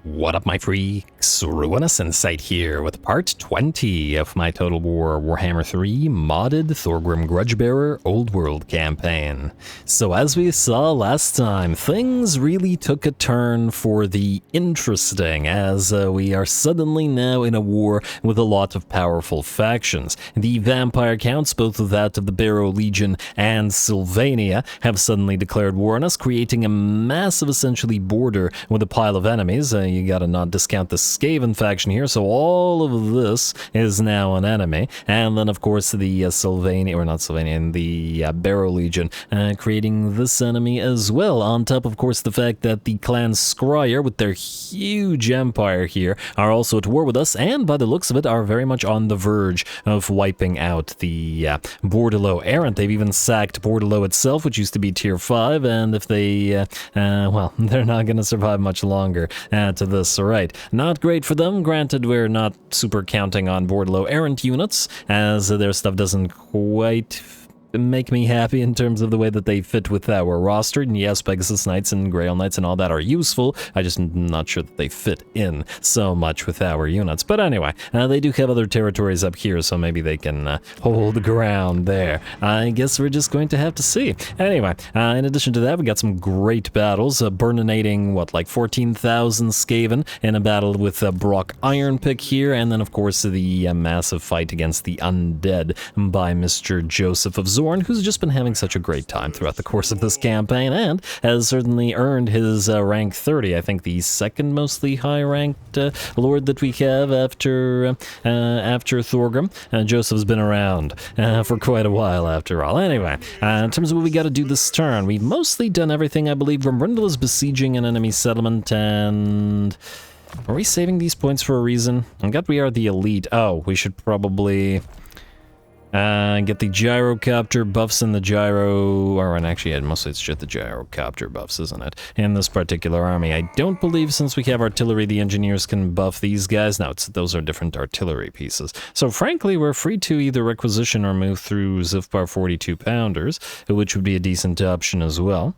What up, my freaks? RuinusInsight here with part 20 of my Total War Warhammer 3 modded Thorgrim Grudgebearer Old World campaign. So as we saw last time, things really took a turn for the interesting as we are suddenly now in a war with a lot of powerful factions. The vampire counts, both that of the Barrow Legion and Sylvania, have suddenly declared war on us, creating a massive essentially border with a pile of enemies. You gotta not discount the Skaven faction here, so all of this is now an enemy. And then, of course, the the Barrow Legion creating this enemy as well. On top, of course, the fact that the clan Scryer, with their huge empire here, are also at war with us, and by the looks of it, are very much on the verge of wiping out the Bordelot Errant. They've even sacked Bordelot itself, which used to be tier 5, and if they, well, they're not going to survive much longer to this. Right, not great for them. Granted, we're not super counting on Bordelot Errant units, as their stuff doesn't quite make me happy in terms of the way that they fit with our roster. And yes, Pegasus Knights and Grail Knights and all that are useful. I just am not sure that they fit in so much with our units. But anyway, they do have other territories up here, so maybe they can hold ground there. I guess we're just going to have to see. Anyway, in addition to that, we got some great battles. Burninating, what, like 14,000 Skaven in a battle with Brock Ironpick here. And then, of course, the massive fight against the Undead by Mr. Joseph of Zorn, who's just been having such a great time throughout the course of this campaign and has certainly earned his rank 30. I think the second mostly high-ranked lord that we have after Thorgrim. Joseph's been around for quite a while after all. Anyway, in terms of what we got to do this turn, we've mostly done everything. I believe Rumbrindle is besieging an enemy settlement, and are we saving these points for a reason? I got we are the elite. Oh, we should probably get the gyrocopter buffs in the gyro, or actually mostly it's just the gyrocopter buffs, isn't it, in this particular army. I don't believe since we have artillery the engineers can buff these guys. No, those are different artillery pieces. So frankly, we're free to either requisition or move through Zifbar 42 pounders, which would be a decent option as well.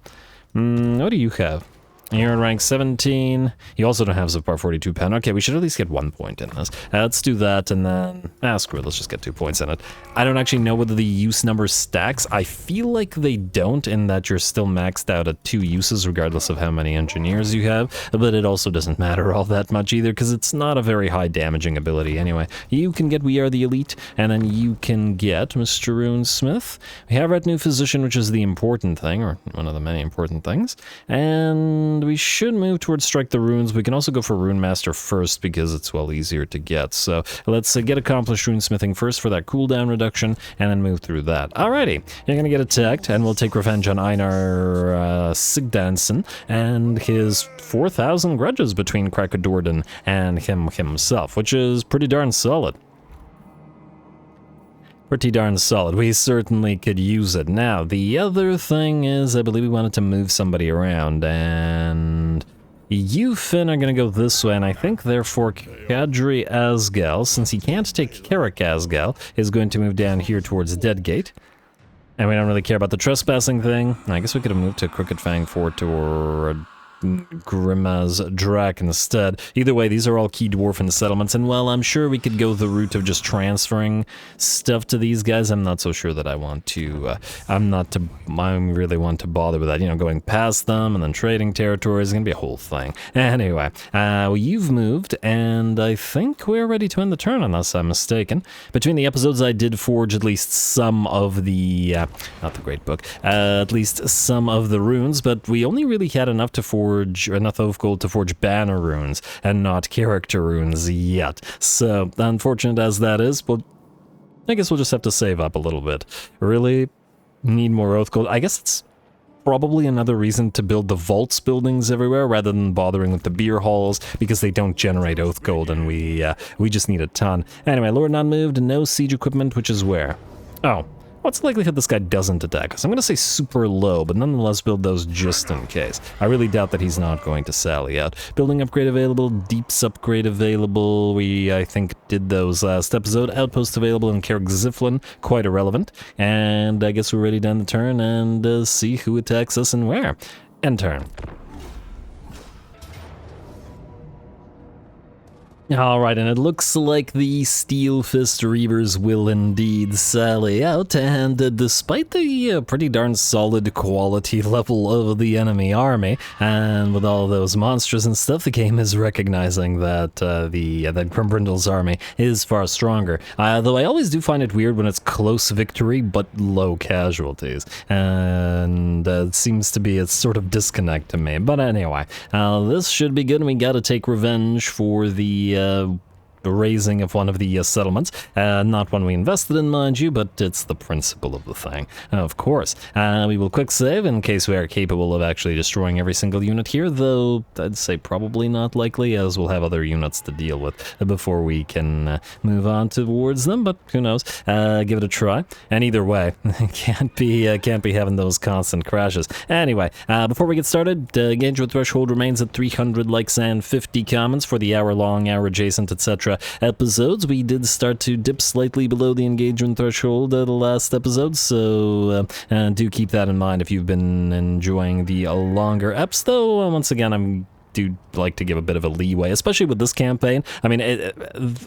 What do you have? You're in rank 17. You also don't have Zipar 42 pen. Okay, we should at least get 1 point in this. Let's do that, and then... screw it, let's just get 2 points in it. I don't actually know whether the use number stacks. I feel like they don't, in that you're still maxed out at 2 uses, regardless of how many engineers you have. But it also doesn't matter all that much either, because it's not a very high damaging ability anyway. You can get We Are the Elite, and then you can get Mr. Runesmith. We have Retinue Physician, which is the important thing, or one of the many important things. And we should move towards Strike the Runes. We can also go for Rune Master first because it's, well, easier to get. So let's get accomplished runesmithing first for that cooldown reduction and then move through that. Alrighty, you're gonna get attacked and we'll take revenge on Einar Sigdanson and his 4,000 grudges between Krakadorden and himself, which is pretty darn solid. Pretty darn solid. We certainly could use it. Now, the other thing is, I believe we wanted to move somebody around, and you, Finn, are going to go this way, and I think, therefore, Kadri Asgal, since he can't take Karak Asgal, is going to move down here towards Deadgate. And we don't really care about the trespassing thing. I guess we could have moved to Crooked Fang Fort or Grimaz Drak instead. Either way, these are all key dwarven settlements, and well, I'm sure we could go the route of just transferring stuff to these guys. I'm not so sure that I want to, I really want to bother with that, you know, going past them and then trading territories. It's gonna be a whole thing. Anyway, well, you've moved, and I think we're ready to end the turn, unless I'm mistaken. Between the episodes, I did forge at least some of the, not the great book, at least some of the runes, but we only really had enough to forge enough of gold to forge banner runes and not character runes yet. So, unfortunate as that is, well, I guess we'll just have to save up a little bit. Really need more oath gold. I guess it's probably another reason to build the vaults buildings everywhere rather than bothering with the beer halls, because they don't generate oath gold and we just need a ton. Anyway, Lord non-moved, no siege equipment, which is where? Oh. What's the likelihood this guy doesn't attack us? I'm going to say super low, but nonetheless build those just in case. I really doubt that he's not going to sally out. Building upgrade available, deeps upgrade available. We, I think, did those last episode. Outpost available in Karaz-a-Karak, quite irrelevant. And I guess we're ready to end the turn and see who attacks us and where. End turn. Alright, and it looks like the Steel Fist Reavers will indeed sally out, and despite the pretty darn solid quality level of the enemy army, and with all those monsters and stuff, the game is recognizing that that Grimbrindle's army is far stronger. Though I always do find it weird when it's close victory, but low casualties, and it seems to be a sort of disconnect to me. But anyway, this should be good, and we gotta take revenge for the raising of one of the settlements. Not one we invested in, mind you, but it's the principle of the thing, of course. We will quick save in case we are capable of actually destroying every single unit here, though I'd say probably not likely, as we'll have other units to deal with before we can move on towards them, but who knows. Give it a try. And either way, can't be having those constant crashes. Anyway, before we get started, engagement threshold remains at 300 likes and 50 comments for the hour-long, hour-adjacent, etc. episodes. We did start to dip slightly below the engagement threshold the last episode, so do keep that in mind if you've been enjoying the longer eps, though once again I do like to give a bit of a leeway, especially with this campaign. I mean,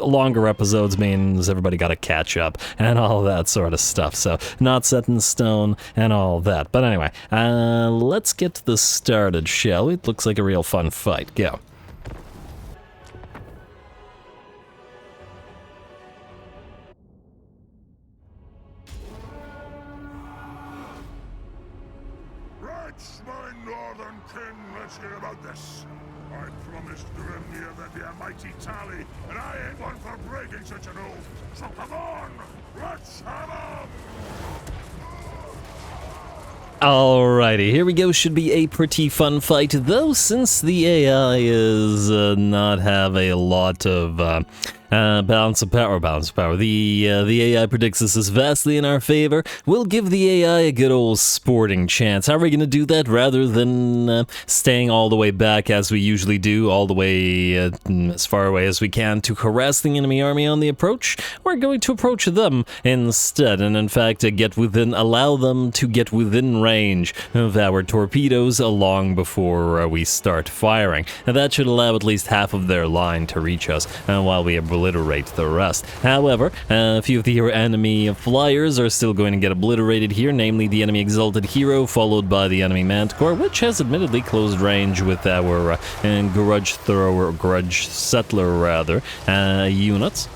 longer episodes means everybody got to catch up and all that sort of stuff, so not set in stone and all that. But anyway, let's get this started, shall we? It looks like a real fun fight. Go. My northern king, let's hear about this. I promised Grimnir there'd be a mighty tally, and I ain't one for breaking such an oath. So come on, let's have 'em! Alrighty, here we go. Should be a pretty fun fight, though, since the AI is not have a lot of balance of power. The AI predicts this is vastly in our favor. We'll give the AI a good old sporting chance. How are we going to do that? Rather than staying all the way back as we usually do, all the way as far away as we can to harass the enemy army on the approach, we're going to approach them instead, and in fact allow them to get within range of our torpedoes long before we start firing. Now, that should allow at least half of their line to reach us while we obliterate the rest. However, a few of the enemy flyers are still going to get obliterated here, namely the enemy Exalted Hero, followed by the enemy Manticore, which has admittedly closed range with our Grudge Settler units.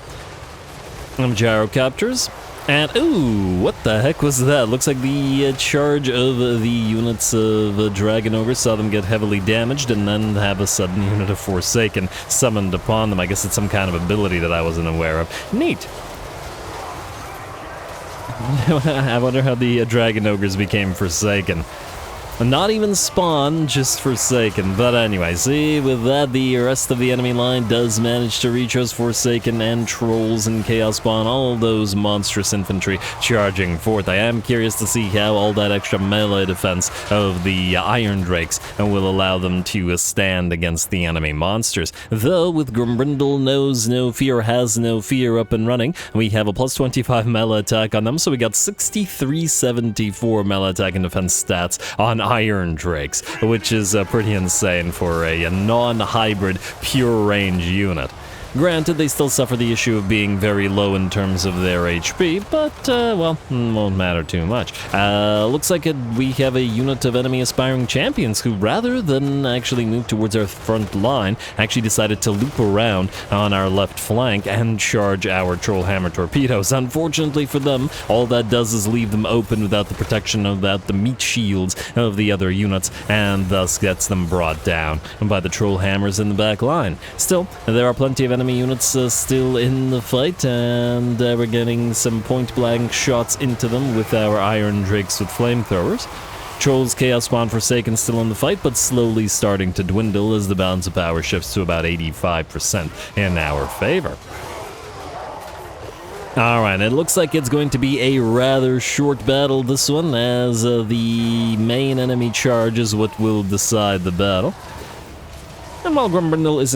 Gyrocopters. And, ooh, what the heck was that? Looks like the charge of the units of Dragon Ogre saw them get heavily damaged and then have a sudden unit of Forsaken summoned upon them. I guess it's some kind of ability that I wasn't aware of. Neat. I wonder how the Dragon Ogres became Forsaken. Not even spawn, just Forsaken. But anyway, see, with that, the rest of the enemy line does manage to reach us. Forsaken and Trolls and Chaos Spawn, all those monstrous infantry charging forth. I am curious to see how all that extra melee defense of the Iron Drakes will allow them to stand against the enemy monsters. Though, with Grimbrindle knows no fear, has no fear up and running, we have a plus 25 melee attack on them, so we got 6374 melee attack and defense stats on Iron Drakes, which is pretty insane for a non-hybrid, pure-range unit. Granted, they still suffer the issue of being very low in terms of their HP, but, well, won't matter too much. Looks like we have a unit of enemy aspiring champions who, rather than actually move towards our front line, actually decided to loop around on our left flank and charge our Trollhammer torpedoes. Unfortunately for them, all that does is leave them open without the protection of the meat shields of the other units, and thus gets them brought down by the Trollhammers in the back line. Still, there are plenty of enemy units still in the fight, and we're getting some point-blank shots into them with our Iron Drakes with flamethrowers. Trolls, Chaos Spawn, Forsaken still in the fight, but slowly starting to dwindle as the balance of power shifts to about 85% in our favor. Alright, it looks like it's going to be a rather short battle, this one, as the main enemy charge is what will decide the battle. And while Grumbrindle's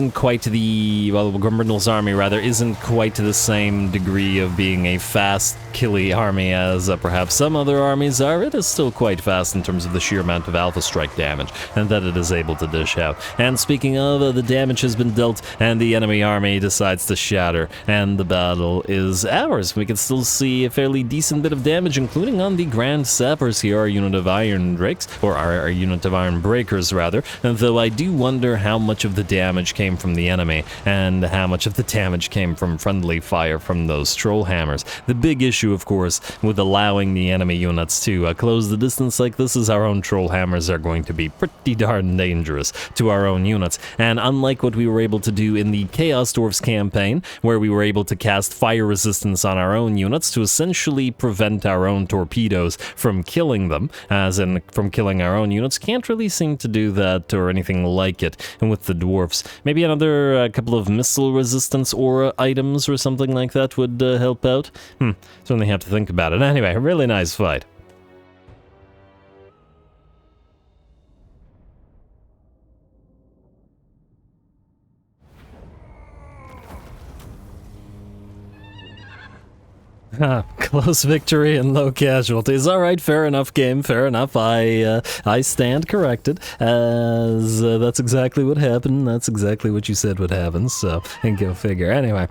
army rather isn't quite to the same degree of being a fast, killy army as perhaps some other armies are, it is still quite fast in terms of the sheer amount of Alpha Strike damage and that it is able to dish out. And speaking of, the damage has been dealt and the enemy army decides to shatter, and the battle is ours. We can still see a fairly decent bit of damage, including on the Grand Sappers here, our unit of Iron Drakes, or our unit of Iron Breakers rather, though I do wonder how much of the damage came from the enemy and how much of the damage came from friendly fire from those troll hammers. The big issue, of course, with allowing the enemy units to close the distance like this is our own troll hammers are going to be pretty darn dangerous to our own units. And unlike what we were able to do in the Chaos Dwarfs campaign, where we were able to cast fire resistance on our own units to essentially prevent our own torpedoes from killing them, as in from killing our own units, can't really seem to do that or anything like it. And with the dwarfs, maybe another couple of missile resistance aura items or something like that would help out. Certainly have to think about it. Anyway, a really nice fight. Close victory and low casualties. All right, fair enough, game. Fair enough. I stand corrected, as that's exactly what happened. That's exactly what you said would happen. So, and go figure. Anyway,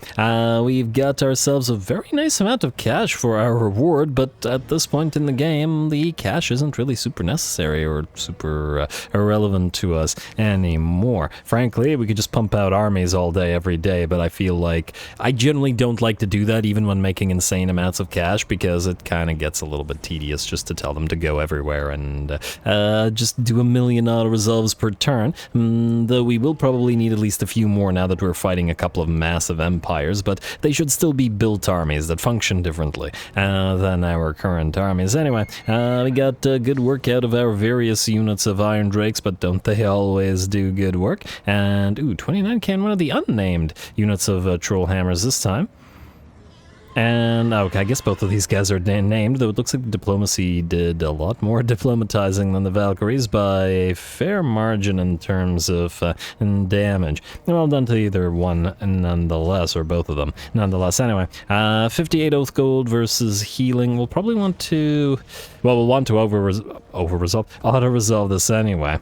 we've got ourselves a very nice amount of cash for our reward, but at this point in the game, the cash isn't really super necessary or super irrelevant to us anymore. Frankly, we could just pump out armies all day, every day, but I feel like I generally don't like to do that, even when making insane amounts of cash, because it kind of gets a little bit tedious just to tell them to go everywhere and just do 1,000,000 auto resolves per turn, though we will probably need at least a few more now that we're fighting a couple of massive empires, but they should still be built armies that function differently than our current armies. Anyway, we got good work out of our various units of Iron Drakes, but don't they always do good work? And, ooh, 29 can one of the unnamed units of Troll Hammers this time. And, okay, I guess both of these guys are named, though it looks like Diplomacy did a lot more diplomatizing than the Valkyries by a fair margin in terms of damage. Well done to either one, nonetheless, or both of them, nonetheless. Anyway, 58 Oath Gold versus Healing. We'll probably want to, well, we'll want to auto-resolve this anyway.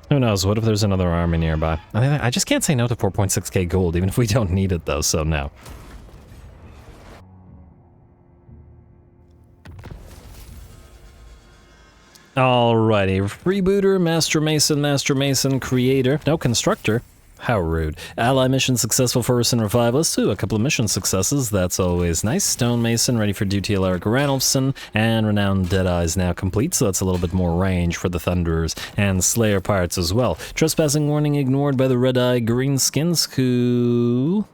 Who knows, what if there's another army nearby? I just can't say no to 4.6k gold, even if we don't need it, though, so no. Alrighty, Freebooter, Master Mason, Creator, no Constructor. How rude. Ally mission successful for Urson Revivalist. Ooh, a couple of mission successes, that's always nice. Stonemason, ready for duty Alaric Ranulfson, and Renowned Deadeye now complete, so that's a little bit more range for the Thunderers and Slayer Pirates as well. Trespassing warning ignored by the Red-Eye Greenskins, who...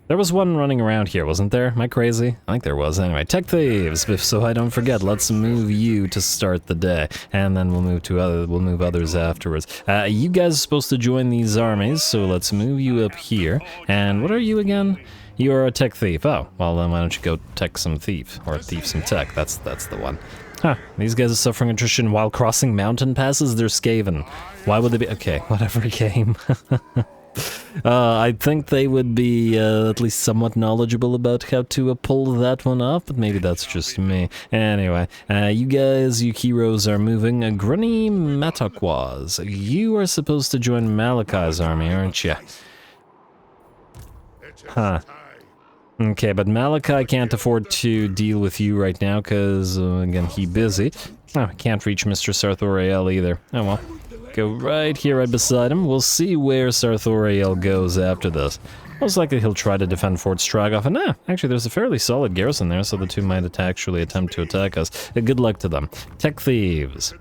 There was one running around here, wasn't there? Am I crazy? I think there was. Anyway, Tech Thieves, so I don't forget, let's move you to start the day, and then we'll move others afterwards. You guys are supposed to join these armies, so let's move you up here. And what are you again? You are a Tech Thief. Oh, well then why don't you go tech some thief, or thief some tech, that's the one. Huh, these guys are suffering attrition while crossing mountain passes? They're Skaven. Why would they be? Okay, whatever game. I think they would be at least somewhat knowledgeable about how to pull that one off, but maybe that's just me. Anyway, you guys, you heroes are moving. Grunny Matakwaz, you are supposed to join Malachi's army, aren't you? Huh. Okay, but Malachi can't afford to deal with you right now, because, again, he busy. Oh, can't reach Mr. Sarthoriel either. Oh well. Go right here, right beside him. We'll see where Sarthoriel goes after this. Most likely he'll try to defend Fort Stragoff, and actually there's a fairly solid garrison there, so the two might actually attempt to attack us. Good luck to them. Tech Thieves.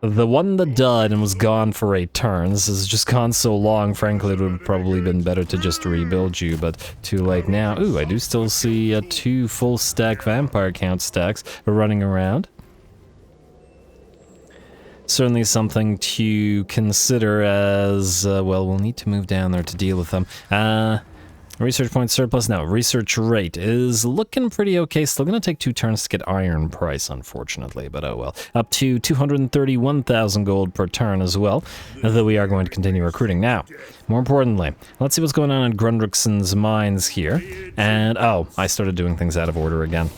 The one that died and was gone for 8 turns has just gone so long, frankly it would have probably been better to just rebuild you, but too late now. Ooh, I do still see 2 full stack vampire count stacks running around. Certainly something to consider as, well, we'll need to move down there to deal with them. Research point surplus now. Research rate is looking pretty okay. Still going to take 2 turns to get iron price, unfortunately, but oh well. Up to 231,000 gold per turn as well, though we are going to continue recruiting. Now, more importantly, let's see what's going on in Grundrikson's mines here. And, oh, I started doing things out of order again.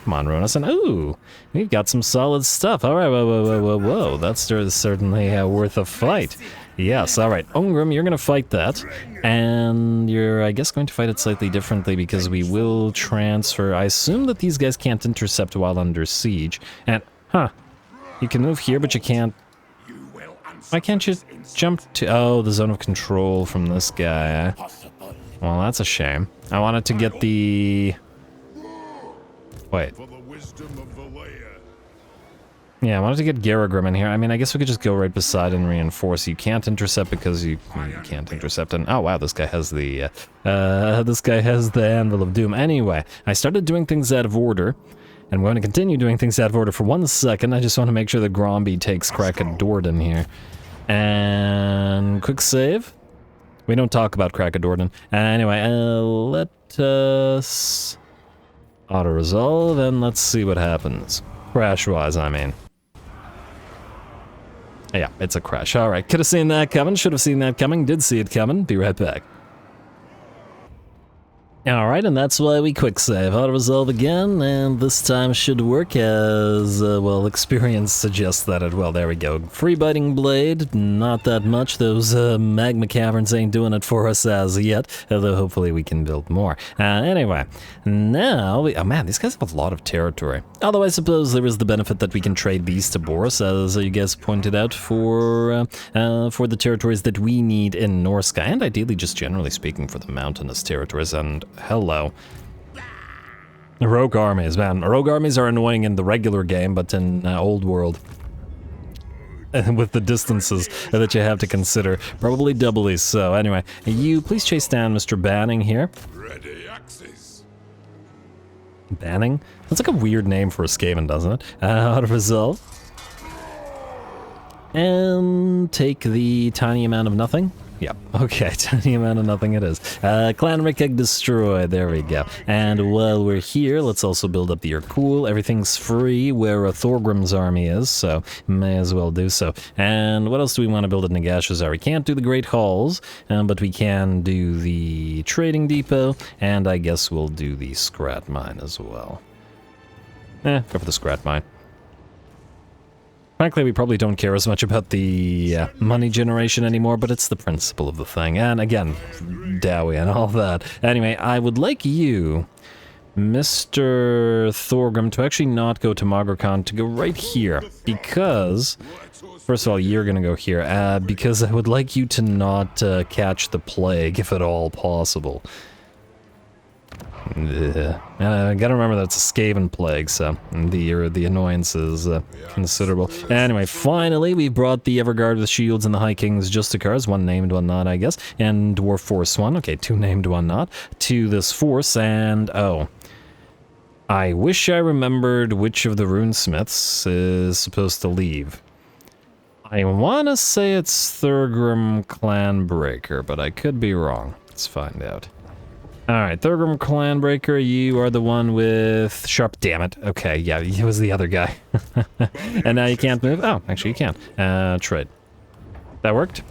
Come on, Ruinous, and ooh, we've got some solid stuff. All right, whoa. That's certainly worth a fight. Yes, all right. Ongrim, you're going to fight that, and you're, I guess, going to fight it slightly differently because we will transfer. I assume that these guys can't intercept while under siege, and, you can move here, but you can't. Why can't you jump to, oh, the zone of control from this guy? Well, that's a shame. I wanted to get the, wait. Yeah, I wanted to get Garagrim in here. I mean, I guess we could just go right beside and reinforce. You can't intercept because you can't intercept. And oh wow, this guy has the Anvil of Doom. Anyway, I started doing things out of order, and we're going to continue doing things out of order for 1 second. I just want to make sure that Gromby takes Krakadordan here. And quick save. We don't talk about Krakadordan. Anyway, let us auto resolve and let's see what happens. Crash-wise, I mean. Yeah, it's a crash. Alright, could have seen that coming, should have seen that coming, did see it coming. Be right back. Alright, and that's why we quick save. Auto-resolve again, and this time should work as, well, experience suggests that it will. There we go. Free Biting Blade, not that much. Those magma caverns ain't doing it for us as yet, although hopefully we can build more. Anyway, now, oh man, these guys have a lot of territory. Although I suppose there is the benefit that we can trade these to Boris, as you guys pointed out, for the territories that we need in Norska, and ideally, just generally speaking, for the mountainous territories, and hello. Rogue armies, man. Rogue armies are annoying in the regular game, but in Old World, with the distances that you have to consider, probably doubly so. Anyway, you please chase down Mr. Banning here. Ready access. Banning? That's like a weird name for a Skaven, doesn't it? Out of resolve. And take the tiny amount of nothing. Yep, okay, tiny amount of nothing it is. Clan Rickeg destroyed, there we go. And while we're here, let's also build up the Irkul. Everything's free where Thorgrim's army is, so may as well do so. And what else do we want to build at Nagashazar? We can't do the Great Halls, but we can do the Trading Depot, and I guess we'll do the Scrat Mine as well. Go for the Scrat Mine. Frankly, we probably don't care as much about the money generation anymore, but it's the principle of the thing. And again, Dowie and all that. Anyway, I would like you, Mr. Thorgrim, to actually not go to Magracon, to go right here. Because, first of all, you're going to go here. Because I would like you to not catch the plague, if at all possible. I gotta remember that it's a Skaven plague, so the annoyance is considerable. Anyway, finally, we brought the Everguard with shields and the High King's Justicars, one named, one not, I guess, and Dwarf Force 1, okay, 2 named, 1 not, to this force, and, oh. I wish I remembered which of the runesmiths is supposed to leave. I wanna say it's Thorgrim Clanbreaker, but I could be wrong. Let's find out. Alright, Thorgrim Clanbreaker, you are the one with sharp, damn it. Okay, yeah, he was the other guy. And now you can't move? Oh, actually you can. Trade. That worked?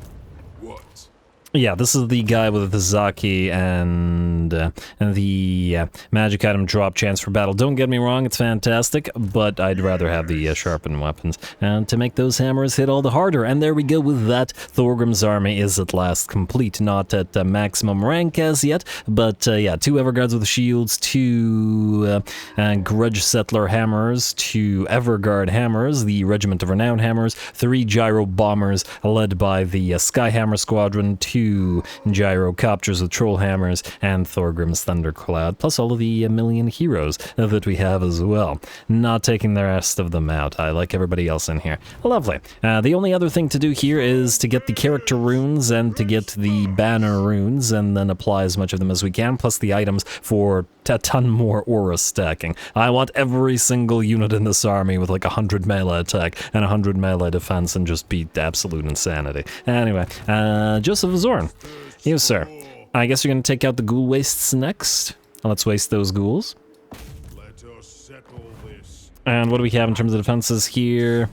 What? Yeah, this is the guy with the Zaki and the magic item drop chance for battle. Don't get me wrong, it's fantastic, but I'd rather have the sharpened weapons and to make those hammers hit all the harder. And there we go with that. Thorgrim's army is at last complete, not at maximum rank as yet, but yeah, 2 Everguards with shields, 2 Grudge Settler hammers, 2 Everguard hammers, the Regiment of Renown hammers, 3 Gyro bombers led by the Skyhammer squadron, 2 gyrocopters with troll hammers, and Thorgrim's Thundercloud, plus all of the million heroes that we have as well. Not taking the rest of them out. I like everybody else in here. Lovely. The only other thing to do here is to get the character runes and to get the banner runes, and then apply as much of them as we can, plus the items for a ton more aura stacking. I want every single unit in this army with like 100 melee attack and 100 melee defense and just beat absolute insanity. Anyway, Joseph Zorn. You, sir. I guess you're gonna take out the ghoul wastes next. Let's waste those ghouls. Let us settle this. And what do we have in terms of defenses here?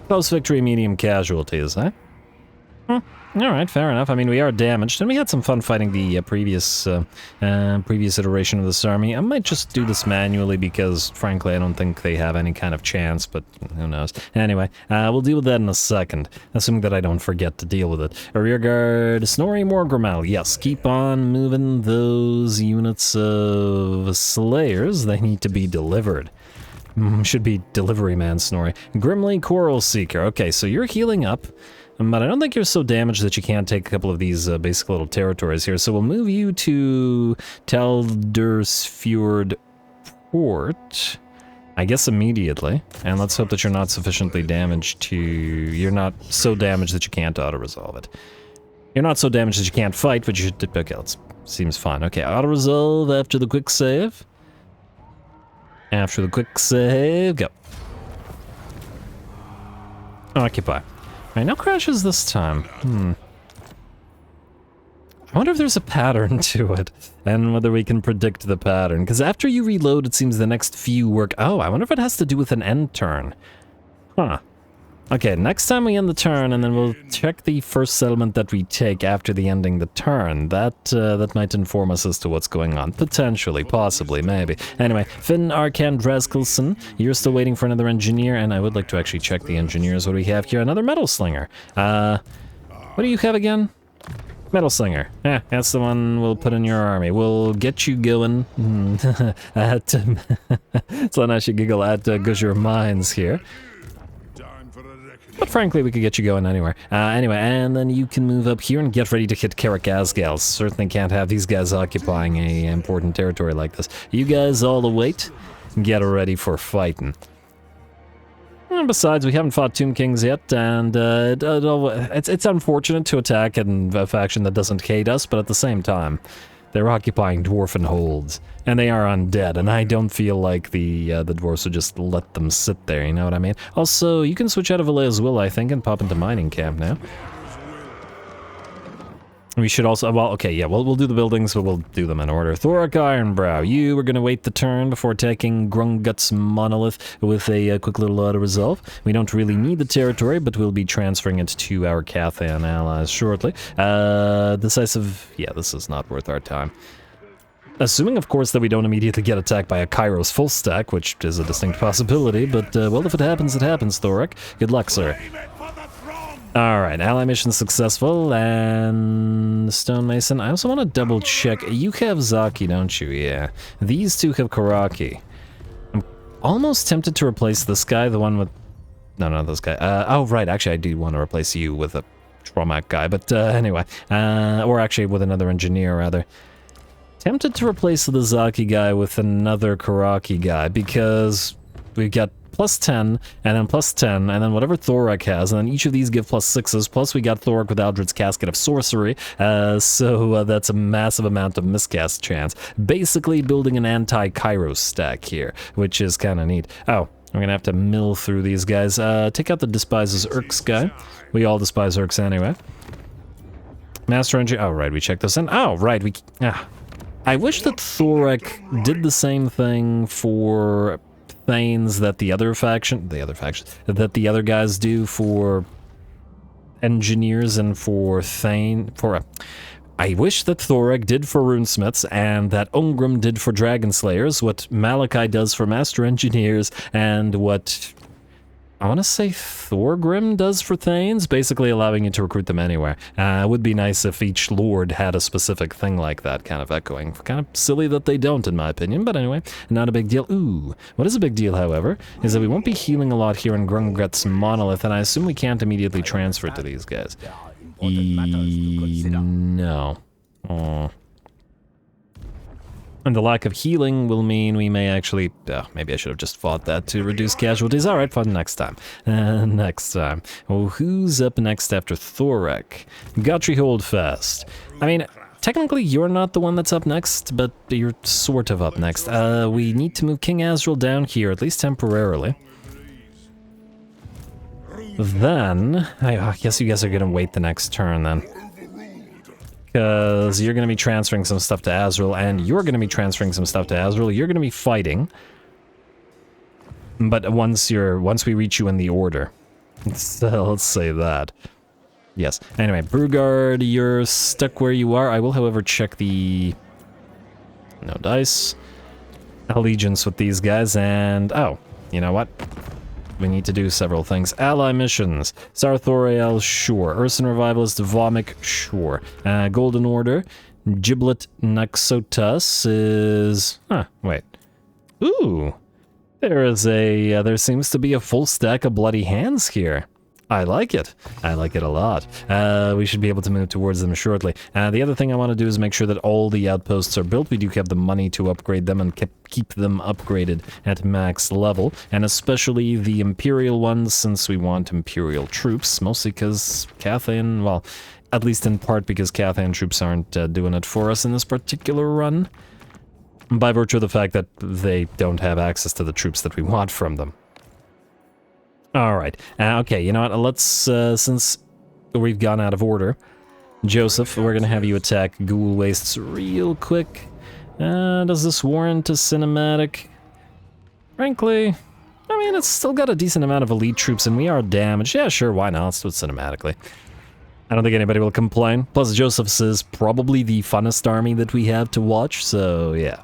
Close victory, medium casualties, eh? Alright, fair enough. I mean, we are damaged, and we had some fun fighting the previous iteration of this army. I might just do this manually because, frankly, I don't think they have any kind of chance, but who knows. Anyway, we'll deal with that in a second, assuming that I don't forget to deal with it. A rear guard, Snorri Morgrimmel. Yes, keep on moving those units of Slayers. They need to be delivered. Should be delivery man, Snorri. Grimly Coral Seeker. Okay, so you're healing up. But I don't think you're so damaged that you can't take a couple of these basic little territories here. So we'll move you to Taldersfjord Port, I guess immediately. And let's hope that you're not sufficiently damaged to... You're not so damaged that you can't auto-resolve it. You're not so damaged that you can't fight, but you should... Okay, that seems fine. Okay, auto-resolve after the quick save. After the quick save, go. Occupy. Right, no crashes this time. I wonder if there's a pattern to it, and whether we can predict the pattern. Because after you reload, it seems the next few work... Oh, I wonder if it has to do with an end turn. Huh. Okay, next time we end the turn, and then we'll check the first settlement that we take after the ending the turn. That might inform us as to what's going on. Potentially, possibly, maybe. Anyway, Finn Arkan Dreskelson, you're still waiting for another engineer, and I would like to actually check the engineers. What do we have here? Another Metal Slinger. What do you have again? Metal Slinger. Yeah, that's the one we'll put in your army. We'll get you going at... so I should giggle at Gusher Mines here. But frankly, we could get you going anywhere. Anyway, and then you can move up here and get ready to hit Karak-Asgal. Certainly can't have these guys occupying a important territory like this. You guys all await, get ready for fighting. And besides, we haven't fought Tomb Kings yet, and it's unfortunate to attack a faction that doesn't hate us, but at the same time, they're occupying dwarven holds, and they are undead, and I don't feel like the dwarves would just let them sit there, you know what I mean? Also, you can switch out of Alea's Will, I think, and pop into Mining Camp now. We should also, well, okay, yeah, we'll do the buildings, but we'll do them in order. Thorak Ironbrow, you were gonna wait the turn before taking Grungut's Monolith with a quick little auto-resolve. We don't really need the territory, but we'll be transferring it to our Cathan allies shortly. Decisive, yeah, this is not worth our time. Assuming, of course, that we don't immediately get attacked by a Kairos full stack, which is a distinct possibility, but, well, if it happens, Thorak. Good luck, sir. Alright, ally mission successful, and Stonemason. I also want to double check. You have Zaki, don't you? Yeah. These two have Karaki. I'm almost tempted to replace this guy, the one with... No, not this guy. Oh, right, actually, I do want to replace you with a Tromac guy, but anyway. Or actually with another engineer, rather. Tempted to replace the Zaki guy with another Karaki guy, because we've got +10, and then +10, and then whatever Thorak has, and then each of these give +6s, plus we got Thorak with Aldred's Casket of Sorcery, so that's a massive amount of miscast chance. Basically building an anti-Kairos stack here, which is kind of neat. Oh, we're gonna have to mill through these guys. Take out the Despises Urks guy. We all despise Urks anyway. Master Engineer, oh right, we checked this in. Oh right, I wish that Thorak did the same thing for Thanes that the other guys do for engineers and for I wish that Thorak did for runesmiths and that Ungrim did for dragon slayers, what Malachi does for master engineers, and what I want to say Thorgrim does for Thanes, basically allowing you to recruit them anywhere. It would be nice if each lord had a specific thing like that, kind of echoing. Kind of silly that they don't, in my opinion, but anyway, not a big deal. Ooh, what is a big deal, however, is that we won't be healing a lot here in Grungut's Monolith, and I assume we can't immediately transfer to these guys. No. Oh. And the lack of healing will mean we may actually... maybe I should have just fought that to reduce casualties. Alright, fun next time. Next time. Well, who's up next after Thorak? Guthrie Holdfast. I mean, technically you're not the one that's up next, but you're sort of up next. We need to move King Azrael down here, at least temporarily. Then... I guess you guys are gonna wait the next turn, then. Because you're going to be transferring some stuff to Azrael, and you're going to be transferring some stuff to Azrael. You're going to be fighting. But once we reach you in the order. So let's say that. Yes. Anyway, Brugard, you're stuck where you are. I will, however, check the... No dice. Allegiance with these guys, and... Oh, you know what? We need to do several things. Ally missions. Sarthoriel, sure. Urson Revivalist, Vomik, sure. Golden Order. Giblet Naxotas is... Huh, wait. Ooh. There seems to be a full stack of bloody hands here. I like it. I like it a lot. We should be able to move towards them shortly. The other thing I want to do is make sure that all the outposts are built. We do have the money to upgrade them and keep them upgraded at max level. And especially the Imperial ones, since we want Imperial troops. Mostly because Cathan, well, at least in part because Cathan troops aren't doing it for us in this particular run. By virtue of the fact that they don't have access to the troops that we want from them. Alright, okay, you know what, let's, since we've gone out of order, Joseph, we're gonna have you attack Ghoul Wastes real quick. Does this warrant a cinematic? Frankly, I mean, it's still got a decent amount of elite troops and we are damaged. Yeah, sure, why not, let's do it cinematically. I don't think anybody will complain. Plus, Joseph's is probably the funnest army that we have to watch, so yeah.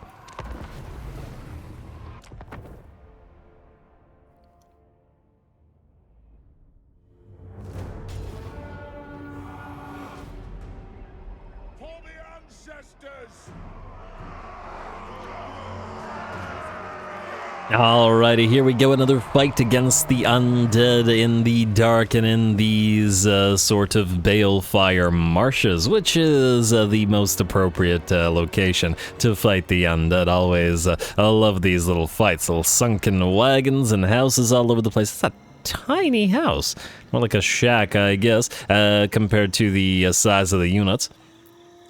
Alrighty, here we go, another fight against the undead in the dark and in these sort of balefire marshes, which is the most appropriate location to fight the undead. Always, I love these little fights, little sunken wagons and houses all over the place. It's a tiny house, more like a shack, I guess, compared to the size of the units.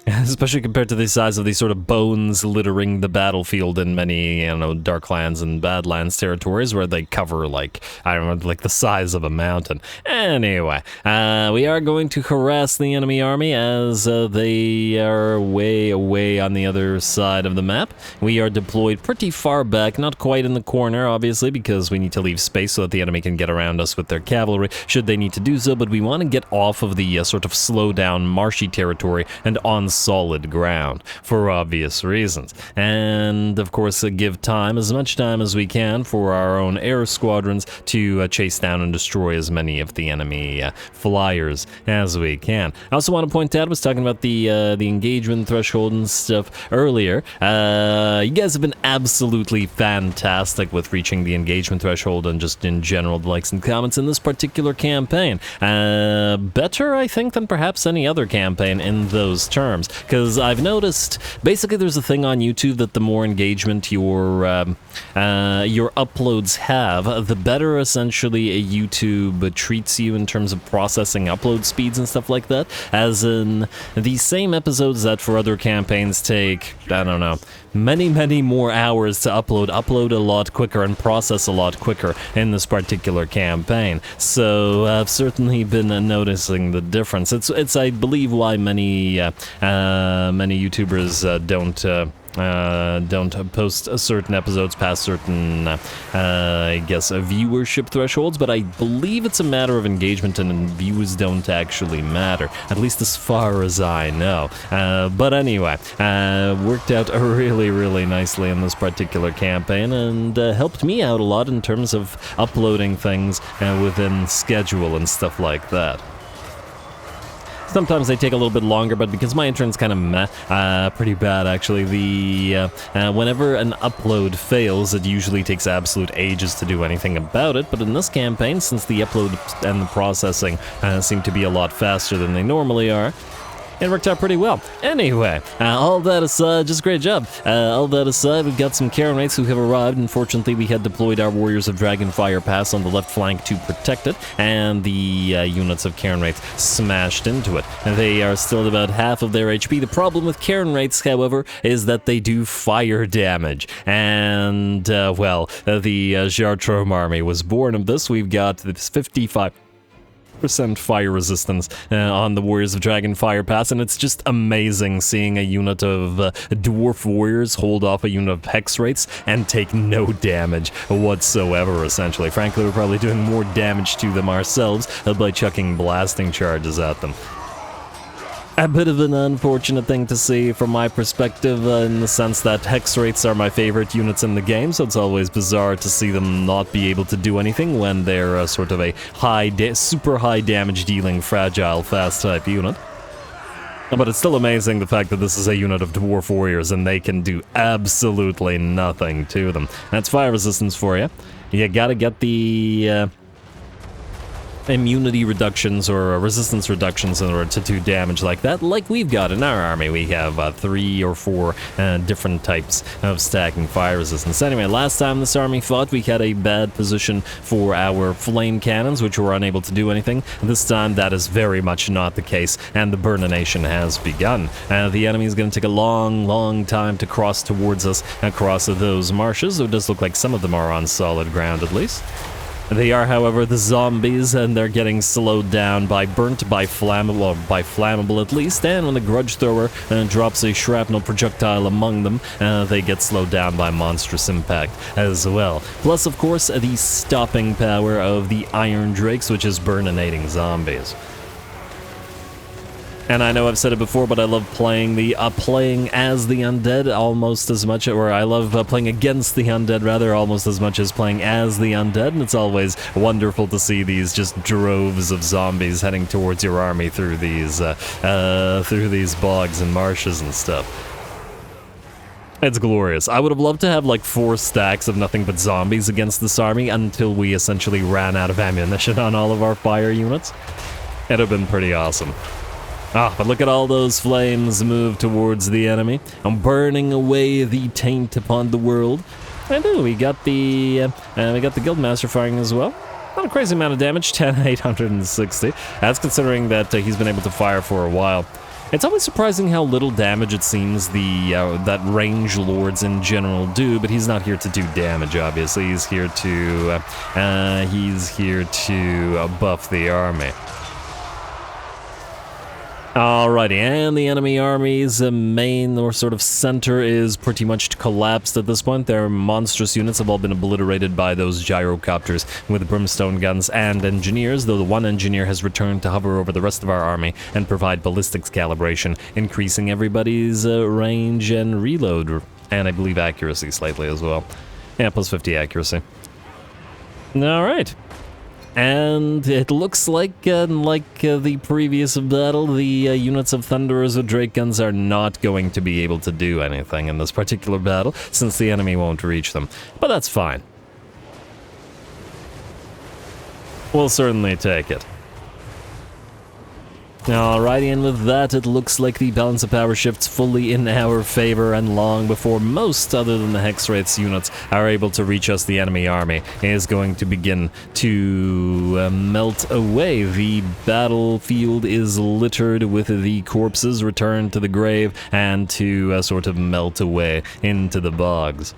Especially compared to the size of these sort of bones littering the battlefield in many, you know, Darklands and Badlands territories where they cover, like, I don't know, like the size of a mountain. Anyway, we are going to harass the enemy army as they are way away on the other side of the map. We are deployed pretty far back, not quite in the corner, obviously, because we need to leave space so that the enemy can get around us with their cavalry, should they need to do so, but we want to get off of the sort of slow down marshy territory and on solid ground for obvious reasons, and of course give time, as much time as we can, for our own air squadrons to chase down and destroy as many of the enemy flyers as we can. I also want to point out, I was talking about the engagement threshold and stuff earlier. You guys have been absolutely fantastic with reaching the engagement threshold and just in general the likes and comments in this particular campaign. Better, I think, than perhaps any other campaign in those terms. Because I've noticed, basically there's a thing on YouTube that the more engagement your uploads have, the better essentially YouTube treats you in terms of processing upload speeds and stuff like that. As in, the same episodes that for other campaigns take, I don't know, many more hours to upload a lot quicker and process a lot quicker in this particular campaign. So I've certainly been noticing the difference. It's I believe why many YouTubers don't post certain episodes past certain, I guess, viewership thresholds, but I believe it's a matter of engagement and views don't actually matter, at least as far as I know. But anyway, worked out really nicely in this particular campaign and helped me out a lot in terms of uploading things within schedule and stuff like that. Sometimes they take a little bit longer, but because my internet's kind of meh, pretty bad actually, whenever an upload fails, it usually takes absolute ages to do anything about it, but in this campaign, since the upload and the processing seem to be a lot faster than they normally are, it worked out pretty well. Anyway, all that aside, just great job. All that aside, we've got some Karen Wraiths who have arrived. Unfortunately, we had deployed our Warriors of Dragonfire Pass on the left flank to protect it, and the units of Karen Wraiths smashed into it. They are still at about half of their HP. The problem with Karen Wraiths, however, is that they do fire damage. And, well, the Jartrom army was born of this. We've got this 55 percent fire resistance on the Warriors of Dragon Fire Pass, and it's just amazing seeing a unit of Dwarf Warriors hold off a unit of Hex Wraiths and take no damage whatsoever, essentially. Frankly, we're probably doing more damage to them ourselves by chucking blasting charges at them. A bit of an unfortunate thing to see from my perspective, in the sense that Hex Wraiths are my favorite units in the game, so it's always bizarre to see them not be able to do anything when they're sort of a super high damage dealing, fragile, fast type unit. But it's still amazing the fact that this is a unit of Dwarf Warriors and they can do absolutely nothing to them. That's fire resistance for you. You gotta get the immunity reductions or resistance reductions in order to do damage like that, like we've got in our army. We have 3 or 4 different types of stacking fire resistance. Anyway, last time this army fought, we had a bad position for our flame cannons, which were unable to do anything. This time, that is very much not the case, and the burnination has begun. The enemy is going to take a long time to cross towards us across those marshes. It does look like some of them are on solid ground, at least. They are, however, the zombies, and they're getting slowed down by burnt, by flammable at least, and when the grudge thrower drops a shrapnel projectile among them, they get slowed down by monstrous impact as well. Plus, of course, the stopping power of the Iron Drakes, which is burninating zombies. And I know I've said it before, but I love playing as the undead almost as much, or I love playing against the undead rather almost as much as playing as the undead, and it's always wonderful to see these just droves of zombies heading towards your army through these bogs and marshes and stuff. It's glorious. I would have loved to have like 4 stacks of nothing but zombies against this army until we essentially ran out of ammunition on all of our fire units. It'd have been pretty awesome. But look at all those flames move towards the enemy. I'm burning away the taint upon the world. And we got the Guildmaster firing as well. Not a crazy amount of damage, 10,860. That's considering that he's been able to fire for a while. It's always surprising how little damage it seems that range lords in general do, but he's not here to do damage, obviously. He's here to buff the army. Alrighty, and the enemy army's main or sort of center is pretty much collapsed at this point. Their monstrous units have all been obliterated by those gyrocopters with brimstone guns and engineers, though the one engineer has returned to hover over the rest of our army and provide ballistics calibration, increasing everybody's range and reload, and I believe accuracy slightly as well. Yeah, plus 50 accuracy. Alright. And it looks like, the previous battle, the units of Thunderers with Drake Guns are not going to be able to do anything in this particular battle, since the enemy won't reach them. But that's fine. We'll certainly take it. Alrighty, and with that, it looks like the balance of power shifts fully in our favor, and long before most other than the Hex Wraiths units are able to reach us, the enemy army is going to begin to melt away. The battlefield is littered with the corpses returned to the grave and to sort of melt away into the bogs.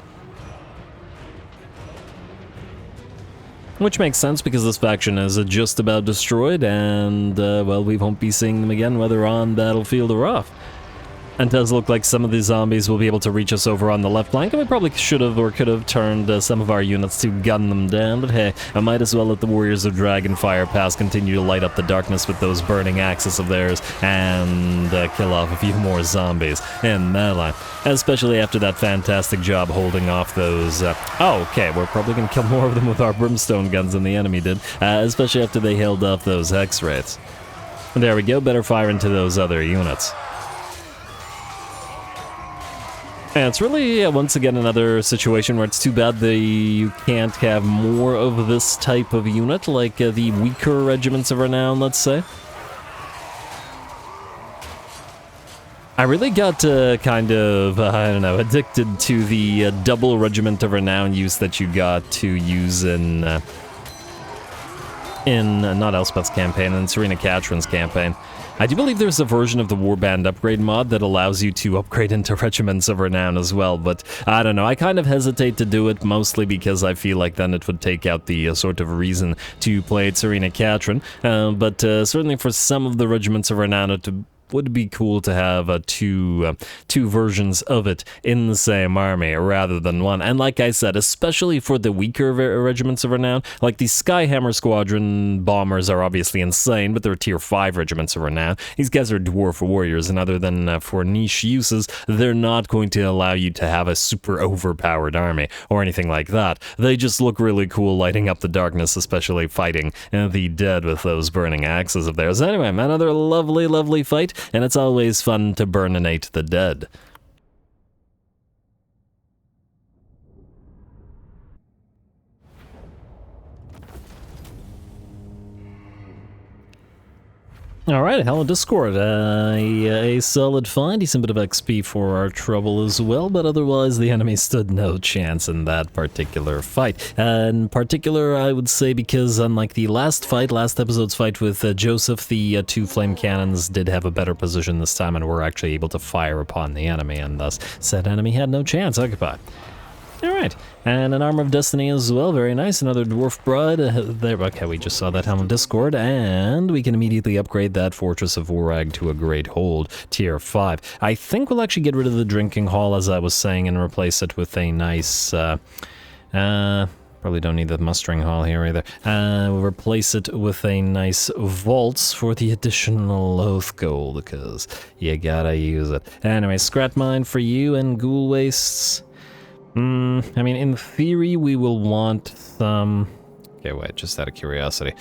Which makes sense because this faction is just about destroyed, and, well, we won't be seeing them again, whether on battlefield or off. And it does look like some of the zombies will be able to reach us over on the left flank, and we probably should have or could have turned some of our units to gun them down, but hey, I might as well let the Warriors of Dragonfire Pass continue to light up the darkness with those burning axes of theirs and kill off a few more zombies in melee. Especially after that fantastic job holding off those... okay, we're probably going to kill more of them with our brimstone guns than the enemy did, especially after they held off those Hex Wraiths. There we go, better fire into those other units. Yeah, it's really, once again, another situation where it's too bad you can't have more of this type of unit, like the weaker regiments of renown, let's say. I really got kind of, I don't know, addicted to the double regiment of renown use that you got to use in in not Elspeth's campaign, in Serena Catrin's campaign. I do believe there's a version of the Warband upgrade mod that allows you to upgrade into Regiments of Renown as well, but I don't know, I kind of hesitate to do it, mostly because I feel like then it would take out the sort of reason to play Serena Catrin, but certainly for some of the Regiments of Renown it would be cool to have two versions of it in the same army rather than one. And like I said, especially for the weaker Regiments of Renown, like the Skyhammer Squadron bombers are obviously insane, but they're tier 5 Regiments of Renown. These guys are dwarf warriors, and other than for niche uses, they're not going to allow you to have a super overpowered army or anything like that. They just look really cool lighting up the darkness, especially fighting the dead with those burning axes of theirs. Anyway, another lovely, lovely fight. And it's always fun to burninate the dead. Alright, hello Discord. A solid find, decent bit of XP for our trouble as well, but otherwise the enemy stood no chance in that particular fight. In particular, I would say, because unlike the last episode's fight with Joseph, the 2 flame cannons did have a better position this time and were actually able to fire upon the enemy, and thus said enemy had no chance. Occupy. Alright, and an Armor of Destiny as well, very nice, another Dwarf Bride, there, okay, we just saw that helm of Discord, and we can immediately upgrade that Fortress of Warag to a Great Hold, tier 5. I think we'll actually get rid of the Drinking Hall, as I was saying, and replace it with a nice, probably don't need the Mustering Hall here either. We'll replace it with a nice Vaults for the additional Oath Gold, because you gotta use it. Anyway, Scrap Mine for you, and Ghoul Wastes. I mean, in theory, we will want some... Okay, wait, just out of curiosity.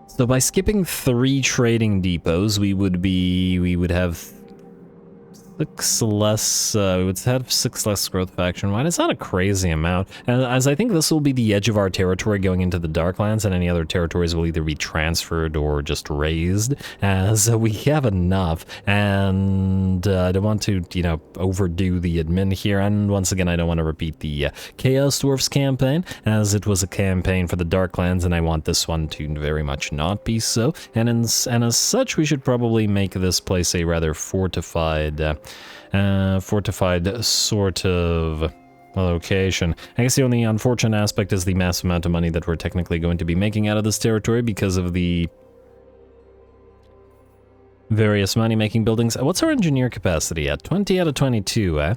So by skipping 3 trading depots, we would have 6 less, we would have 6 less growth faction wide. It's not a crazy amount, and as I think this will be the edge of our territory going into the Darklands, and any other territories will either be transferred or just raised, so we have enough, and I don't want to, you know, overdo the admin here, and once again, I don't want to repeat the Chaos Dwarfs campaign, as it was a campaign for the Darklands, and I want this one to very much not be so, and as such, we should probably make this place a rather fortified sort of location. I guess the only unfortunate aspect is the massive amount of money that we're technically going to be making out of this territory because of the various money-making buildings. What's our engineer capacity at? 20 out of 22, eh?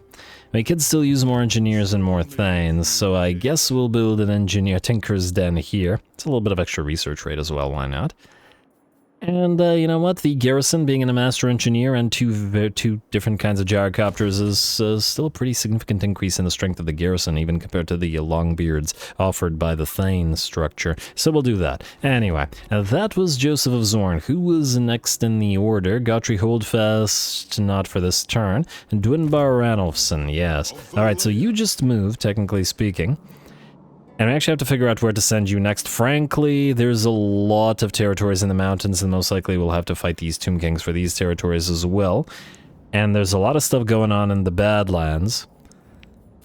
We could still use more engineers and more things, so I guess we'll build an engineer Tinker's Den here. It's a little bit of extra research rate as well, why not? And you know what? The garrison, being a master engineer and two different kinds of gyrocopters, is still a pretty significant increase in the strength of the garrison, even compared to the Longbeards offered by the Thane structure. So we'll do that. Anyway, that was Joseph of Zorn. Who was next in the order? Gottfried Holdfast, not for this turn. And Dwinbar Ranulfson, yes. Alright, so you just moved, technically speaking. And I actually have to figure out where to send you next. Frankly, there's a lot of territories in the mountains, and most likely we'll have to fight these Tomb Kings for these territories as well. And there's a lot of stuff going on in the Badlands.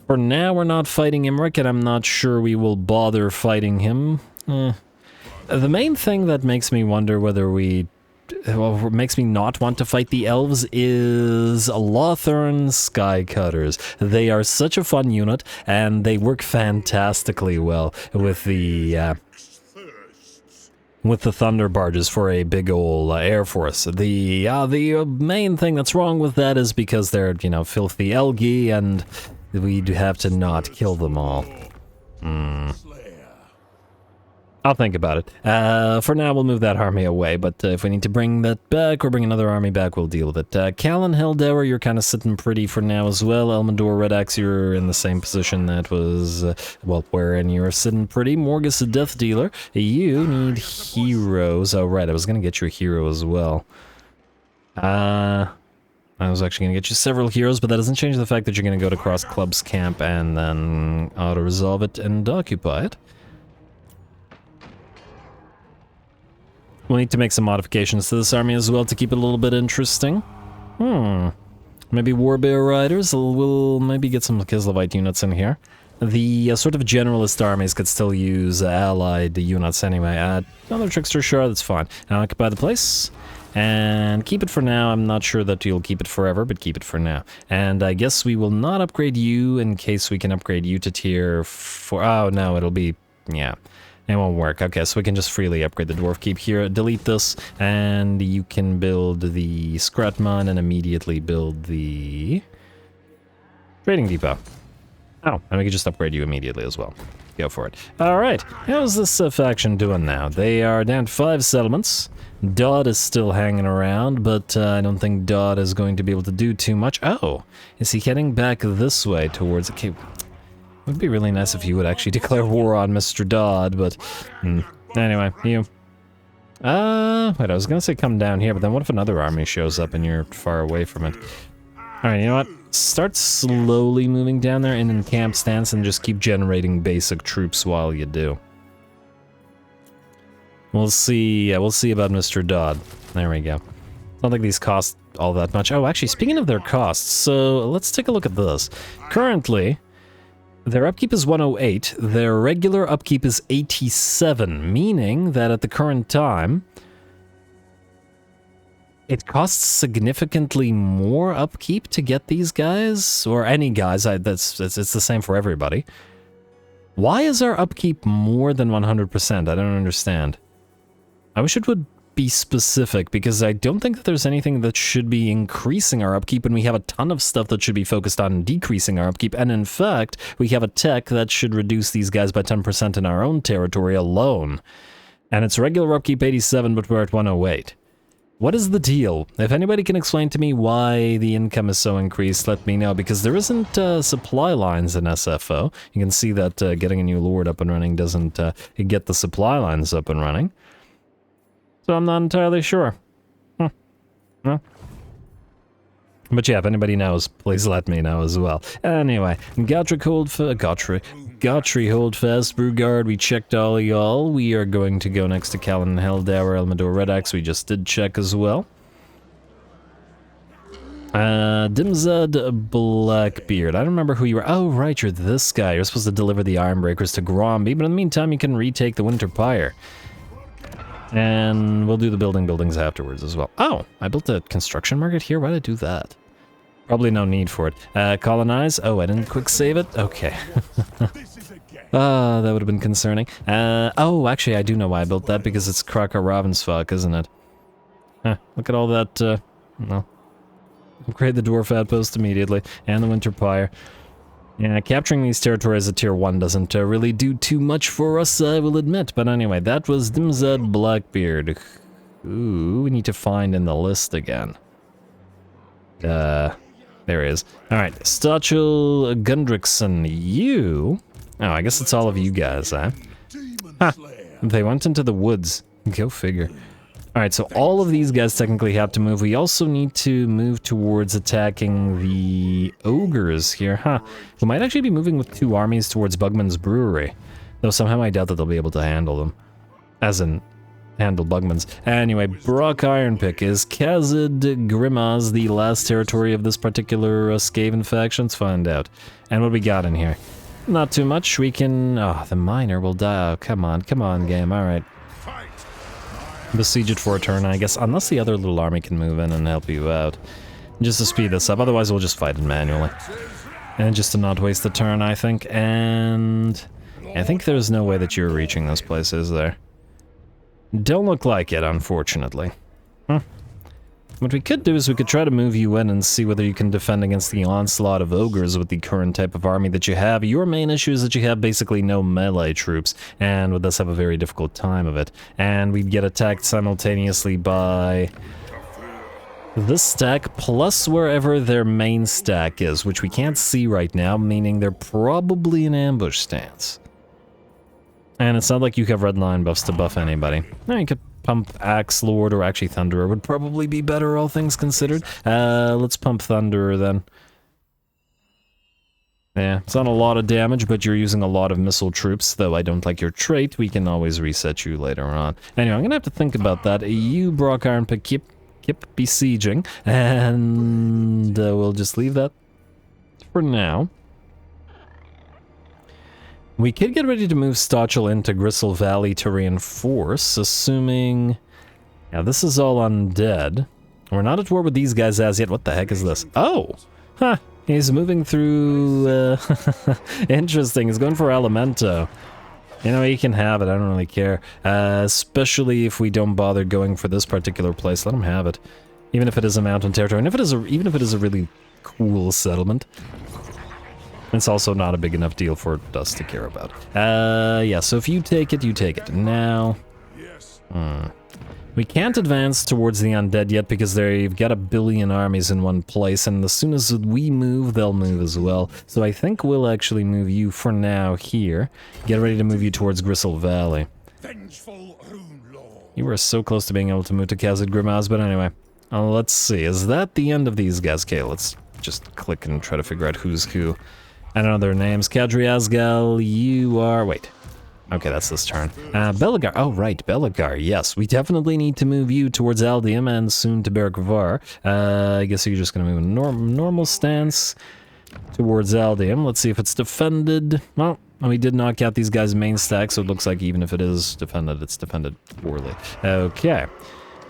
For now, we're not fighting Imric, and I'm not sure we will bother fighting him. The main thing that makes me wonder whether well, makes me not want to fight the elves is Lothern Skycutters. They are such a fun unit, and they work fantastically well with the thunder barges for a big ol' air force. The main thing that's wrong with that is because they're, you know, filthy Elgi, and we do have to not kill them all. I'll think about it. For now, we'll move that army away, but if we need to bring that back or bring another army back, we'll deal with it. Callan Helldower, you're kind of sitting pretty for now as well. Elmendor Red Axe, you're in the same position that was, well, wherein you're sitting pretty. Morgus, a Death Dealer. You need heroes. Oh, right, I was going to get you a hero as well. I was actually going to get you several heroes, but that doesn't change the fact that you're going to go to Cross Club's camp and then auto-resolve it and occupy it. We'll need to make some modifications to this army as well to keep it a little bit interesting. Maybe Warbear Riders. We'll maybe get some Kislevite units in here. The sort of generalist armies could still use allied units anyway. Another trickster, sure, that's fine. Now occupy the place. And keep it for now. I'm not sure that you'll keep it forever, but keep it for now. And I guess we will not upgrade you in case we can upgrade you to tier 4. Oh, no, it'll be... yeah, it won't work. Okay, so we can just freely upgrade the dwarf keep here. Delete this, and you can build the Scratman and immediately build the trading depot. Oh, and we can just upgrade you immediately as well. Go for it. All right, how's this faction doing now? They are down to 5 settlements. Dodd is still hanging around, but I don't think Dodd is going to be able to do too much. Oh, is he heading back this way towards... okay, it would be really nice if you would actually declare war on Mr. Dodd, but... anyway, you... wait, I was gonna say come down here, but then what if another army shows up and you're far away from it? Alright, you know what? Start slowly moving down there in camp stance and just keep generating basic troops while you do. We'll see about Mr. Dodd. There we go. It's not like these cost all that much. Oh, actually, speaking of their costs, so let's take a look at this. Currently, their upkeep is 108, their regular upkeep is 87, meaning that at the current time, it costs significantly more upkeep to get these guys, or any guys. It's the same for everybody. Why is our upkeep more than 100%? I don't understand. I wish it would be specific, because I don't think that there's anything that should be increasing our upkeep when we have a ton of stuff that should be focused on decreasing our upkeep, and in fact, we have a tech that should reduce these guys by 10% in our own territory alone. And it's regular upkeep 87, but we're at 108. What is the deal? If anybody can explain to me why the income is so increased, let me know, because there isn't supply lines in SFO. You can see that getting a new lord up and running doesn't get the supply lines up and running. So I'm not entirely sure. Well. But yeah, if anybody knows, please let me know as well. Anyway, Gotri hold fast, Brugard, we checked all y'all. We are going to go next to Callan Helldower, Elmador Red Axe, we just did check as well. Dimzad Blackbeard, I don't remember who you were. Oh, right, you're this guy. You're supposed to deliver the Ironbreakers to Gromby, but in the meantime, you can retake the Winter Pyre. And we'll do the buildings afterwards as well. Oh, I built a construction market here? Why did I do that? Probably no need for it. Colonize? Oh, I didn't quick save it? Okay. That would have been concerning. Oh, actually, I do know why I built that, because it's Kraka Ravensfok, isn't it? Huh, look at all that, well... upgrade the Dwarf Outpost immediately, and the Winter Pyre. Yeah, capturing these territories at tier 1 doesn't really do too much for us, I will admit. But anyway, that was Dimzad Blackbeard. Ooh, we need to find in the list again. There he is. Alright, Stachel Gundrickson, you... oh, I guess it's all of you guys, huh? Ha! They went into the woods. Go figure. Alright, so all of these guys technically have to move. We also need to move towards attacking the ogres here, huh? We might actually be moving with 2 armies towards Bugman's Brewery. Though somehow I doubt that they'll be able to handle them. As in, handle Bugman's. Anyway, Brock Ironpick, is Kazid Grimaz the last territory of this particular Skaven faction? Let's find out. And what we got in here? Not too much. We can... oh, the miner will die. Oh, come on, game. Alright. Besiege it for a turn, I guess, unless the other little army can move in and help you out. Just to speed this up, otherwise we'll just fight it manually. And just to not waste the turn, I think, and... I think there's no way that you're reaching this place, is there? Don't look like it, unfortunately. What we could do is we could try to move you in and see whether you can defend against the onslaught of ogres with the current type of army that you have. Your main issue is that you have basically no melee troops, and would thus have a very difficult time of it. And we'd get attacked simultaneously by this stack, plus wherever their main stack is, which we can't see right now, meaning they're probably in ambush stance. And it's not like you have red line buffs to buff anybody. Now you could pump Axe Lord, or actually Thunderer would probably be better, all things considered. Let's pump Thunderer then. Yeah, it's not a lot of damage, but you're using a lot of missile troops, though I don't like your trait. We can always reset you later on. Anyway, I'm gonna have to think about that. You, Brock Ironpick, keep besieging, and we'll just leave that for now. We could get ready to move Stachel into Gristle Valley to reinforce, assuming... Yeah, this is all undead. We're not at war with these guys as yet. What the heck is this? Oh! Huh. He's moving through... Interesting. He's going for Elemento. You know, he can have it. I don't really care. Especially if we don't bother going for this particular place. Let him have it. Even if it is a mountain territory. And even if it is a really cool settlement. It's also not a big enough deal for us to care about. Yeah, so if you take it, you take it. Now... We can't advance towards the undead yet because they've got 1 billion armies in one place, and as soon as we move, they'll move as well. So I think we'll actually move you for now here. Get ready to move you towards Gristle Valley. You were so close to being able to move to Khazad Grimaz, but anyway. Let's see, is that the end of these guys? Okay, let's just click and try to figure out who's who. I don't know their names. Kadri Asgal, you are... Wait. Okay, that's this turn. Belagar. Oh, right, Belagar. Yes, we definitely need to move you towards Aldium and soon to Bergvar. I guess you're just going to move a normal stance towards Aldium. Let's see if it's defended. Well, we did knock out these guys' main stack, so it looks like even if it is defended, it's defended poorly. Okay.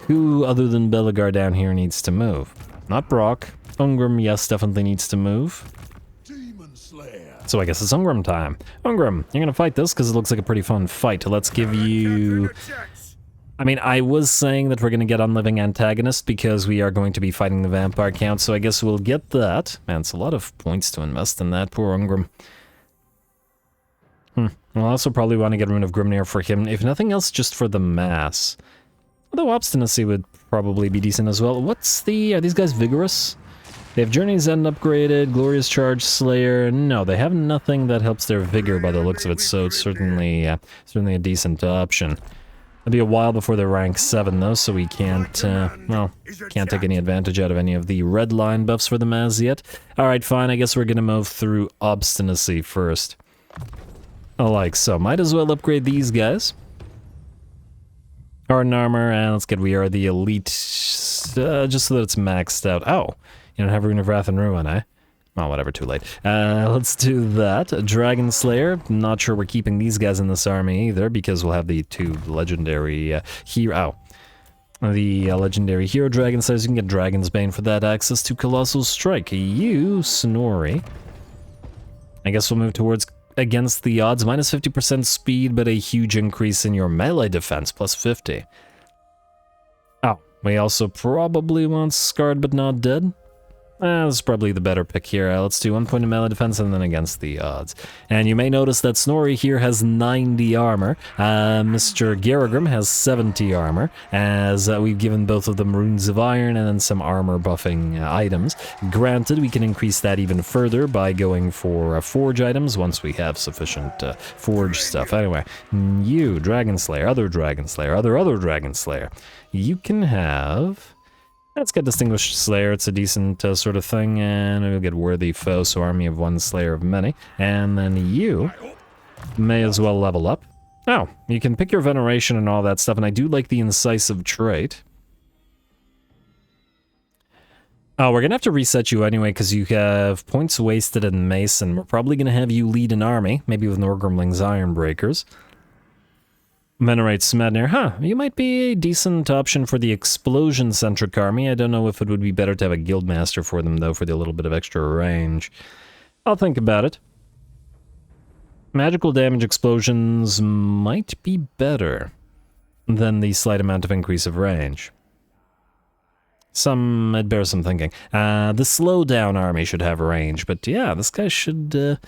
Who other than Belagar down here needs to move? Not Brock. Ungrim, yes, definitely needs to move. So I guess it's Ungrim time. Ungrim, you're gonna fight this because it looks like a pretty fun fight. Let's give you... I mean, I was saying that we're gonna get Unliving Antagonist because we are going to be fighting the Vampire Count, so I guess we'll get that. Man, it's a lot of points to invest in that, poor Ungrim. We'll also probably want to get Rune of Grimnir for him, if nothing else, just for the mass. Although Obstinacy would probably be decent as well. What's the... Are these guys vigorous? They have Journey's End upgraded, Glorious Charge, Slayer. No, they have nothing that helps their vigor by the looks of it, so it's certainly a decent option. It'll be a while before they're rank 7 though, so we can't, well, can't take any advantage out of any of the red line buffs for them as yet. Alright, fine, I guess we're gonna move through Obstinacy first. Like so. Might as well upgrade these guys. Hardened Armor, and let's get We Are the Elite, just so that it's maxed out. Oh! You don't have Rune of Wrath and Ruin, eh? Well, whatever, too late. Let's do that. Dragon Slayer. Not sure we're keeping these guys in this army either, because we'll have the 2 legendary hero. The legendary hero Dragon Slayers. You can get Dragon's Bane for that. Access to Colossal Strike. You, Snorri. I guess we'll move towards against the odds. Minus 50% speed, but a huge increase in your melee defense. Plus 50. Oh, we also probably want Scarred but Not Dead. That's probably the better pick here. Let's do 1 point of melee defense and then against the odds. And you may notice that Snorri here has 90 armor. Mr. Garagrim has 70 armor, as we've given both of them runes of iron and then some armor buffing items. Granted, we can increase that even further by going for forge items once we have sufficient forge stuff. Anyway, you, Dragon Slayer, other Dragon Slayer, other Dragon Slayer. You can have... Let's get Distinguished Slayer, it's a decent sort of thing, and we'll get Worthy Foe, so Army of One, Slayer of Many. And then you may as well level up. Oh, you can pick your Veneration and all that stuff, and I do like the Incisive trait. Oh, we're gonna have to reset you anyway, because you have points wasted in Mace, and we're probably gonna have you lead an army, maybe with Norgrimling's Ironbreakers. Venerate Smednir. Huh, you might be a decent option for the explosion-centric army. I don't know if it would be better to have a guildmaster for them, though, for the little bit of extra range. I'll think about it. Magical damage explosions might be better than the slight amount of increase of range. It bears some thinking. The slowdown army should have range, but yeah, this guy should...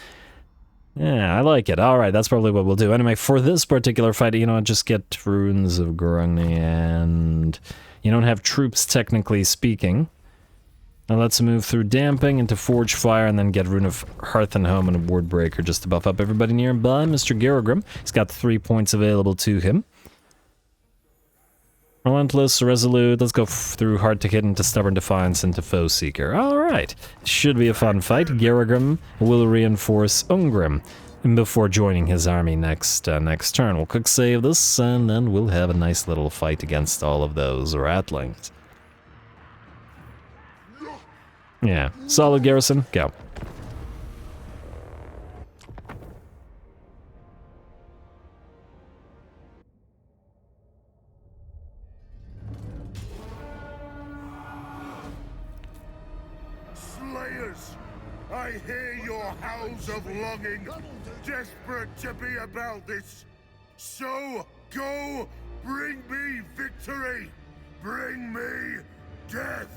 Yeah, I like it. Alright, that's probably what we'll do. Anyway, for this particular fight, you know, just get Runes of Grungni, and you don't have troops, technically speaking. Now let's move through Damping into Forge Fire, and then get Rune of Hearth and Home and a Wardbreaker just to buff up everybody nearby. Mr. Garagrim, he's got 3 points available to him. Relentless, Resolute, let's go through Hard to Hit into Stubborn Defiance into Foe Seeker. Alright, should be a fun fight. Garagrim will reinforce Ungrim before joining his army next turn. We'll quick save this, and then we'll have a nice little fight against all of those Ratlings. Yeah, solid garrison, go. warriors. I hear your howls of longing, desperate to be about this. So go, bring me victory. Bring me death.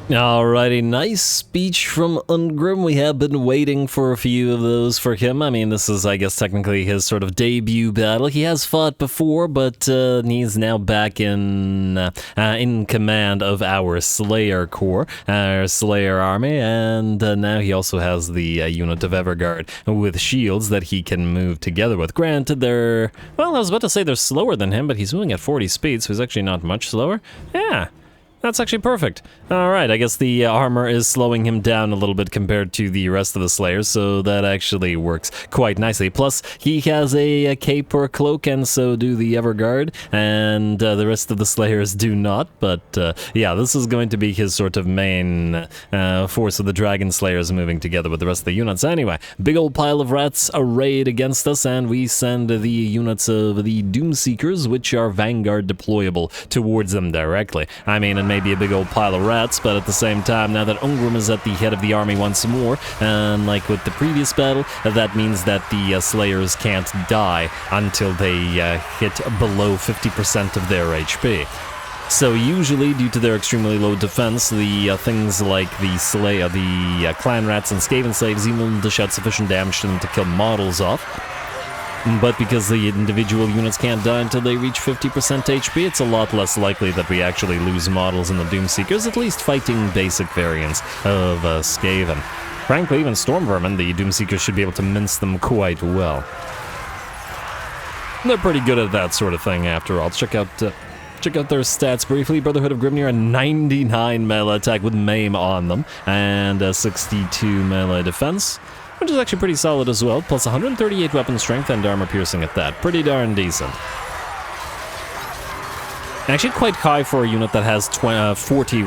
Alrighty, nice speech from Ungrim. We have been waiting for a few of those for him. I mean, this is, I guess, technically his sort of debut battle. He has fought before, but he's now back in command of our Slayer Corps, our Slayer army, and now he also has the unit of Everguard with shields that he can move together with. Granted, they're, well, I was about to say they're slower than him, but he's moving at 40 speed, so he's actually not much slower. Yeah. That's actually perfect. Alright, I guess the armor is slowing him down a little bit compared to the rest of the Slayers, so that actually works quite nicely. Plus, he has a cape or a cloak, and so do the Everguard, and the rest of the Slayers do not, but yeah, this is going to be his sort of main force of the Dragon Slayers moving together with the rest of the units. Anyway, big old pile of rats arrayed against us, and we send the units of the Doomseekers, which are Vanguard deployable, towards them directly. I mean, and maybe a big old pile of rats, but at the same time, now that Ungrim is at the head of the army once more, and like with the previous battle, that means that the Slayers can't die until they hit below 50% of their HP. So usually, due to their extremely low defense, the things like the clan rats and Skaven slaves even dish out sufficient damage to them to kill models off. But because the individual units can't die until they reach 50% HP, it's a lot less likely that we actually lose models in the Doomseekers, at least fighting basic variants of Skaven. Frankly, even Stormvermin, the Doomseekers should be able to mince them quite well. They're pretty good at that sort of thing, after all. Check out their stats briefly. Brotherhood of Grimnir, a 99 melee attack with Maim on them, and a 62 melee defense, which is actually pretty solid as well, plus 138 weapon strength and armor piercing at that. Pretty darn decent. Actually quite high for a unit that has 40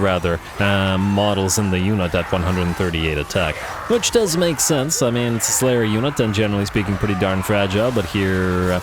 models in the unit at 138 attack, which does make sense. I mean, it's a Slayer unit and generally speaking pretty darn fragile, but here,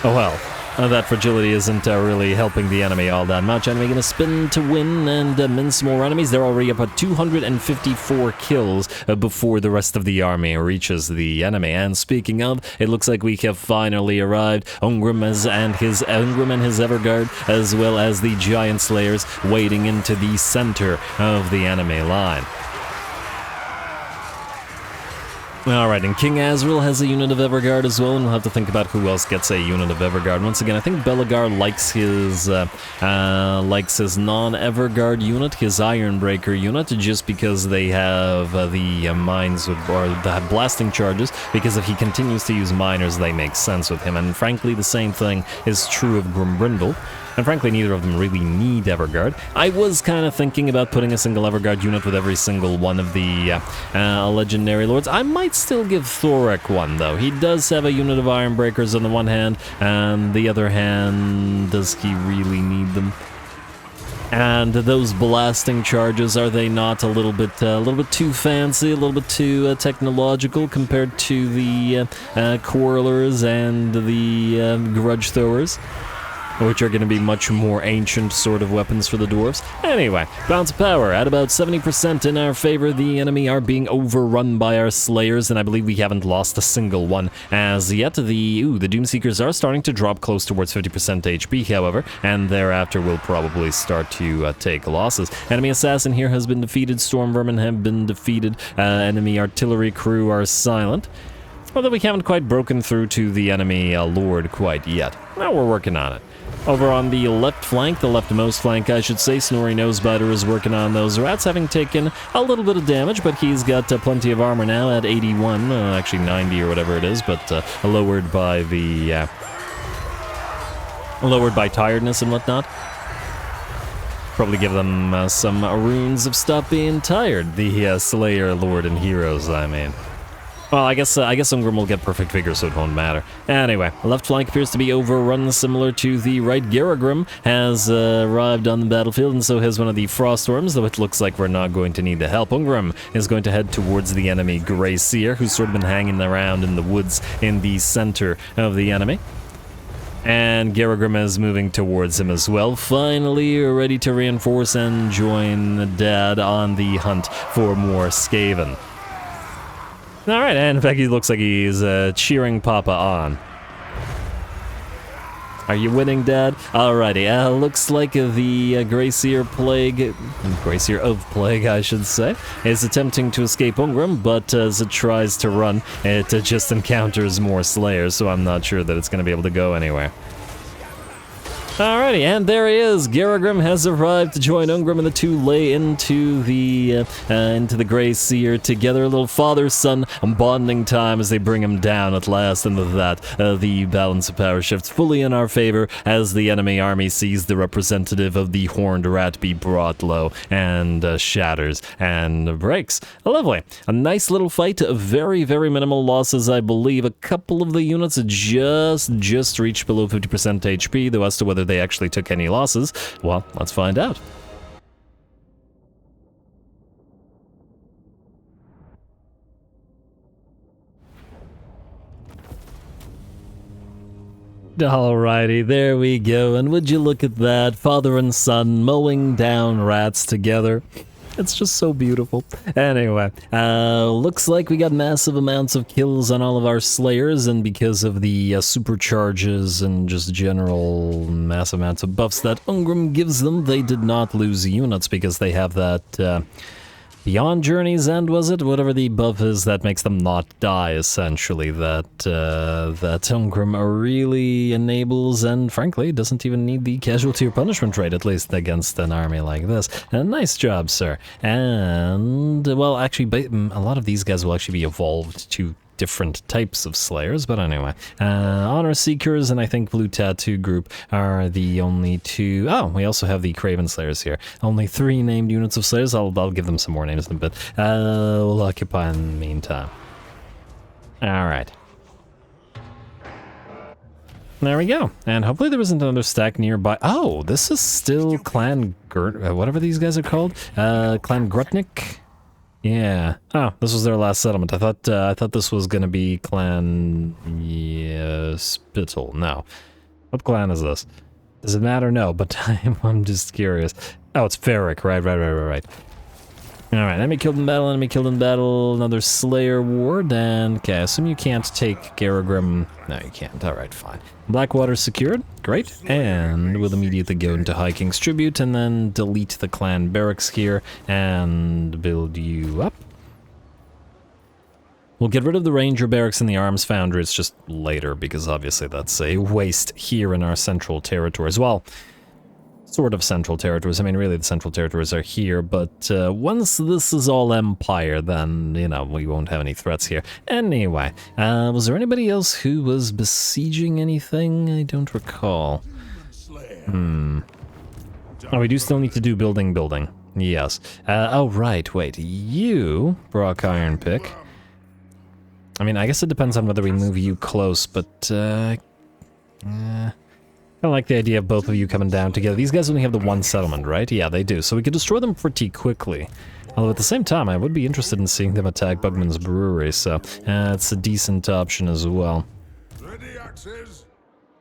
oh well. That fragility isn't really helping the enemy all that much, and we're gonna spin to win and mince more enemies. They're already up at 254 kills before the rest of the army reaches the enemy. And speaking of, it looks like we have finally arrived. Ungrim and his Everguard, as well as the Giant Slayers, wading into the center of the enemy line. Alright, and King Azrael has a unit of Everguard as well, and we'll have to think about who else gets a unit of Everguard. Once again, I think Belegar likes his non-Everguard unit, his Ironbreaker unit, just because they have the mines, or the blasting charges, because if he continues to use miners, they make sense with him. And frankly, the same thing is true of Grimbrindle. And frankly, neither of them really need Everguard. I was kind of thinking about putting a single Everguard unit with every single one of the Legendary Lords. I might still give Thorek one, though. He does have a unit of Ironbreakers on the one hand, and the other hand, does he really need them? And those blasting charges, are they not a little bit too fancy, a little bit too technological compared to the Quarrelers and the Grudge Throwers, which are going to be much more ancient sort of weapons for the Dwarfs? Anyway, bounce of power at about 70% in our favor. The enemy are being overrun by our Slayers, and I believe we haven't lost a single one as yet. The Doomseekers are starting to drop close towards 50% HP, however, and thereafter will probably start to take losses. Enemy Assassin here has been defeated. Stormvermin have been defeated. Enemy Artillery crew are silent, although we haven't quite broken through to the enemy Lord quite yet. Now we're working on it. Over on the left flank, the leftmost flank, I should say, Snorri Nosebiter is working on those rats, having taken a little bit of damage, but he's got plenty of armor now at 81, actually 90 or whatever it is, but lowered by tiredness and whatnot. Probably give them some runes of stop being tired. The Slayer, Lord, and Heroes, I mean. Well, I guess Ungrim will get perfect vigor, so it won't matter. Anyway, left flank appears to be overrun, similar to the right. Garagrim has arrived on the battlefield, and so has one of the Froststorms, though it looks like we're not going to need the help. Ungrim is going to head towards the enemy Grey Seer, who's sort of been hanging around in the woods in the center of the enemy. And Garagrim is moving towards him as well. Finally, ready to reinforce and join Dad on the hunt for more Skaven. Alright, and in fact, he looks like he's cheering Papa on. Are you winning, Dad? Alrighty, looks like the Gracier of Plague, I should say, is attempting to escape Ungrim, but as it tries to run, it just encounters more Slayers, so I'm not sure that it's going to be able to go anywhere. Alrighty, and there he is. Garagrim has arrived to join Ungrim, and the two lay into the Grey Seer together. A little father-son bonding time as they bring him down at last. And with that, the balance of power shifts fully in our favor as the enemy army sees the representative of the Horned Rat be brought low and shatters and breaks. Lovely. A nice little fight. Very, very minimal losses, I believe. A couple of the units just reached below 50% HP, though as to whether they actually took any losses, well, let's find out. Alrighty, there we go, and would you look at that, father and son mowing down rats together. It's just so beautiful. Anyway, looks like we got massive amounts of kills on all of our Slayers, and because of the supercharges and just general massive amounts of buffs that Ungrim gives them, they did not lose units because they have that Beyond Journey's End, was it? Whatever the buff is that makes them not die, essentially, that Ungrim really enables, and frankly, doesn't even need the casualty or punishment rate, at least against an army like this. Nice job, sir. And, well, actually, a lot of these guys will actually be evolved to different types of Slayers, but anyway. Honor Seekers and I think Blue Tattoo Group are the only two. Oh, we also have the Craven Slayers here. Only 3 named units of Slayers. I'll give them some more names in a bit. We'll occupy in the meantime. Alright. There we go. And hopefully there isn't another stack nearby. Oh, this is still Clan whatever these guys are called. Clan Grutnik? Yeah. Oh, this was their last settlement. I thought this was gonna be Clan Spittle. No. What clan is this? Does it matter? No, but I'm just curious. Oh, it's Ferric. Right. Alright, enemy killed in battle, another Slayer Ward, and okay, I assume you can't take Garagrim. No, you can't. Alright, fine. Blackwater secured, great, and we'll immediately go into High King's Tribute, and then delete the clan barracks here, and build you up. We'll get rid of the Ranger Barracks and the Arms Foundry, it's just later, because obviously that's a waste here in our central territories. Well, sort of central territories. I mean, really, the central territories are here, but once this is all Empire, then, you know, we won't have any threats here. Anyway, was there anybody else who was besieging anything? I don't recall. Oh, we do still need to do building. Yes. Oh, right, wait. You, Brock Ironpick. I mean, I guess it depends on whether we move you close, but, I like the idea of both of you coming down together. These guys only have the one settlement, right? Yeah, they do. So we could destroy them pretty quickly. Although at the same time, I would be interested in seeing them attack Bugman's Brewery, so it's a decent option as well.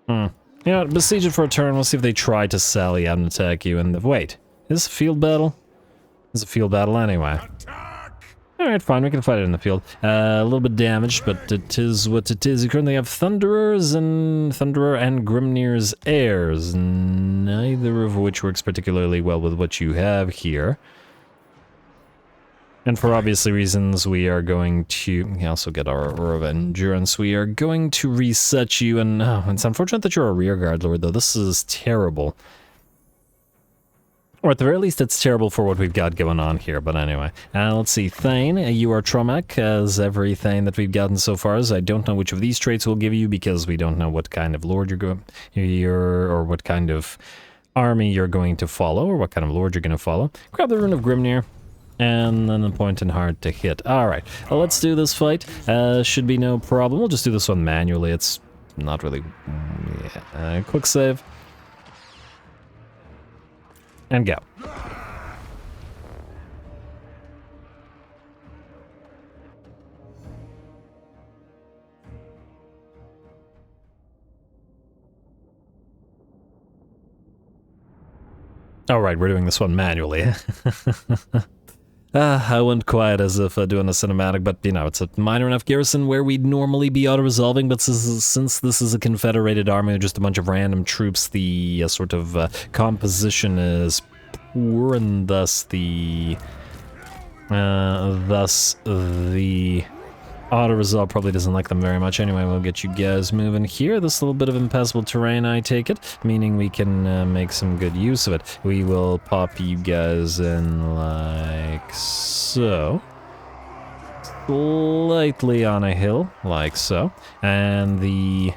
You know what, besiege it for a turn. We'll see if they try to sally out and attack you. And wait, is this a field battle? It's a field battle anyway. Alright, fine, we can fight it in the field. A little bit damaged, but it is what it is. You currently have Thunderer and Grimnir's heirs, neither of which works particularly well with what you have here. And for obviously reasons, we are going to also get our Aura of Endurance. We are going to reset you, and it's unfortunate that you're a rearguard lord, though. This is terrible. Or at the very least, it's terrible for what we've got going on here, but anyway. Let's see, Thane, you are Tromek, as every Thane that we've gotten so far is. I don't know which of these traits will give you, because we don't know what kind of lord or what kind of army you're going to follow, or what kind of lord you're going to follow. Grab the Rune of Grimnir, and then a point and hard to hit. Alright, well, let's do this fight. Should be no problem. We'll just do this one manually. It's not really... Yeah. Quick save. And go. All right, we're doing this one manually. I went quiet as if doing a cinematic, but you know, it's a minor enough garrison where we'd normally be auto-resolving, but since this is a confederated army with just a bunch of random troops, the sort of composition is poor, and thus the auto-resolve probably doesn't like them very much. Anyway, we'll get you guys moving here. This little bit of impassable terrain, I take it, meaning we can make some good use of it. We will pop you guys in like so. Slightly on a hill, like so. And these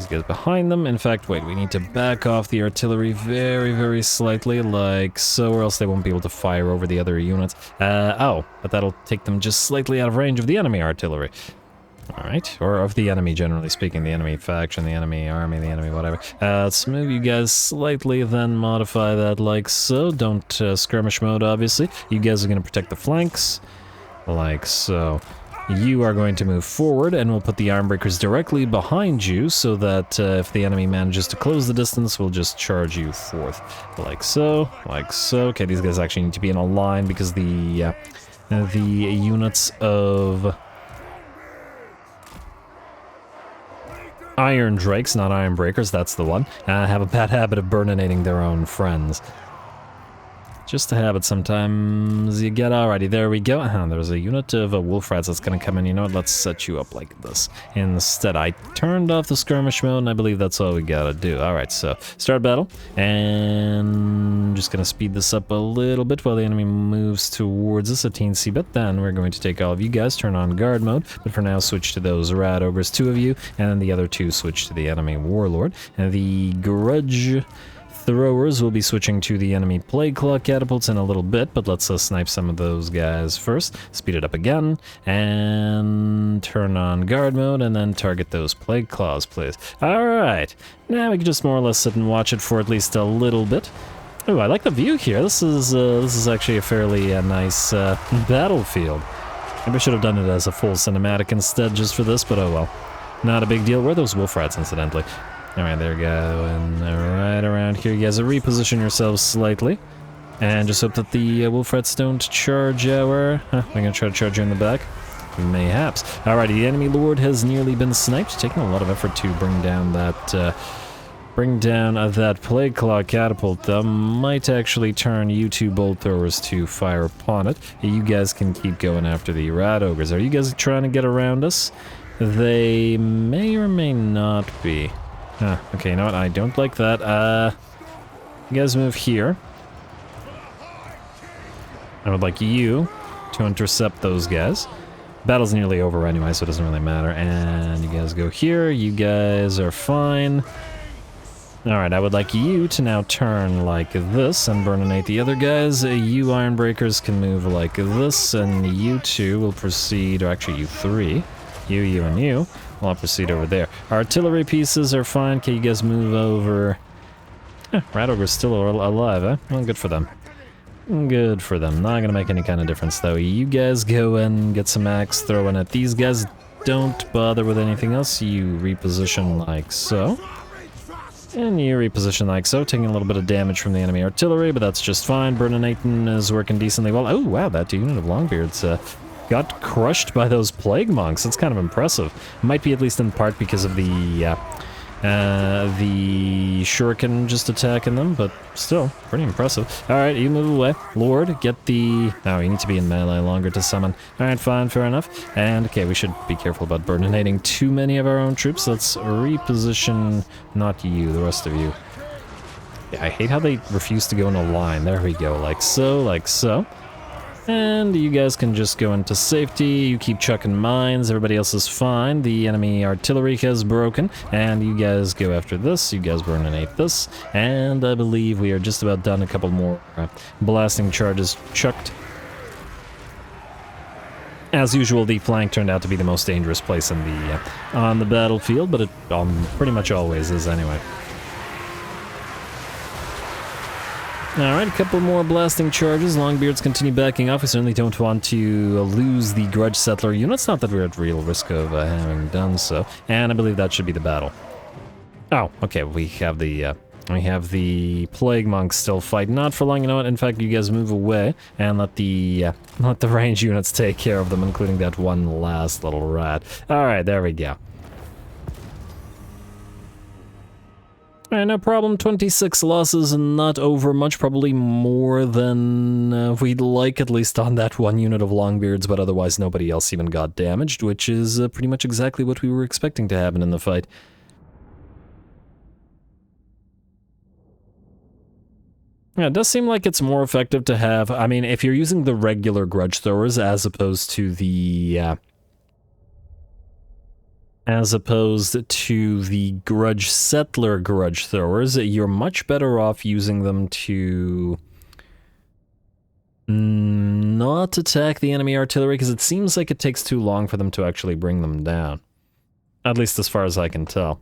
guys behind them. In fact, wait, we need to back off the artillery very, very slightly, like so, or else they won't be able to fire over the other units. Oh, but that'll take them just slightly out of range of the enemy artillery. Alright, or of the enemy, generally speaking, the enemy faction, the enemy army, the enemy whatever. Let's move you guys slightly, then modify that like so. Don't skirmish mode, obviously. You guys are going to protect the flanks, like so. You are going to move forward, and we'll put the arm breakers directly behind you, so that if the enemy manages to close the distance, we'll just charge you forth. Like so, like so. Okay, these guys actually need to be in a line, because the units of Iron Drakes, not Iron Breakers, that's the one, have a bad habit of burninating their own friends. Just a habit sometimes you get. Alrighty, there we go. There's a unit of wolf rats that's gonna come in. You know what, let's set you up like this. Instead, I turned off the skirmish mode, and I believe that's all we gotta do. Alright, so start battle, and just gonna speed this up a little bit while the enemy moves towards us a teensy bit. Then we're going to take all of you guys, turn on guard mode, but for now switch to those rat ogres, 2 of you, and then the other 2 switch to the enemy warlord. And the grudge throwers will be switching to the enemy plague claw catapults in a little bit, but let's snipe some of those guys first. Speed it up again, and turn on guard mode, and then target those plague claws, please. Alright, now we can just more or less sit and watch it for at least a little bit. Oh, I like the view here. This is actually a fairly nice battlefield. Maybe I should have done it as a full cinematic instead just for this, but oh well. Not a big deal. Where are those wolf rats, incidentally? Alright, there we go, and right around here, you guys reposition yourselves slightly, and just hope that the wolf rats don't charge our... We're gonna try to charge you in the back? Mayhaps. Alrighty, the enemy lord has nearly been sniped, taking a lot of effort to bring down that, that plague claw catapult. That might actually turn you 2 bolt throwers to fire upon it. You guys can keep going after the rat ogres. Are you guys trying to get around us? They may or may not be. Okay, you know what? I don't like that. You guys move here. I would like you to intercept those guys. Battle's nearly over anyway, so it doesn't really matter. And you guys go here. You guys are fine. Alright, I would like you to now turn like this and burninate the other guys. You Iron Breakers can move like this, and you 2 will proceed, or actually you 3. You, and you. I'll proceed over there. Artillery pieces are fine. Okay, you guys move over. Rat ogre's still alive, eh? Well, good for them. Good for them. Not gonna make any kind of difference, though. You guys go and get some axe throwing at these guys. Don't bother with anything else. You reposition like so. And you reposition like so, taking a little bit of damage from the enemy artillery, but that's just fine. Burninating is working decently well. Oh, wow, that unit of Longbeards got crushed by those plague monks. That's kind of impressive. Might be at least in part because of the shuriken just attacking them, but still, pretty impressive. Alright, you move away. Lord, get the... Oh, you need to be in melee longer to summon. Alright, fine, fair enough. And, okay, we should be careful about burninating too many of our own troops. Let's reposition... Not you, the rest of you. Yeah, I hate how they refuse to go in a line. There we go, like so, like so. And you guys can just go into safety. You keep chucking mines. Everybody else is fine. The enemy artillery has broken. And you guys go after this. You guys burninate this. And I believe we are just about done. A couple more blasting charges chucked. As usual, the flank turned out to be the most dangerous place in the on the battlefield, but it pretty much always is anyway. Alright, a couple more blasting charges. Longbeards continue backing off. We certainly don't want to lose the Grudge Settler units. Not that we're at real risk of having done so. And I believe that should be the battle. Oh, okay, we have the We have the Plague Monks still fighting. Not for long, you know what? In fact, you guys move away and let the range units take care of them, including that one last little rat. Alright, there we go. Alright, no problem. 26 losses, not over much. Probably more than we'd like, at least on that one unit of Longbeards, but otherwise nobody else even got damaged, which is pretty much exactly what we were expecting to happen in the fight. Yeah, it does seem like it's more effective to have, I mean, if you're using the regular grudge throwers as opposed to the grudge settler grudge throwers, you're much better off using them to not attack the enemy artillery, because it seems like it takes too long for them to actually bring them down. At least as far as I can tell.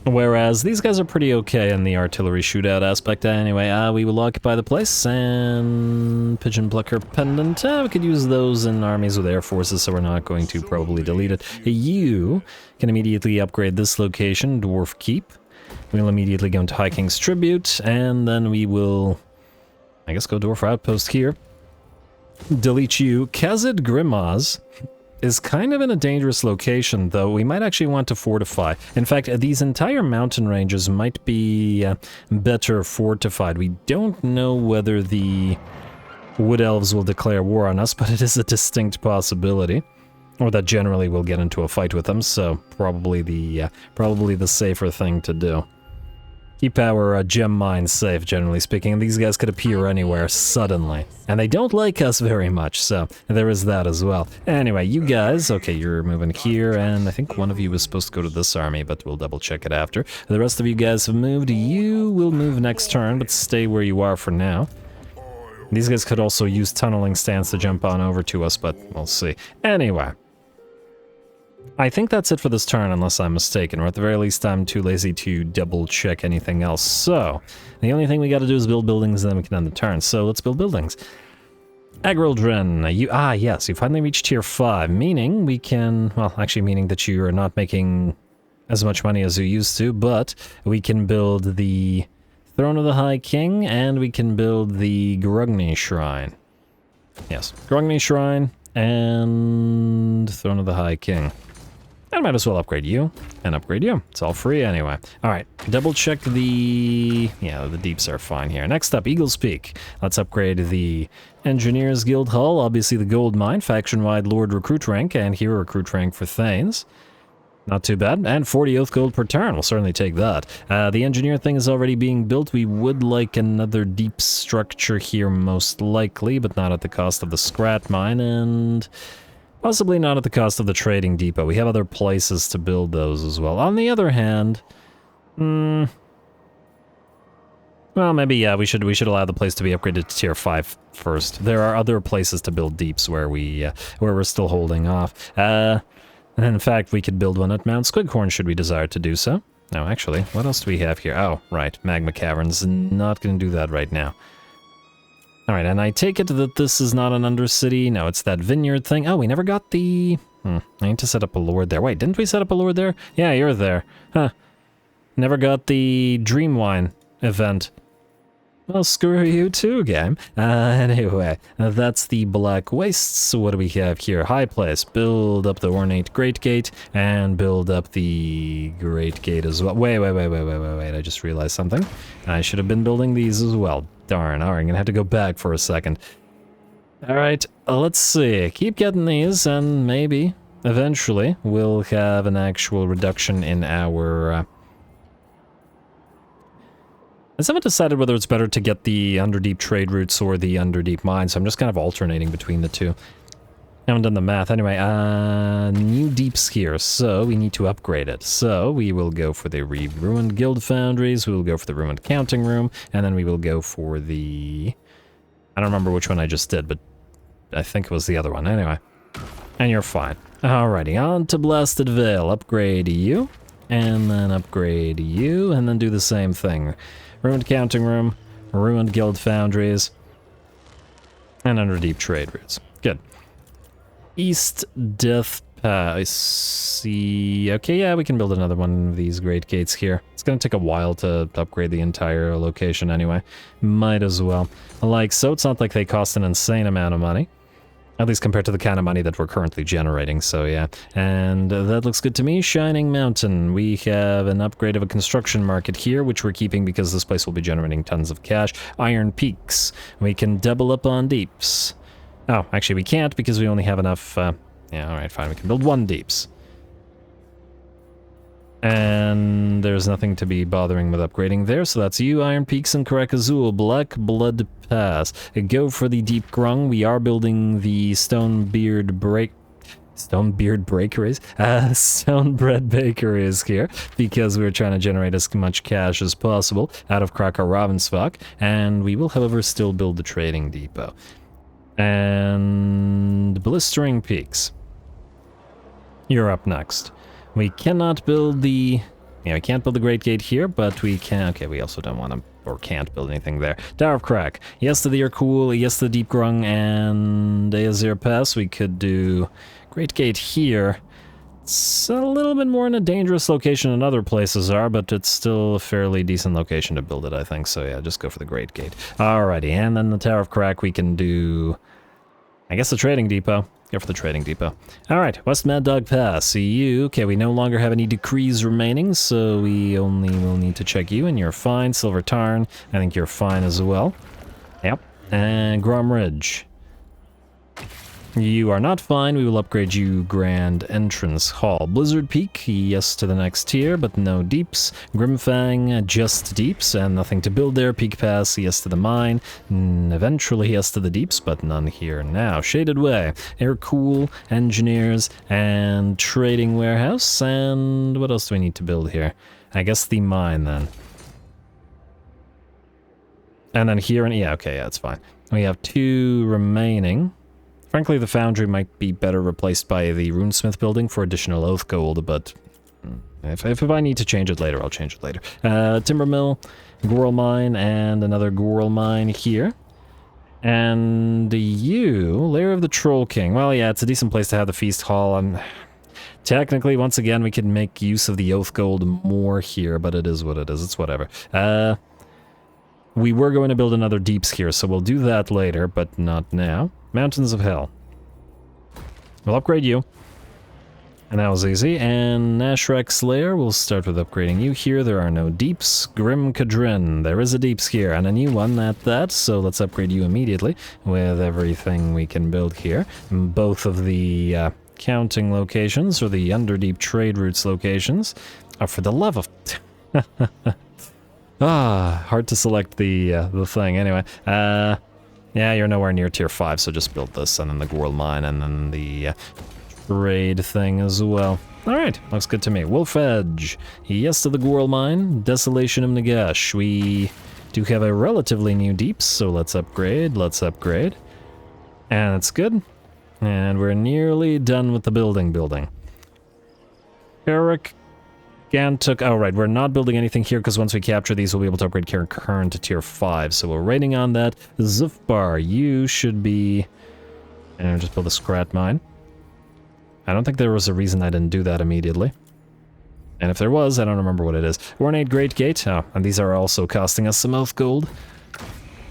Whereas these guys are pretty okay in the artillery shootout aspect. Anyway, we will occupy the place, and Pigeon Plucker Pendant. We could use those in armies with air forces, so we're not going to probably delete it. You can immediately upgrade this location, Dwarf Keep. We'll immediately go into High King's Tribute, and then we will, I guess, go Dwarf Outpost here. Delete you. Khazad Grimaz is kind of in a dangerous location, though. We might actually want to fortify. In fact, these entire mountain ranges might be better fortified. We don't know whether the Wood Elves will declare war on us, but it is a distinct possibility. Or that generally we'll get into a fight with them, so probably the safer thing to do. Keep our gem mines safe, generally speaking. These guys could appear anywhere suddenly. And they don't like us very much, so there is that as well. Anyway, you guys, okay, you're moving here, and I think one of you was supposed to go to this army, but we'll double check it after. The rest of you guys have moved. You will move next turn, but stay where you are for now. These guys could also use tunneling stance to jump on over to us, but we'll see. Anyway. I think that's it for this turn, unless I'm mistaken, or at the very least I'm too lazy to double-check anything else. So, the only thing we gotta do is build buildings, and then we can end the turn. So, let's build buildings. Agrildren, yes, you finally reached tier 5, meaning we can, well, actually meaning that you are not making as much money as you used to, but we can build the Throne of the High King, and we can build the Grugni Shrine. Yes, Grugni Shrine, and Throne of the High King. I might as well upgrade you, and upgrade you. It's all free anyway. Alright, double check the... yeah, the deeps are fine here. Next up, Eagle's Peak. Let's upgrade the Engineers Guild Hall, obviously the Gold Mine, faction-wide Lord Recruit rank, and Hero Recruit rank for Thanes. Not too bad, and 40 oath gold per turn, we'll certainly take that. The engineer thing is already being built. We would like another deep structure here most likely, but not at the cost of the Scrat Mine, and... possibly not at the cost of the trading depot. We have other places to build those as well. On the other hand, well, maybe yeah, we should allow the place to be upgraded to tier 5 first. There are other places to build deeps where we're still holding off. And in fact, we could build one at Mount Squighorn should we desire to do so. No, actually, what else do we have here? Oh, right, Magma Caverns. Not going to do that right now. Alright, and I take it that this is not an Undercity. No, it's that vineyard thing. Oh, we never got the... I need to set up a lord there. Wait, didn't we set up a lord there? Yeah, you're there. Huh. Never got the Dream Wine event. Well, screw you too, game. Anyway, that's the Black Wastes. So what do we have here? High Place. Build up the Ornate Great Gate, and build up the Great Gate as well. Wait. I just realized something. I should have been building these as well. Darn, alright, I'm gonna have to go back for a second. Alright, let's see. Keep getting these, and maybe, eventually, we'll have an actual reduction in our... I haven't decided whether it's better to get the Underdeep trade routes or the Underdeep mines, so I'm just kind of alternating between the two. I haven't done the math. Anyway, new deeps here, so we need to upgrade it. So we will go for the ruined guild foundries, we will go for the ruined counting room, and then we will go for the... I don't remember which one I just did, but I think it was the other one. Anyway, and you're fine. Alrighty, on to Blasted Vale. Upgrade you, and then upgrade you, and then do the same thing. Ruined counting room, ruined guild foundries, and Underdeep trade routes. Good. East Death see. Okay, yeah, we can build another one of these great gates here. It's gonna take a while to upgrade the entire location anyway. Might as well. Like so, it's not like they cost an insane amount of money. At least compared to the kind of money that we're currently generating, so yeah. And that looks good to me. Shining Mountain. We have an upgrade of a construction market here, which we're keeping because this place will be generating tons of cash. Iron Peaks. We can double up on deeps. Oh, actually we can't because we only have enough... yeah, alright, fine. We can build 1 deeps. And there's nothing to be bothering with upgrading there, so that's you, Iron Peaks and Karaz-a-Karak. Black Blood Pass. Go for the Deep Grung. We are building the Stonebread Bakeries here, because we're trying to generate as much cash as possible out of Krakow-Ravensvak, and we will, however, still build the Trading Depot. And Blistering Peaks. You're up next. We cannot build the... yeah, we can't build the Great Gate here, but we can... okay, we also don't want to... or can't build anything there. Tower of Crack. Yes to the Irkul, yes to the Deep Grung, and Aazir Pass. We could do Great Gate here. It's a little bit more in a dangerous location than other places are, but it's still a fairly decent location to build it, I think. So yeah, just go for the Great Gate. Alrighty, and then the Tower of Crack we can do... I guess the Trading Depot. Go for the Trading Depot. Alright, West Mad Dog Pass. See you. Okay, we no longer have any decrees remaining, so we only will need to check you, and you're fine. Silver Tarn, I think you're fine as well. Yep. And Grom Ridge. You are not fine. We will upgrade you Grand Entrance Hall. Blizzard Peak, yes to the next tier, but no deeps. Grimfang, just deeps, and nothing to build there. Peak Pass, yes to the mine. Eventually yes to the deeps, but none here now. Shaded Way, Air Cool, Engineers, and Trading Warehouse. And what else do we need to build here? I guess the mine then. And then here, and yeah, okay, yeah, it's fine. We have 2 remaining. Frankly, the foundry might be better replaced by the runesmith building for additional oath gold, but if I need to change it later, I'll change it later. Timber mill, Gorl mine, and another Gorl mine here. And you, Lair of the Troll King. Well, yeah, it's a decent place to have the feast hall. Technically, once again, we can make use of the oath gold more here, but it is what it is. It's whatever. We were going to build another deeps here, so we'll do that later, but not now. Mountains of Hell. We'll upgrade you. And that was easy. And Nashrek Slayer, we'll start with upgrading you here. There are no deeps. Grim Kadrin, there is a deeps here, and a new one at that, so let's upgrade you immediately with everything we can build here. Both of the counting locations, or the Underdeep trade routes locations, are for the love of... hard to select the thing. Anyway, yeah, you're nowhere near tier 5, so just build this, and then the Gorl mine, and then the trade thing as well. Alright, looks good to me. Wolf Edge. Yes to the Gorl mine. Desolation of Nagash. We do have a relatively new deeps, so let's upgrade, And it's good. And we're nearly done with the building. Karak Gantuk. Oh, right, we're not building anything here because once we capture these, we'll be able to upgrade Karak to tier 5. So we're rating on that. Zufbar, you should be... and just build a scrat mine. I don't think there was a reason I didn't do that immediately. And if there was, I don't remember what it is. Ornate Great Gate. Oh, and these are also costing us some oath gold.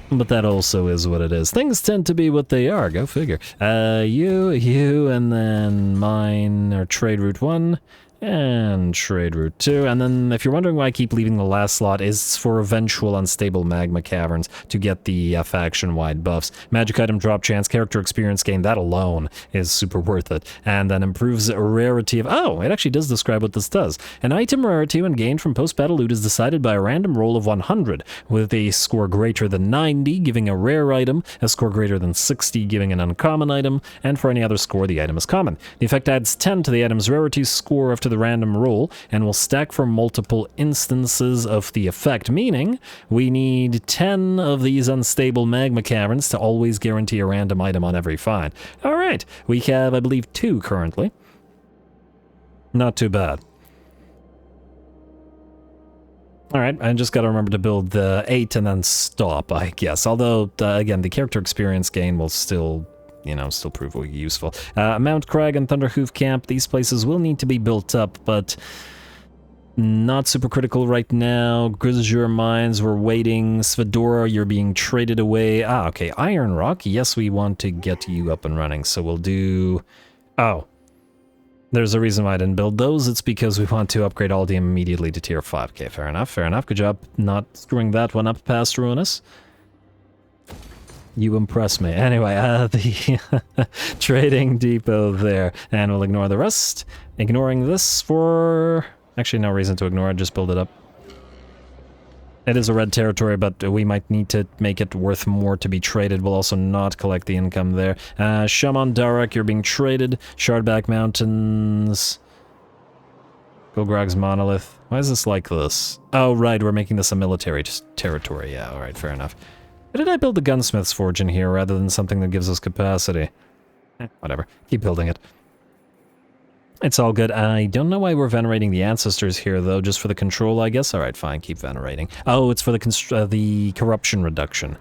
But that also is what it is. Things tend to be what they are. Go figure. You, and then mine, or trade route 1. And trade route 2, and then if you're wondering why I keep leaving the last slot, is for eventual unstable magma caverns to get the faction-wide buffs. Magic item drop chance, character experience gain, that alone is super worth it. And then improves rarity of... oh, it actually does describe what this does. An item rarity when gained from post-battle loot is decided by a random roll of 100, with a score greater than 90 giving a rare item, a score greater than 60 giving an uncommon item, and for any other score the item is common. The effect adds 10 to the item's rarity score after the random roll and will stack for multiple instances of the effect, meaning we need 10 of these unstable magma caverns to always guarantee a random item on every find. Alright, we have, I believe, 2 currently. Not too bad. Alright, I just gotta remember to build the 8 and then stop, I guess. Although, again, the character experience gain will still you know, still prove useful. Mount Crag and Thunderhoof Camp, these places will need to be built up, but not super critical right now. Grizzure Mines, we're waiting. Svedora, you're being traded away. Okay, Iron Rock, yes, we want to get you up and running, so we'll do... Oh. There's a reason why I didn't build those. It's because we want to upgrade Aldium immediately to tier 5. Okay, fair enough, fair enough. Good job not screwing that one up past Ruinous. You impress me. Anyway, the trading depot there. And we'll ignore the rest. Ignoring this for... Actually, no reason to ignore it, just build it up. It is a red territory, but we might need to make it worth more to be traded. We'll also not collect the income there. Shaman Darak, you're being traded. Shardback Mountains. Golgrag's Monolith. Why is this like this? Oh, right, we're making this a military territory. Yeah, alright, fair enough. Why did I build the Gunsmith's Forge in here rather than something that gives us capacity? Whatever. Keep building it. It's all good. I don't know why we're venerating the ancestors here, though, just for the control, I guess. Alright, fine, keep venerating. Oh, it's for the corruption reduction.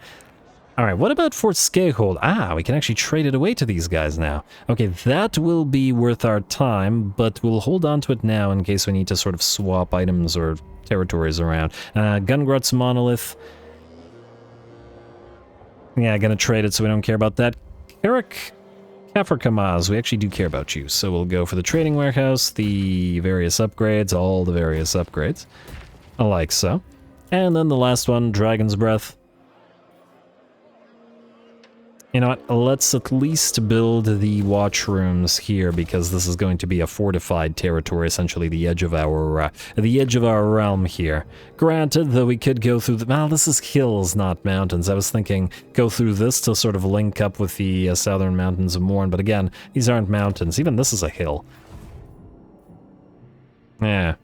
Alright, what about Fort Skehold? We can actually trade it away to these guys now. Okay, that will be worth our time, but we'll hold on to it now in case we need to sort of swap items or territories around. Gungrut's Monolith. Yeah, gonna trade it so we don't care about that. Karak... Kamaz, we actually do care about you, so we'll go for the trading warehouse, the various upgrades, all the various upgrades, like so. And then the last one, Dragon's Breath. You know what, let's at least build the watch rooms here, because this is going to be a fortified territory, essentially the edge of our realm here. Granted, though, we could go through the... Well, this is hills, not mountains. I was thinking go through this to sort of link up with the southern mountains of Morn, but again, these aren't mountains. Even this is a hill. Yeah.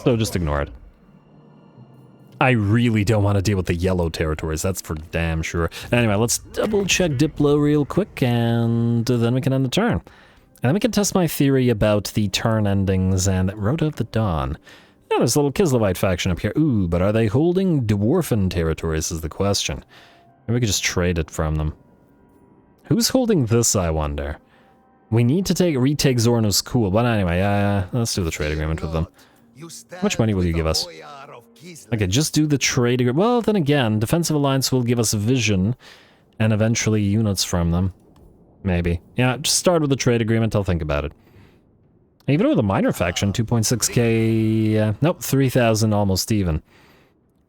So just ignore it. I really don't want to deal with the yellow territories, that's for damn sure. Anyway, let's double check Diplo real quick, and then we can end the turn. And then we can test my theory about the turn endings and Road of the Dawn. Yeah, there's a little Kislevite faction up here. Ooh, but are they holding Dwarfen territories is the question. Maybe we could just trade it from them. Who's holding this, I wonder? We need to retake Zorno's Cool, but anyway, let's do the trade agreement with them. How much money will you give us? Okay, just do the trade agreement. Well, then again, Defensive Alliance will give us vision and eventually units from them. Maybe. Yeah, just start with the trade agreement, I'll think about it. Even with a minor faction, 2.6k... nope, 3,000 almost even.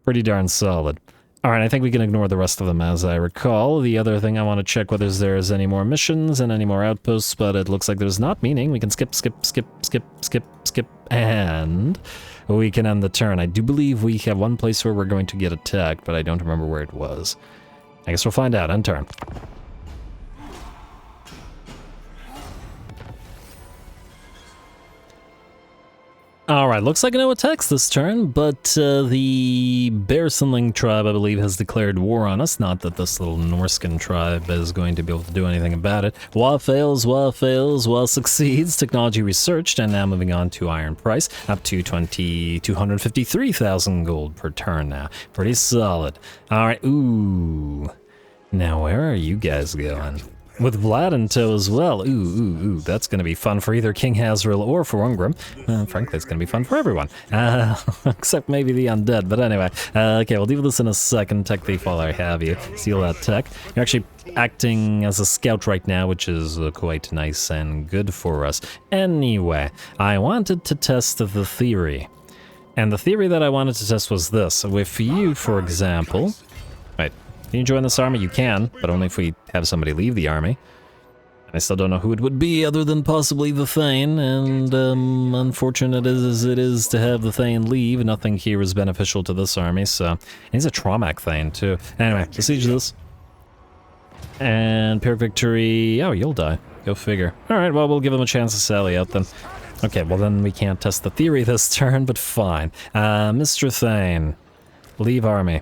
Pretty darn solid. Alright, I think we can ignore the rest of them as I recall. The other thing I want to check whether there's any more missions and any more outposts, but it looks like there's not, meaning we can skip, and we can end the turn. I do believe we have one place where we're going to get attacked, but I don't remember where it was. I guess we'll find out. End turn. Alright, looks like no attacks this turn, but the Bearsenling tribe, I believe, has declared war on us. Not that this little Norskin tribe is going to be able to do anything about it. Wa fails, Wa succeeds. Technology researched, and now moving on to Iron Price, up to 253,000 gold per turn now. Pretty solid. Alright, ooh. Now where are you guys going? With Vlad in tow as well. Ooh, that's gonna be fun for either King Hazriel or for Ungrim. Frankly, it's gonna be fun for everyone. Except maybe the undead, but anyway. Okay, we'll deal with this in a second. Tech Thief while I have you. Steal that tech. You're actually acting as a scout right now, which is quite nice and good for us. Anyway, I wanted to test the theory. And the theory that I wanted to test was this. If you, for example... Right. Can you join this army? You can, but only if we have somebody leave the army. I still don't know who it would be other than possibly the Thane, and unfortunate as it is to have the Thane leave, nothing here is beneficial to this army, so... He's a Traumac Thane, too. Anyway, besiege this. And Pyrrhic Victory... Oh, you'll die. Go figure. Alright, well, we'll give him a chance to sally out then. Okay, well then we can't test the theory this turn, but fine. Mr. Thane. Leave army.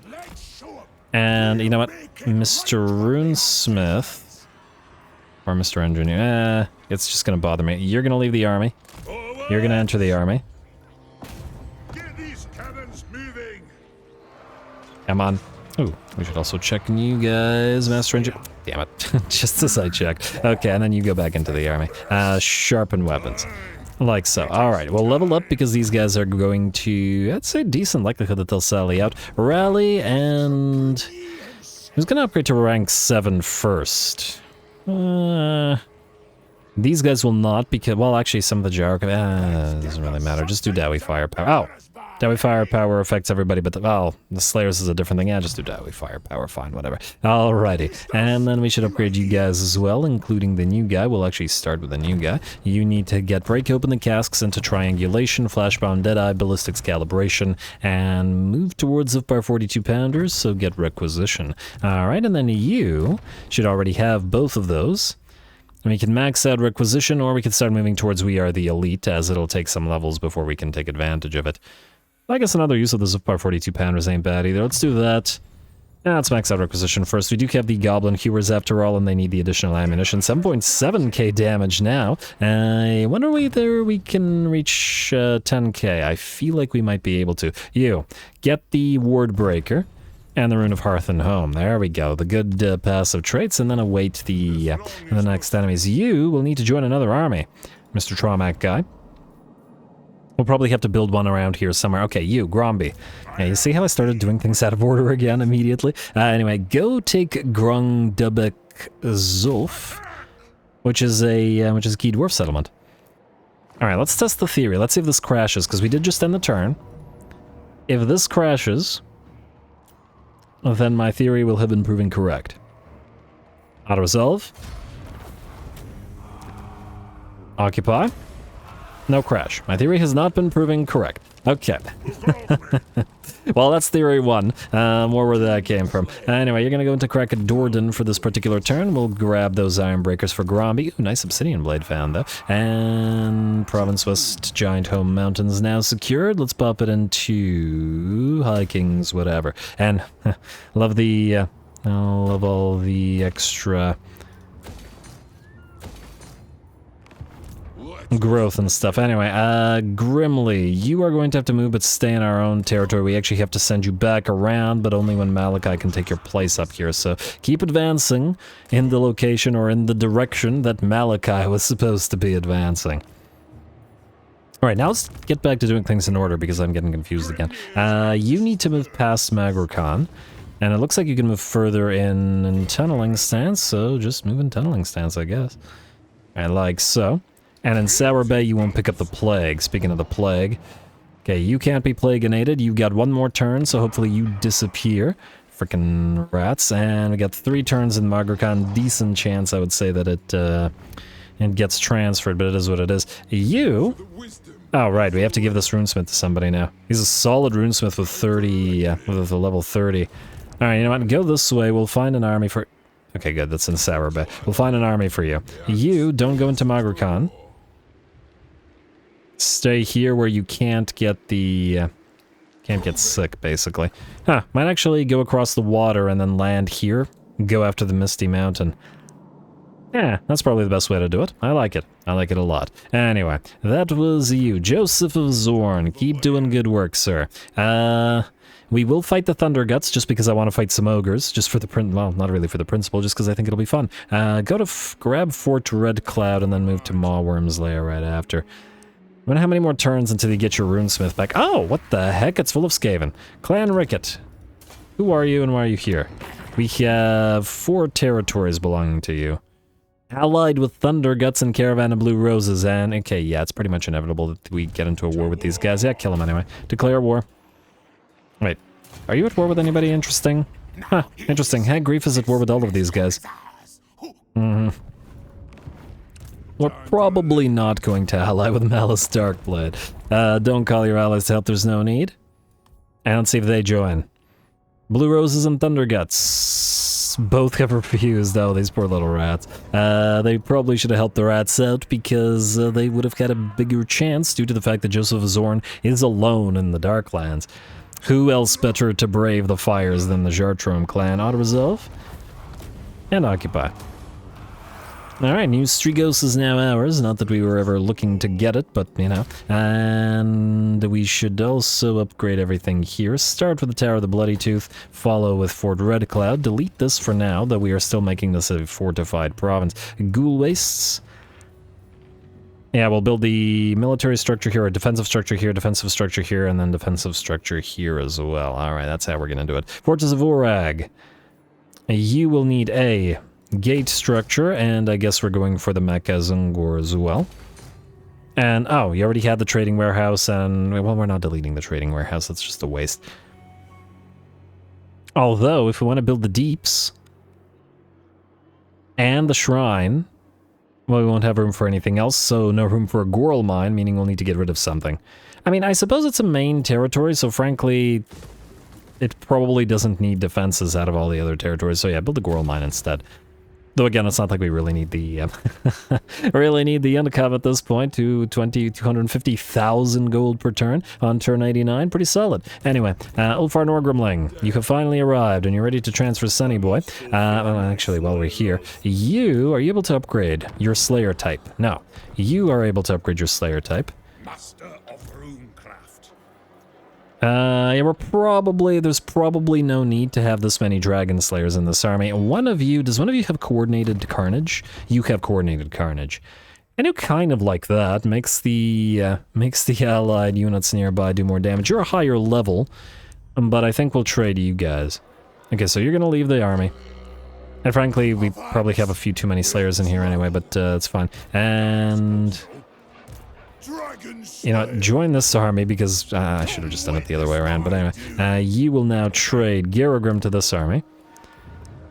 And you know what? Mr. Runesmith, or Mr. Engineer, it's just gonna bother me. You're gonna leave the army. You're gonna enter the army. Get these cannons moving. Come on. Ooh, we should also check you guys, Master Ranger. Damn it, just as I checked. Okay, and then you go back into the army. Sharpen weapons. Like so. Alright, we'll level up because these guys are going to, I'd say, decent likelihood that they'll sally out. Rally, and who's going to upgrade to rank 7 first? These guys will not, because, well, actually, some of the Jark, it doesn't really matter. Just do Dowie Firepower. Oh, Dowie Firepower affects everybody, but, the Slayers is a different thing. Yeah, just do Dowie Firepower, fine, whatever. Alrighty, and then we should upgrade you guys as well, including the new guy. We'll actually start with the new guy. You need to break open the casks into Triangulation, Flashbound Deadeye, Ballistics Calibration, and move towards the 42 pounders, so get Requisition. Alright, and then you should already have both of those. We can max out Requisition, or we can start moving towards We Are the Elite, as it'll take some levels before we can take advantage of it. I guess another use of the Zipbar 42 pounders ain't bad either. Let's do that. Let's max out Requisition first. We do have the Goblin Hewers after all, and they need the additional ammunition. 7.7k damage now. I wonder whether we can reach 10k. I feel like we might be able to. You, get the Ward Breaker. And the Rune of Hearth and Home. There we go. The good passive traits, and then await the next enemies. You will need to join another army, Mr. Traumac guy. We'll probably have to build one around here somewhere. Okay, you, Gromby. Yeah, you see how I started doing things out of order again immediately? Anyway, go take Grung Dubek Zulf, which is a key dwarf settlement. All right, let's test the theory. Let's see if this crashes, because we did just end the turn. If this crashes, then my theory will have been proven correct. Auto-resolve. Occupy. No crash. My theory has not been proven correct. Okay. Well, that's theory 1. More where that came from. Anyway, you're going to go into Krakadorden for this particular turn. We'll grab those Iron Breakers for Gromby. Ooh, nice Obsidian Blade found, though. And Province West Giant Home Mountains now secured. Let's pop it into High Kings, whatever. And love the... love all the extra... growth and stuff. Anyway, Grimly, you are going to have to move but stay in our own territory. We actually have to send you back around, but only when Malachi can take your place up here. So keep advancing in the location or in the direction that Malachi was supposed to be advancing. Alright, now let's get back to doing things in order because I'm getting confused again. You need to move past Magrocon, and it looks like you can move further in tunneling stance, so just move in tunneling stance, I guess. And like so. And in Sour Bay, you won't pick up the Plague. Speaking of the Plague. Okay, you can't be Plagueinated. You got one more turn, so hopefully you disappear. Frickin' rats. And we got 3 turns in Magrocon. Decent chance, I would say, that it gets transferred, but it is what it is. You... Oh, right, we have to give this runesmith to somebody now. He's a solid runesmith with 30... with a level 30. Alright, you know what? Go this way. We'll find an army for... Okay, good. That's in Sour Bay. We'll find an army for you. You don't go into Magrocon. Stay here where you can't get the... can't get sick, basically. Huh, might actually go across the water and then land here. Go after the Misty Mountain. Yeah, that's probably the best way to do it. I like it. I like it a lot. Anyway, that was you. Joseph of Zorn. Keep doing good work, sir. We will fight the Thunder Guts just because I want to fight some ogres. Just for the well, not really for the principle, just because I think it'll be fun. Go to grab Fort Red Cloud and then move to Mawworm's Lair right after. I wonder how many more turns until you get your runesmith back. Oh, what the heck? It's full of Skaven. Clan Ricket. Who are you and why are you here? We have 4 territories belonging to you. Allied with Thunder Guts and Caravan of Blue Roses, and... Okay, yeah, it's pretty much inevitable that we get into a war with these guys. Yeah, kill them anyway. Declare war. Wait, are you at war with anybody interesting? Huh, interesting. Hag Grief is at war with all of these guys. Mm-hmm. We're probably not going to ally with Malice Darkblade. Don't call your allies to help, there's no need. And let's see if they join. Blue Roses and Thunder Guts both have refused, though, these poor little rats. They probably should have helped the rats out because they would have had a bigger chance due to the fact that Joseph of Zorn is alone in the Darklands. Who else better to brave the fires than the Jartrom clan? Auto-resolve and occupy. Alright, New Strigos is now ours. Not that we were ever looking to get it, but, you know. And we should also upgrade everything here. Start with the Tower of the Bloody Tooth, follow with Fort Red Cloud. Delete this for now, though we are still making this a fortified province. Ghoul Wastes. Yeah, we'll build the military structure here, a defensive structure here, and then defensive structure here as well. Alright, that's how we're gonna do it. Fortress of Orag. You will need a gate structure, and I guess we're going for the Karaz Ankor as well. And, oh, you already had the trading warehouse, and, well, we're not deleting the trading warehouse, that's just a waste. Although, if we want to build the deeps, and the shrine, well, we won't have room for anything else, so no room for a Goral mine, meaning we'll need to get rid of something. I mean, I suppose it's a main territory, so frankly, it probably doesn't need defenses out of all the other territories, so yeah, build a Goral mine instead. Though again, it's not like we really need the really need the income at this point. 250,000 gold per turn on turn 89, pretty solid. Anyway, Ulfar Norgrimling, you have finally arrived, and you're ready to transfer Sunny Boy. Well, actually, while we're here, are you able to upgrade your Slayer type? No, you are able to upgrade your Slayer type. Master of Runecraft. Yeah, there's probably no need to have this many Dragon Slayers in this army. Does one of you have Coordinated Carnage? You have Coordinated Carnage. I do kind of like that. Makes the allied units nearby do more damage. You're a higher level, but I think we'll trade you guys. Okay, so you're gonna leave the army. And frankly, we probably have a few too many Slayers in here anyway, but it's fine. And you know, join this army because I should have just done it the other way around, but anyway. You will now trade Garagrim to this army.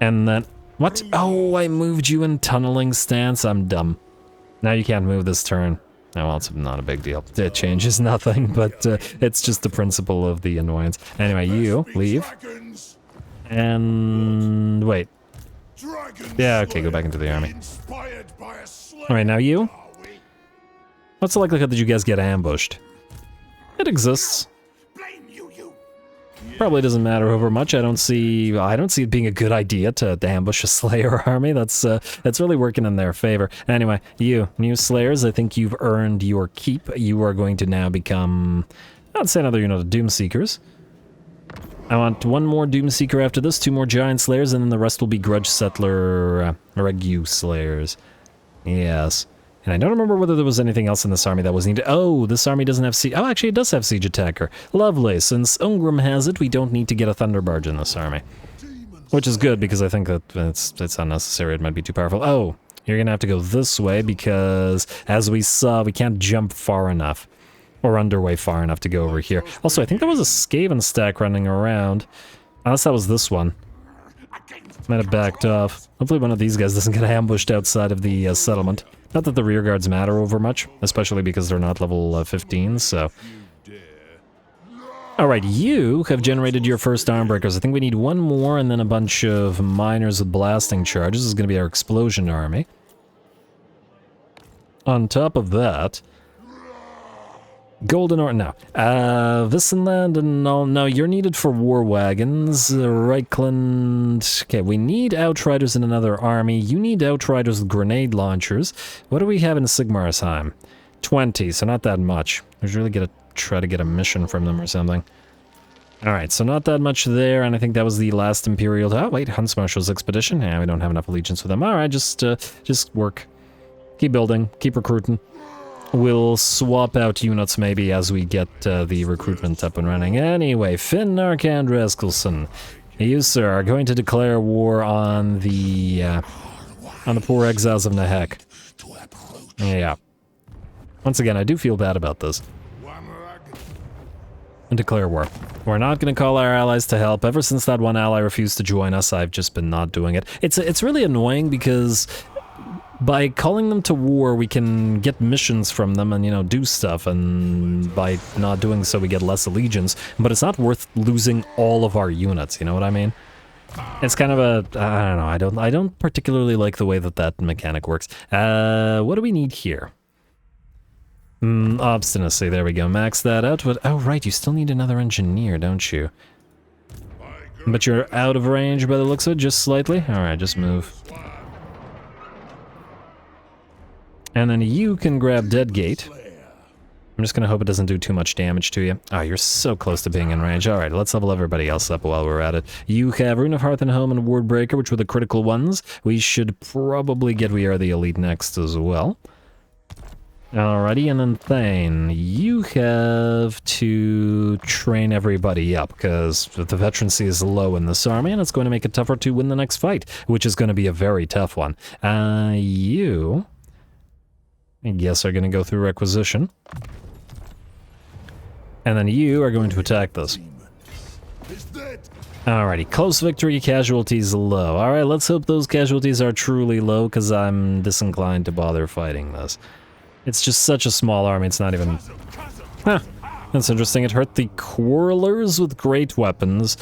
And then, what? Oh, I moved you in tunneling stance. I'm dumb. Now you can't move this turn. Oh, well, it's not a big deal. It changes nothing, but it's just the principle of the annoyance. Anyway, you leave. And wait. Yeah, okay, go back into the army. Alright, now you. What's the likelihood that you guys get ambushed? It exists. Probably doesn't matter over much. I don't see it being a good idea to ambush a Slayer army. That's really working in their favor. Anyway, you new Slayers, I think you've earned your keep. You are going to now become, I'd say, another unit of Doomseekers. I want one more Doomseeker after this, 2 more Giant Slayers, and then the rest will be Grudge Settler Regu Slayers. Yes. And I don't remember whether there was anything else in this army that was needed. Oh, this army doesn't have siege. Oh, actually, it does have Siege Attacker. Lovely. Since Ungrim has it, we don't need to get a Thunder Barge in this army. Which is good, because I think that it's unnecessary. It might be too powerful. Oh, you're going to have to go this way, because, as we saw, we can't jump far enough. Or underway far enough to go over here. Also, I think there was a Skaven stack running around. Unless that was this one. Might have backed off. Hopefully one of these guys doesn't get ambushed outside of the settlement. Not that the rear guards matter over much, especially because they're not level 15, so... Alright, you have generated your first Armbreakers. I think we need one more and then a bunch of miners with blasting charges. This is going to be our explosion army. On top of that... Golden or no. Vissenland and all. No, you're needed for war wagons. Reichland. Okay, we need Outriders in another army. You need Outriders with grenade launchers. What do we have in Sigmarsheim? 20, so not that much. We should really try to get a mission from them or something. Alright, so not that much there, and I think that was the last Imperial. Oh, wait, Huntsmarshal's expedition? Yeah, we don't have enough allegiance with them. Alright, just work. Keep building, keep recruiting. We'll swap out units maybe as we get the recruitment up and running. Anyway, Finn Narkandra Eskilson, you, sir, are going to declare war on the poor exiles of Nahek. Yeah. Once again, I do feel bad about this. And declare war. We're not going to call our allies to help. Ever since that one ally refused to join us, I've just been not doing it. It's really annoying because... by calling them to war, we can get missions from them and, you know, do stuff, and by not doing so, we get less allegiance, but it's not worth losing all of our units, you know what I mean? It's kind of a, I don't know, I don't particularly like the way that mechanic works. What do we need here? Obstinacy, there we go, max that out, but, oh right, you still need another engineer, don't you? But you're out of range by the looks of it, just slightly? Alright, just move. And then you can grab Deadgate. I'm just gonna hope it doesn't do too much damage to you. Oh, you're so close to being in range. Alright, let's level everybody else up while we're at it. You have Rune of Hearth and Home and Wardbreaker, which were the critical ones. We should probably get We Are the Elite next as well. Alrighty, and then Thane, you have to train everybody up, because the veterancy is low in this army, and it's going to make it tougher to win the next fight, which is going to be a very tough one. You, I guess, are going to go through requisition. And then you are going to attack this. Alrighty, close victory, casualties low. Alright, let's hope those casualties are truly low, because I'm disinclined to bother fighting this. It's just such a small army, it's not even... Huh, that's interesting. It hurt the Quarrelers with great weapons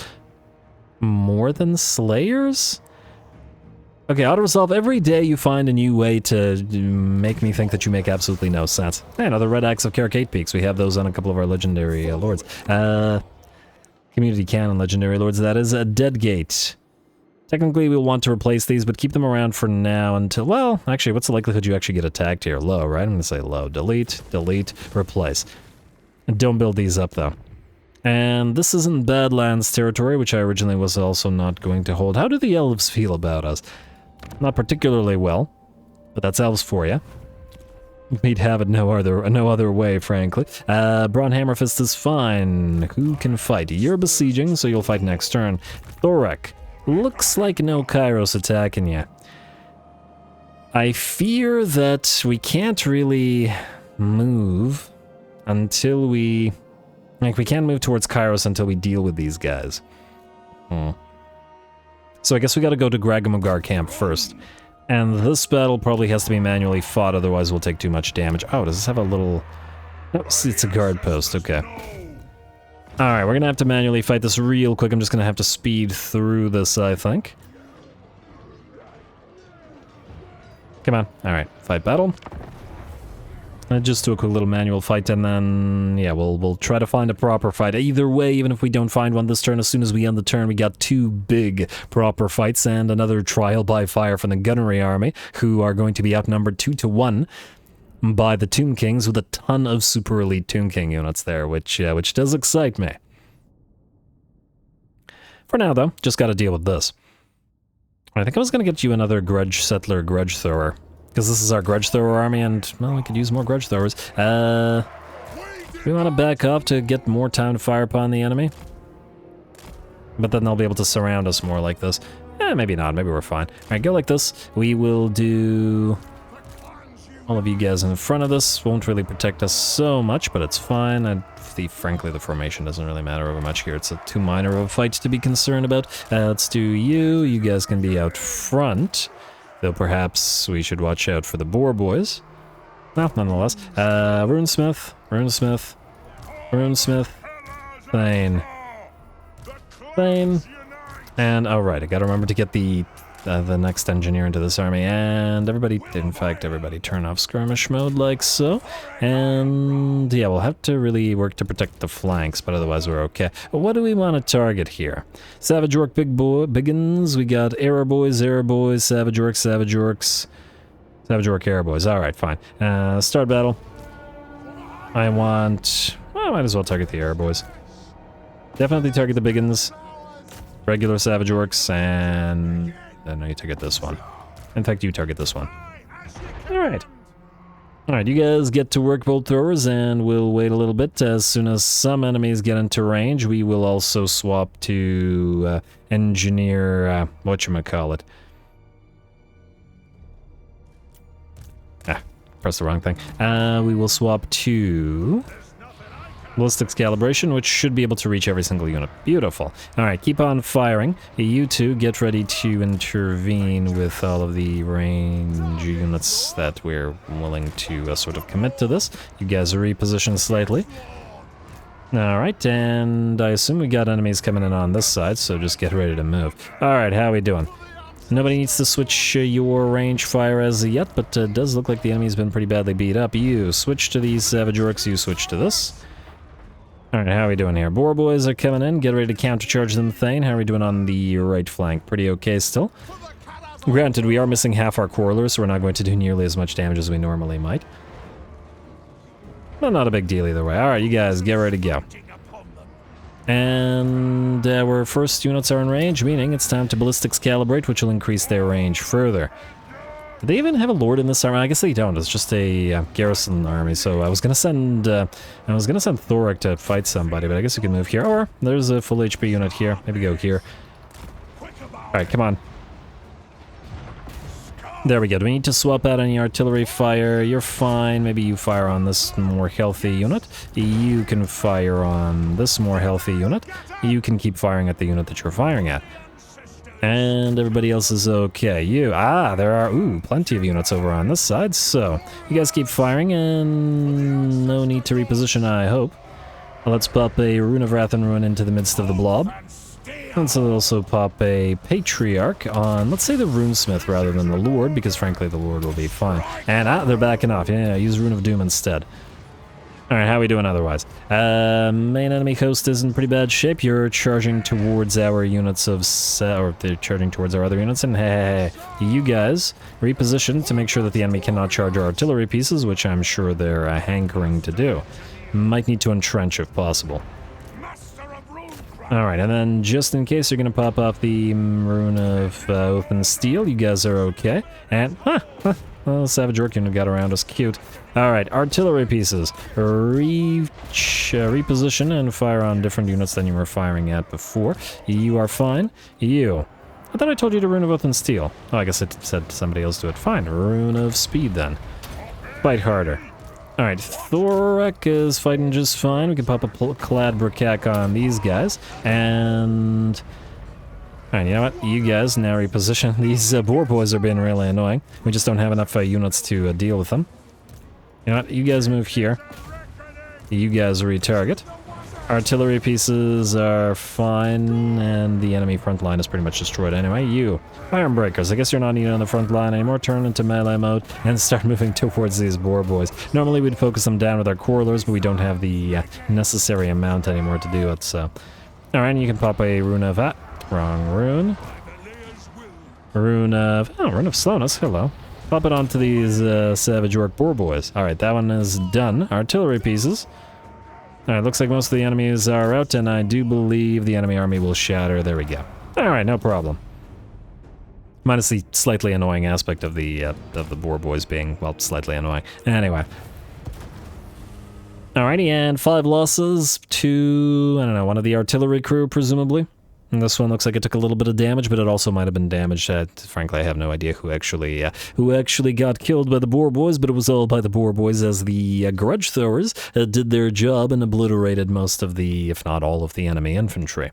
more than Slayers? Okay, auto-resolve. Every day you find a new way to make me think that you make absolutely no sense. Hey, another Red Axe of Karak Peaks. We have those on a couple of our legendary lords. Community Canon legendary lords, that is. Deadgate. Technically, we'll want to replace these, but keep them around for now until... Well, actually, what's the likelihood you actually get attacked here? Low, right? I'm going to say low. Delete, delete, replace. And don't build these up, though. And this isn't Badlands territory, which I originally was also not going to hold. How do the elves feel about us? Not particularly well, but that's elves for you. We'd have it no other way, frankly. Braun Hammerfist is fine. Who can fight? You're besieging, so you'll fight next turn. Thorek. Looks like no Kairos attacking you. I fear that we can't really move until we... Like, we can't move towards Kairos until we deal with these guys. So I guess we gotta go to Gragamogar camp first. And this battle probably has to be manually fought, otherwise we'll take too much damage. Oh, does this have a little... No, it's a guard post, okay. Alright, we're gonna have to manually fight this real quick. I'm just gonna have to speed through this, I think. Come on. Alright, fight battle. Just do a quick little manual fight, and then, yeah, we'll try to find a proper fight. Either way, even if we don't find one this turn, as soon as we end the turn, we got two big proper fights, and another trial by fire from the Gunnery Army, who are going to be outnumbered 2-1 by the Tomb Kings, with a ton of super elite Tomb King units there, which does excite me. For now, though, just gotta deal with this. I think I was gonna get you another Grudge Settler Grudge Thrower. Because this is our Grudge Thrower army, and, well, we could use more Grudge Throwers. We want to back off to get more time to fire upon the enemy. But then they'll be able to surround us more like this. Maybe not, maybe we're fine. Alright, go like this. We will do... all of you guys in front of this. Won't really protect us so much, but it's fine. Frankly, the formation doesn't really matter over much here. It's too minor of a fight to be concerned about. Let's do you. You guys can be out front. Though perhaps we should watch out for the Boar Boys. Well, nonetheless. Runesmith, Runesmith, Runesmith, Thane. Thane. And, alright, I gotta remember to get the next engineer into this army. And everybody, in fact, everybody turn off skirmish mode like so. And, yeah, we'll have to really work to protect the flanks, but otherwise we're okay. What do we want to target here? Savage Orc Biggins. We got Error Boys, Savage Orcs, Savage Orcs. Savage Orc Error Boys. Alright, fine. Start battle. I want... well, I might as well target the Error Boys. Definitely target the Biggins. Regular Savage Orcs, and... no, you target this one. In fact, you target this one. Alright. Alright, you guys get to work bolt throwers, and we'll wait a little bit. As soon as some enemies get into range, we will also swap to engineer... whatchamacallit. Press the wrong thing. We will swap to... ballistics calibration, which should be able to reach every single unit. Beautiful. Alright, keep on firing. You two get ready to intervene with all of the range units that we're willing to sort of commit to this. You guys are repositioned slightly. Alright, and I assume we got enemies coming in on this side, so just get ready to move. Alright, how are we doing? Nobody needs to switch your range fire as of yet, but it does look like the enemy's been pretty badly beat up. You switch to these Savage Orcs, you switch to this. Alright, how are we doing here? Boar Boys are coming in. Get ready to countercharge them, Thane. How are we doing on the right flank? Pretty okay still. Granted, we are missing half our quarrelers, so we're not going to do nearly as much damage as we normally might. But not a big deal either way. Alright, you guys, get ready to go. And our first units are in range, meaning it's time to ballistics calibrate, which will increase their range further. Do they even have a lord in this army? I guess they don't. It's just a garrison army. So I was gonna send Thorek to fight somebody, but I guess we can move here. Or there's a full HP unit here. Maybe go here. All right, come on. There we go. Do we need to swap out any artillery fire? You're fine. Maybe you fire on this more healthy unit. You can fire on this more healthy unit. You can keep firing at the unit that you're firing at. And everybody else is okay. There are, plenty of units over on this side, so you guys keep firing, and no need to reposition, I hope. Let's pop a Rune of Wrath and Ruin into the midst of the blob. Let's also pop a Patriarch on, let's say, the Runesmith rather than the Lord, because frankly the Lord will be fine. And, they're backing off. Yeah, use Rune of Doom instead. Alright, how are we doing otherwise? Main enemy host is in pretty bad shape. You're charging towards our units of... or they're charging towards our other units, and hey, you guys reposition to make sure that the enemy cannot charge our artillery pieces, which I'm sure they're hankering to do. Might need to entrench if possible. Alright, and then just in case you're going to pop off the Rune of Open Steel, you guys are okay. And, well, Savage Orc unit got around us. Cute. Alright, artillery pieces. Reposition and fire on different units than you were firing at before. You are fine. You. I thought I told you to Rune of Open Steel. Oh, I guess it said somebody else do it. Fine. Rune of Speed then. Fight harder. Alright, Thorek is fighting just fine. We can pop a Clad Brikak on these guys. And... alright, you know what? You guys now reposition. These boar boys are being really annoying. We just don't have enough units to deal with them. You know what? You guys move here. You guys retarget. Artillery pieces are fine, and the enemy front line is pretty much destroyed anyway. You, Iron Breakers, I guess you're not needed on the front line anymore. Turn into melee mode and start moving towards these boar boys. Normally we'd focus them down with our quarrelers, but we don't have the necessary amount anymore to do it, so... alright, and you can pop a Rune of... wrong rune. Rune of Slowness, hello. Pop it onto these Savage Orc boar boys. Alright, that one is done. Artillery pieces. Alright, looks like most of the enemies are out, and I do believe the enemy army will shatter. There we go. Alright, no problem. Minus the slightly annoying aspect of the boar boys being, well, slightly annoying. Anyway. Alrighty, and 5 losses to, I don't know, one of the artillery crew, presumably. And this one looks like it took a little bit of damage, but it also might have been damaged. Frankly, I have no idea who actually got killed by the boar boys, but it was all by the boar boys, as the grudge throwers did their job and obliterated most of the, if not all of the enemy infantry.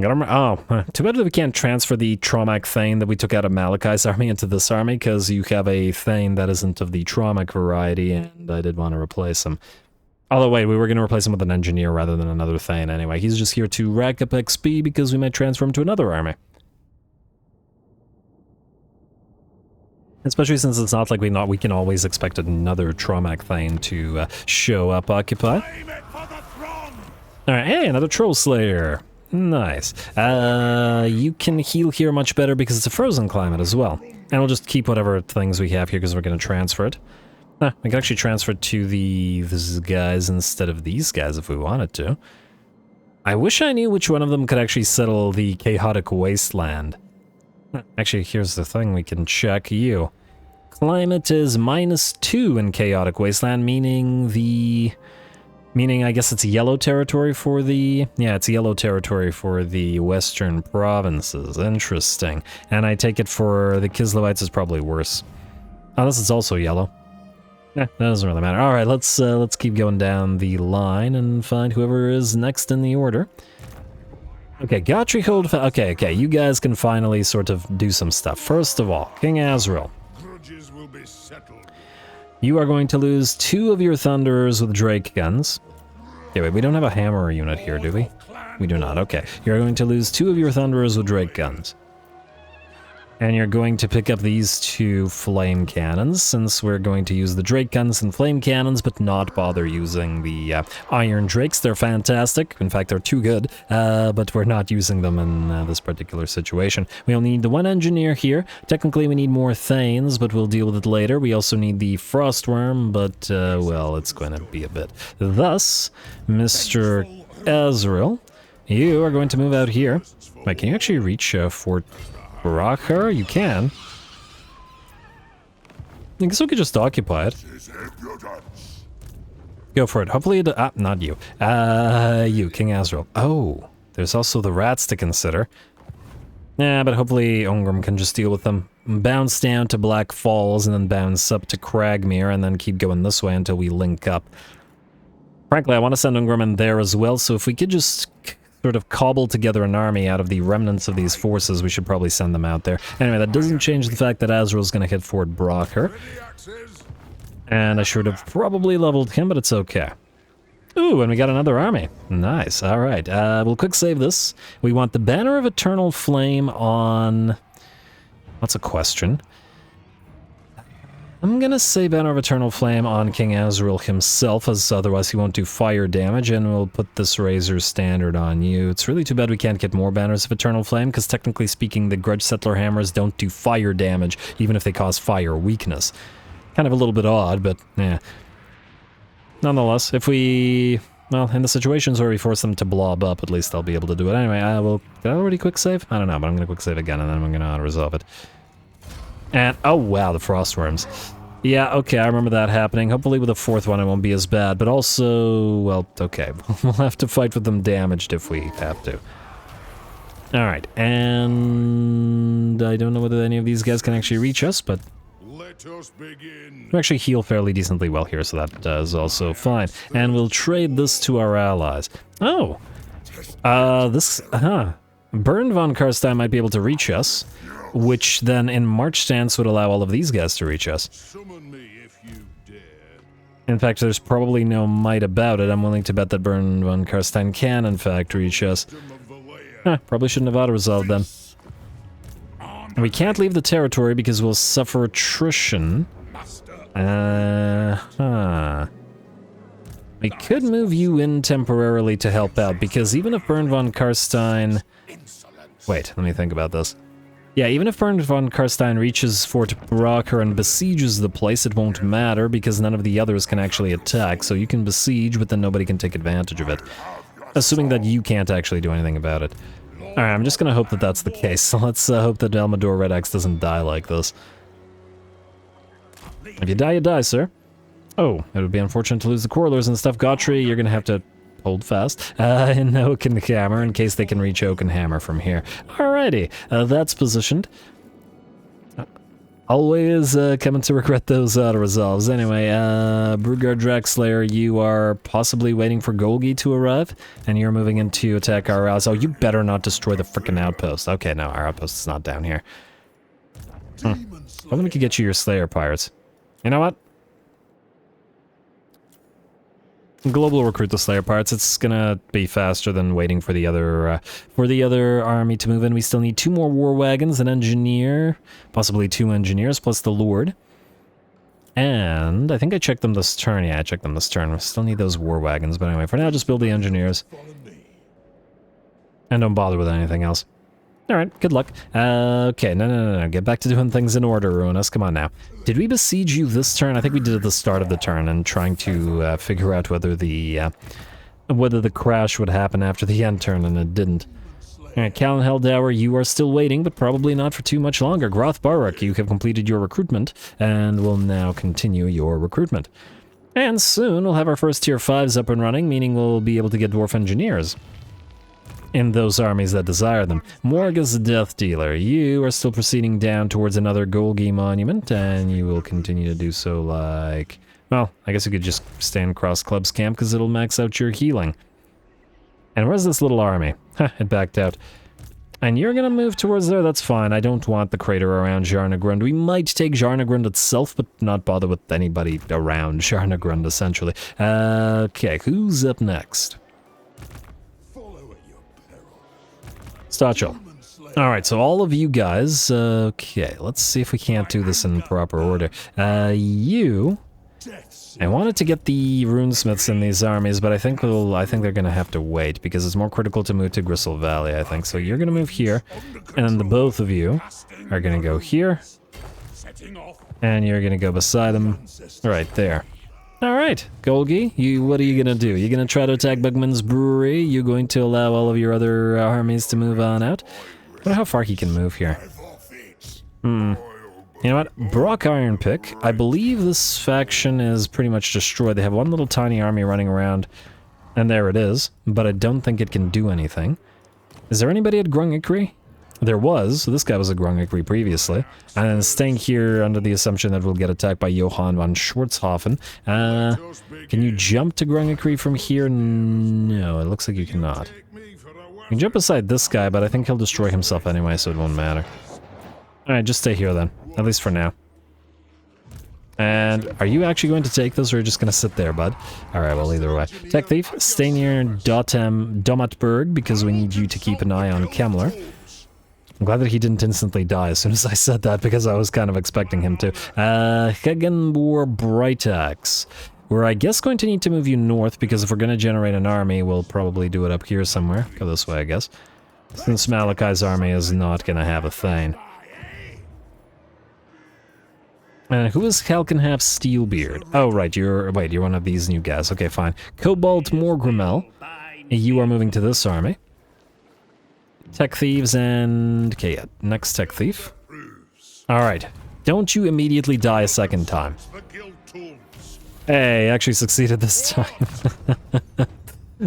Oh, too bad that we can't transfer the Traumac Thane that we took out of Malachai's army into this army, because you have a Thane that isn't of the Traumac variety, and I did want to replace him. Although, wait, we were going to replace him with an engineer rather than another Thane anyway. He's just here to rack up XP because we might transfer him to another army. Especially since it's not like we can always expect another Traumac Thane to show up, occupy. Alright, hey, another Troll Slayer. Nice. You can heal here much better because it's a frozen climate as well. And we'll just keep whatever things we have here because we're going to transfer it. We can actually transfer it to these guys instead of these guys if we wanted to. I wish I knew which one of them could actually settle the chaotic wasteland. Actually, here's the thing we can check. You. Climate is -2 in chaotic wasteland, meaning I guess it's yellow territory for the... yeah, it's yellow territory for the western provinces. Interesting. And I take it for the Kislevites is probably worse. Unless it's also yellow. That doesn't really matter. Alright, let's keep going down the line and find whoever is next in the order. Okay, Gautry hold... okay, you guys can finally sort of do some stuff. First of all, King Azrael. You are going to lose 2 of your Thunderers with Drake guns. Okay, wait, we don't have a Hammer unit here, do we? We do not, okay. You're going to lose 2 of your Thunderers with Drake guns. And you're going to pick up these 2 flame cannons, since we're going to use the Drake guns and flame cannons, but not bother using the Iron Drakes. They're fantastic. In fact, they're too good, but we're not using them in this particular situation. We'll need the 1 engineer here. Technically, we need more Thanes, but we'll deal with it later. We also need the Frostworm, but, well, it's going to be a bit. Thus, Mr. Azrael, you are going to move out here. Wait, can you actually reach Fort Brocker? You can. I guess we could just occupy it. Go for it. Hopefully it... not you. You, King Azrael. Oh, there's also the rats to consider. Yeah, but hopefully Ongrim can just deal with them. Bounce down to Black Falls and then bounce up to Cragmere and then keep going this way until we link up. Frankly, I want to send Ongrim in there as well, so if we could just sort of cobble together an army out of the remnants of these forces, we should probably send them out there. Anyway, that doesn't change the fact that Azrael's going to hit Fort Brocker. And I should have probably leveled him, but it's okay. Ooh, and we got another army. Nice. All right. We'll quick save this. We want the Banner of Eternal Flame on... What's a question? I'm gonna say Banner of Eternal Flame on King Azrael himself, as otherwise he won't do fire damage, and we'll put this Razor Standard on you. It's really too bad we can't get more Banners of Eternal Flame, because technically speaking, the Grudge Settler Hammers don't do fire damage, even if they cause fire weakness. Kind of a little bit odd, but yeah. Nonetheless, if we... Well, in the situations where we force them to blob up, at least they'll be able to do it. Anyway, did I already quick save? I don't know, but I'm gonna quick save again, and then I'm gonna auto-resolve it. And, oh wow, the Frostworms. Yeah, okay, I remember that happening. Hopefully with the 4th one it won't be as bad, but also, well, okay. We'll have to fight with them damaged if we have to. Alright, and I don't know whether any of these guys can actually reach us, but... Let us begin. We actually heal fairly decently well here, so that is also fine. And we'll trade this to our allies. Oh! Bernd von Karstein might be able to reach us, which then in March stance would allow all of these guys to reach us. Summon me if you dare. In fact, there's probably no might about it. I'm willing to bet that Bernd von Karstein can, in fact, reach us. Probably shouldn't have auto-resolved them. And we can't leave the territory because we'll suffer attrition. We could move you in temporarily to help out, because even if Bernd von Karstein... Wait, let me think about this. Yeah, even if Bernd von Karstein reaches Fort Brocker and besieges the place, it won't matter, because none of the others can actually attack, so you can besiege, but then nobody can take advantage of it. Assuming that you can't actually do anything about it. Alright, I'm just gonna hope that that's the case, so let's hope that Elmador Red Axe doesn't die like this. If you die, sir. Oh, it would be unfortunate to lose the Quarrelers and stuff. Gotri, you're gonna have to hold fast in Oakenhammer in case they can reach Oakenhammer from here. Alrighty, that's positioned. Always coming to regret those auto-resolves. Anyway, Brugard Draxlayer, you are possibly waiting for Golgi to arrive, and you're moving in to attack our allies. Oh, you better not destroy the frickin' outpost. Okay, no, our outpost is not down here. Well, then we could get you your Slayer Pirates. You know what? Global recruit the Slayer Pirates. It's gonna be faster than waiting for the other army to move in. We still need 2 more war wagons, an engineer, possibly 2 engineers, plus the Lord. And I think I checked them this turn. Yeah, I checked them this turn. We still need those war wagons, but anyway, for now, just build the engineers. And don't bother with anything else. Alright, good luck. Okay, no. Get back to doing things in order, Ruinous. Come on now. Did we besiege you this turn? I think we did at the start of the turn, and trying to figure out whether the crash would happen after the end turn, and it didn't. Alright, Callan Helldower, you are still waiting, but probably not for too much longer. Groth Barak, you have completed your recruitment, and will now continue your recruitment. And soon we'll have our first tier 5s up and running, meaning we'll be able to get dwarf engineers in those armies that desire them. Morgus Death Dealer, you are still proceeding down towards another Golgi monument, and you will continue to do so like... Well, I guess you could just stay in Cross Club's camp, because it'll max out your healing. And where's this little army? Huh, it backed out. And you're gonna move towards there, that's fine. I don't want the crater around Jarnagrund. We might take Jarnagrund itself, but not bother with anybody around Jarnagrund, essentially. Okay, who's up next? Stachel. Alright, so all of you guys, okay, let's see if we can't do this in proper order. I wanted to get the runesmiths in these armies, but I think they're gonna have to wait, because it's more critical to move to Gristle Valley, I think. So you're gonna move here, and the both of you are gonna go here, and you're gonna go beside them, right there. Alright, Golgi, what are you gonna do? You gonna try to attack Bugman's Brewery? You going to allow all of your other armies to move on out? I wonder how far he can move here. You know what? Brock Ironpick. I believe this faction is pretty much destroyed. They have one little tiny army running around, and there it is, but I don't think it can do anything. Is there anybody at Grungikri? There was. This guy was at Grungikri previously, and staying here under the assumption that we'll get attacked by Johann von Schwarzhofen. Can you jump to Grungikri from here? No, it looks like you cannot. You can jump beside this guy, but I think he'll destroy himself anyway, so it won't matter. Alright, just stay here then. At least for now. And are you actually going to take this, or are you just going to sit there, bud? Alright, well, either way. Tech Thief, stay near Domatberg, because we need you to keep an eye on Kemmler. I'm glad that he didn't instantly die as soon as I said that, because I was kind of expecting him to. Hegenbor Brightax. We're, I guess, going to need to move you north, because if we're going to generate an army, we'll probably do it up here somewhere. Go this way, I guess. Since Malachai's army is not going to have a thing. Who is Halkenhap Steelbeard? Oh, right, you're one of these new guys. Okay, fine. Cobalt Morgrimmel. You are moving to this army. Tech Thieves and... Okay, yeah, next Tech Thief. Alright, don't you immediately die a second time. Hey, actually succeeded this time.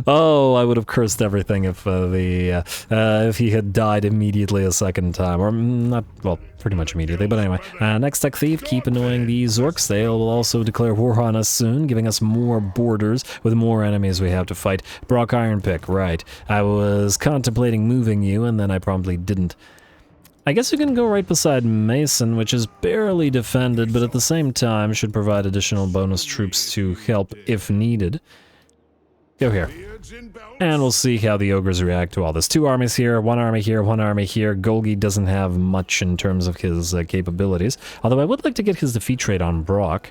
Oh, I would have cursed everything if he had died immediately a second time, or not, well, pretty much immediately, but anyway. Next Tech Thief, keep annoying these orcs. They'll also declare war on us soon, giving us more borders with more enemies we have to fight. Brock Ironpick, right. I was contemplating moving you, and then I promptly didn't. I guess you can go right beside Mason, which is barely defended, but at the same time should provide additional bonus troops to help if needed. Go here. And we'll see how the ogres react to all this. 2 armies here, 1 army here, 1 army here. Golgi doesn't have much in terms of his capabilities. Although I would like to get his defeat rate on Brock.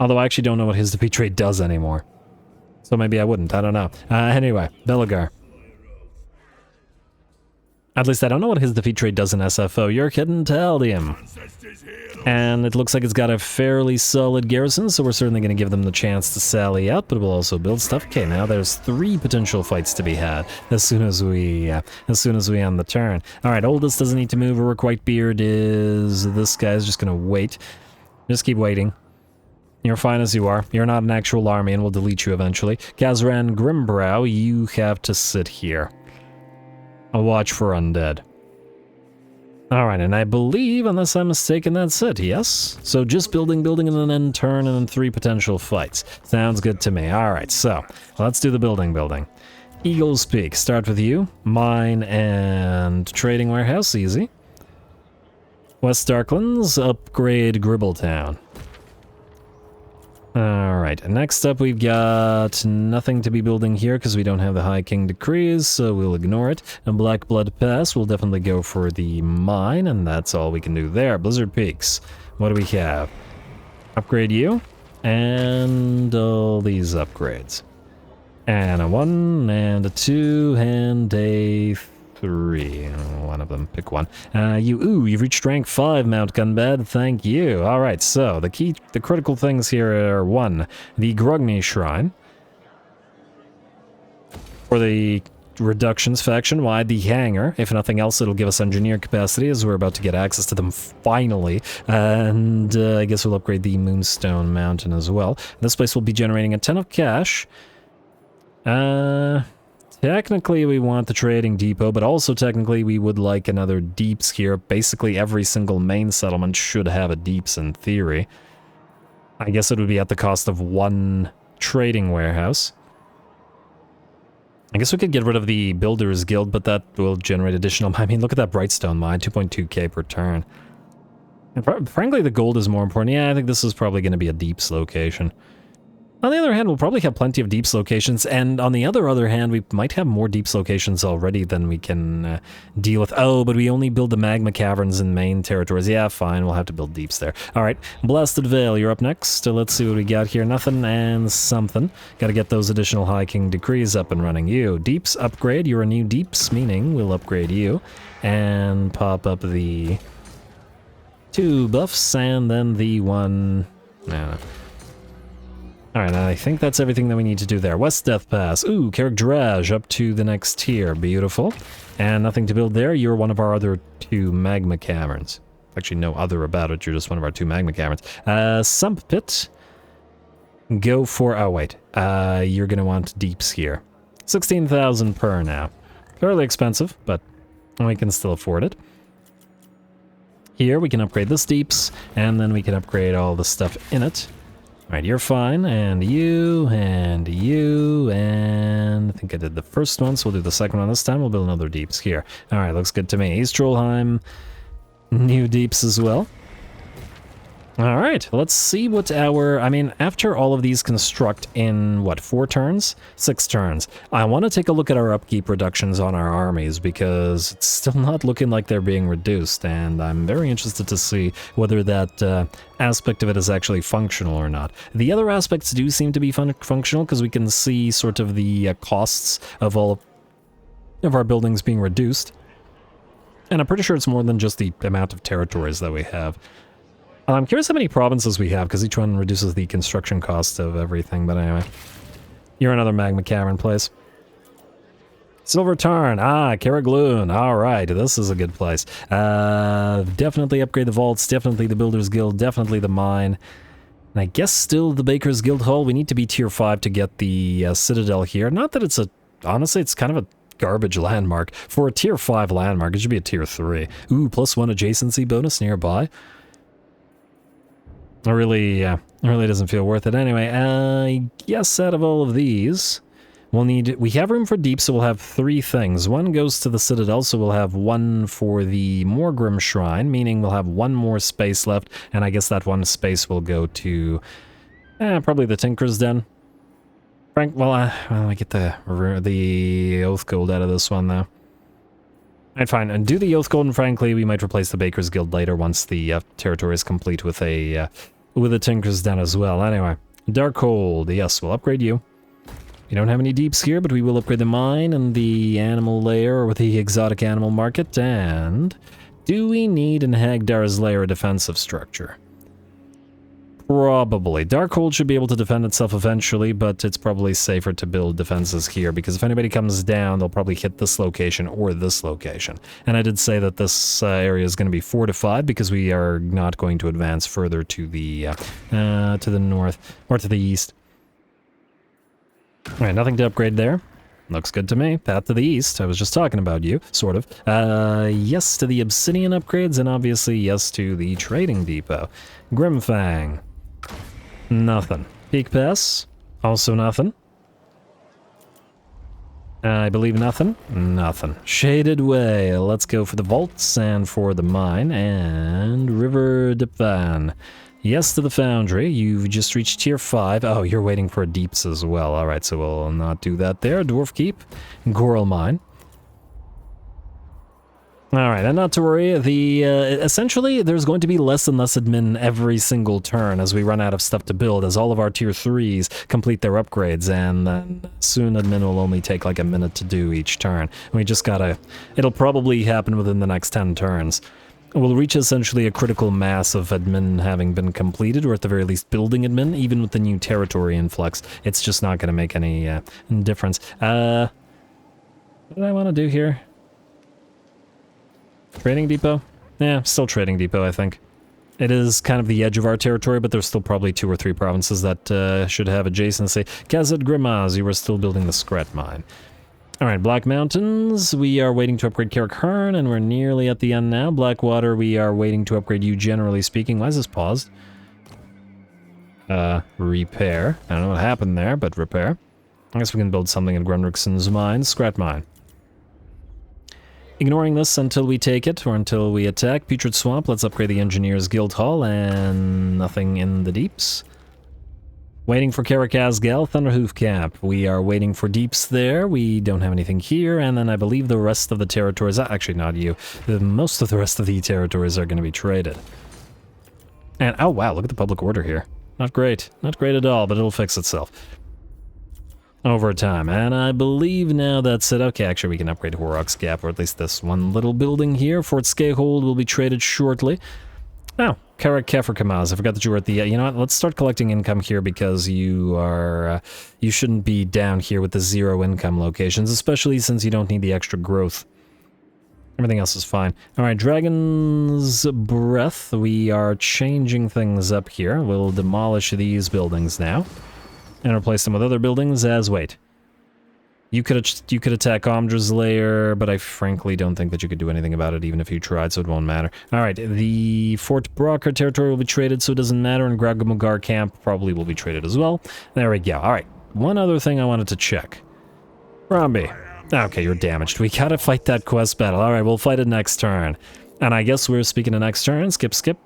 Although I actually don't know what his defeat rate does anymore. So maybe I wouldn't, I don't know. Anyway, Belagar. At least I don't know what his defeat rate does in SFO. You're kidding, tell him. And it looks like it's got a fairly solid garrison, so we're certainly going to give them the chance to sally out, but we'll also build stuff. Okay, now there's 3 potential fights to be had as soon as we end the turn. Alright, Oldest doesn't need to move. Uruk Whitebeard is... This guy's just going to wait. Just keep waiting. You're fine as you are. You're not an actual army, and we'll delete you eventually. Kazran Grimbrow, you have to sit here. I'll watch for undead. Alright, and I believe, unless I'm mistaken, that's it, yes? So just building, and then end turn, and then 3 potential fights. Sounds good to me. Alright, so let's do the building. Eagle's Peak, start with you. Mine and Trading Warehouse, easy. West Darklands, upgrade Gribbletown. Alright, next up we've got nothing to be building here because we don't have the High King Decrees, so we'll ignore it. And Black Blood Pass, we'll definitely go for the mine, and that's all we can do there. Blizzard Peaks, what do we have? Upgrade you, and all these upgrades. And a 1, and a 2, and a 3. One of them, pick one. You've reached rank 5, Mount Gunbad, thank you. Alright, so the critical things here are 1, the Grugni Shrine. For the reductions faction wide, the Hangar. If nothing else, it'll give us engineer capacity as we're about to get access to them finally. And I guess we'll upgrade the Moonstone Mountain as well. This place will be generating a ton of cash. Technically, we want the trading depot, but also technically we would like another deeps here. Basically, every single main settlement should have a deeps in theory. I guess it would be at the cost of 1 trading warehouse. I guess we could get rid of the Builders Guild, but that will generate additional... I mean, look at that Brightstone mine, 2.2k per turn. And frankly, the gold is more important. Yeah, I think this is probably going to be a deeps location. On the other hand, we'll probably have plenty of deeps locations, and on the other hand, we might have more deeps locations already than we can deal with. Oh, but we only build the magma caverns in main territories. Yeah, fine, we'll have to build deeps there. Alright, Blasted Vale, you're up next. Let's see what we got here. Nothing and something. Gotta get those additional High King decrees up and running. You, deeps upgrade. You're a new deeps, meaning we'll upgrade you. And pop up the 2 buffs, and then the 1... No. Alright, I think that's everything that we need to do there. West Death Pass. Ooh, Karak up to the next tier. Beautiful. And nothing to build there. You're one of our other 2 magma caverns. Actually, no other about it. You're just one of our 2 magma caverns. Sump Pit. Go for... Oh, wait. You're going to want deeps here. 16,000 per now. Fairly expensive, but we can still afford it. Here, we can upgrade this deeps, and then we can upgrade all the stuff in it. Alright, you're fine, and you, and you, and I think I did the first one, so we'll do the second one this time. We'll build another deeps here. Alright, looks good to me. East Trollheim, new deeps as well. Alright, let's see what our... I mean, after all of these construct in, what, 4 turns? 6 turns. I want to take a look at our upkeep reductions on our armies, because it's still not looking like they're being reduced, and I'm very interested to see whether that aspect of it is actually functional or not. The other aspects do seem to be functional, because we can see sort of the costs of all of our buildings being reduced. And I'm pretty sure it's more than just the amount of territories that we have. I'm curious how many provinces we have, because each one reduces the construction cost of everything, but anyway. You're another magma cavern place. Silver Tarn, Karagloon, alright, this is a good place. Definitely upgrade the vaults, definitely the Builders Guild, definitely the mine. And I guess still the Baker's Guild Hall. We need to be tier 5 to get the Citadel here. Not that it's a... Honestly, it's kind of a garbage landmark. For a tier 5 landmark, it should be a tier 3. Ooh, +1 adjacency bonus nearby. It really doesn't feel worth it. Anyway, I guess out of all of these, we have room for deep, so we'll have 3 things. 1 goes to the Citadel, so we'll have 1 for the Morgrim Shrine, meaning we'll have 1 more space left, and I guess that 1 space will go to, probably the Tinker's Den. I get the Oath Gold out of this one, though. Alright, fine. And do the Oath Gold, and frankly, we might replace the Baker's Guild later once the territory is complete with a Tinker's Den as well. Anyway, Darkhold, yes, we'll upgrade you. We don't have any deeps here, but we will upgrade the mine and the animal lair with the exotic animal market. And do we need in Hagdar's lair a defensive structure? Probably. Darkhold should be able to defend itself eventually, but it's probably safer to build defenses here, because if anybody comes down, they'll probably hit this location or this location. And I did say that this area is going to be fortified, because we are not going to advance further to the north, or to the east. Alright, nothing to upgrade there. Looks good to me. Path to the east. I was just talking about you, sort of. Yes to the Obsidian upgrades, and obviously yes to the Trading Depot. Grimfang. Nothing. Peak Pass. Also nothing. I believe nothing. Nothing. Shaded Way. Let's go for the vaults and for the mine. And River Dipvan. Yes to the Foundry. You've just reached tier 5. Oh, you're waiting for deeps as well. Alright, so we'll not do that there. Dwarf Keep. Goral Mine. Alright, and not to worry, essentially, there's going to be less and less admin every single turn as we run out of stuff to build, as all of our tier 3s complete their upgrades, and then soon admin will only take like a minute to do each turn. We just gotta... It'll probably happen within the next 10 turns. We'll reach essentially a critical mass of admin having been completed, or at the very least building admin, even with the new territory influx. It's just not gonna make any difference. What did I want to do here? Trading Depot? Yeah, still Trading Depot, I think. It is kind of the edge of our territory, but there's still probably 2 or 3 provinces that should have adjacency. Karaz-a-Karak, you were still building the Scrat Mine. Alright, Black Mountains, we are waiting to upgrade Karak, and we're nearly at the end now. Blackwater, we are waiting to upgrade you, generally speaking. Why is this paused? Repair. I don't know what happened there, but repair. I guess we can build something at Grunrickson's mine. Scrat Mine. Ignoring this until we take it, or until we attack. Putrid Swamp, let's upgrade the Engineers Guild Hall, and nothing in the deeps. Waiting for Karaz-a-Karak, Thunderhoof Camp. We are waiting for deeps there. We don't have anything here, and then I believe the rest of the territories... Actually, not you. Most of the rest of the territories are going to be traded. And, oh wow, look at the public order here. Not great. Not great at all, but it'll fix itself over time. And I believe now that's it. Okay, actually, we can upgrade Horrocks Gap, or at least this one little building here. Fort Skyhold will be traded shortly. Oh, Karak-Kamaz. I forgot that you were at the... you know what? Let's start collecting income here because you are... you shouldn't be down here with the 0 income locations, especially since you don't need the extra growth. Everything else is fine. Alright, Dragon's Breath. We are changing things up here. We'll demolish these buildings now and replace them with other buildings as... Wait. You could attack Omdra's Lair, but I frankly don't think that you could do anything about it even if you tried, so it won't matter. Alright, the Fort Brocker territory will be traded, so it doesn't matter, and Gragamugar camp probably will be traded as well. There we go. Alright, one other thing I wanted to check. Rombi. Okay, you're damaged. We gotta fight that quest battle. Alright, we'll fight it next turn. And I guess we're speaking of next turn. Skip,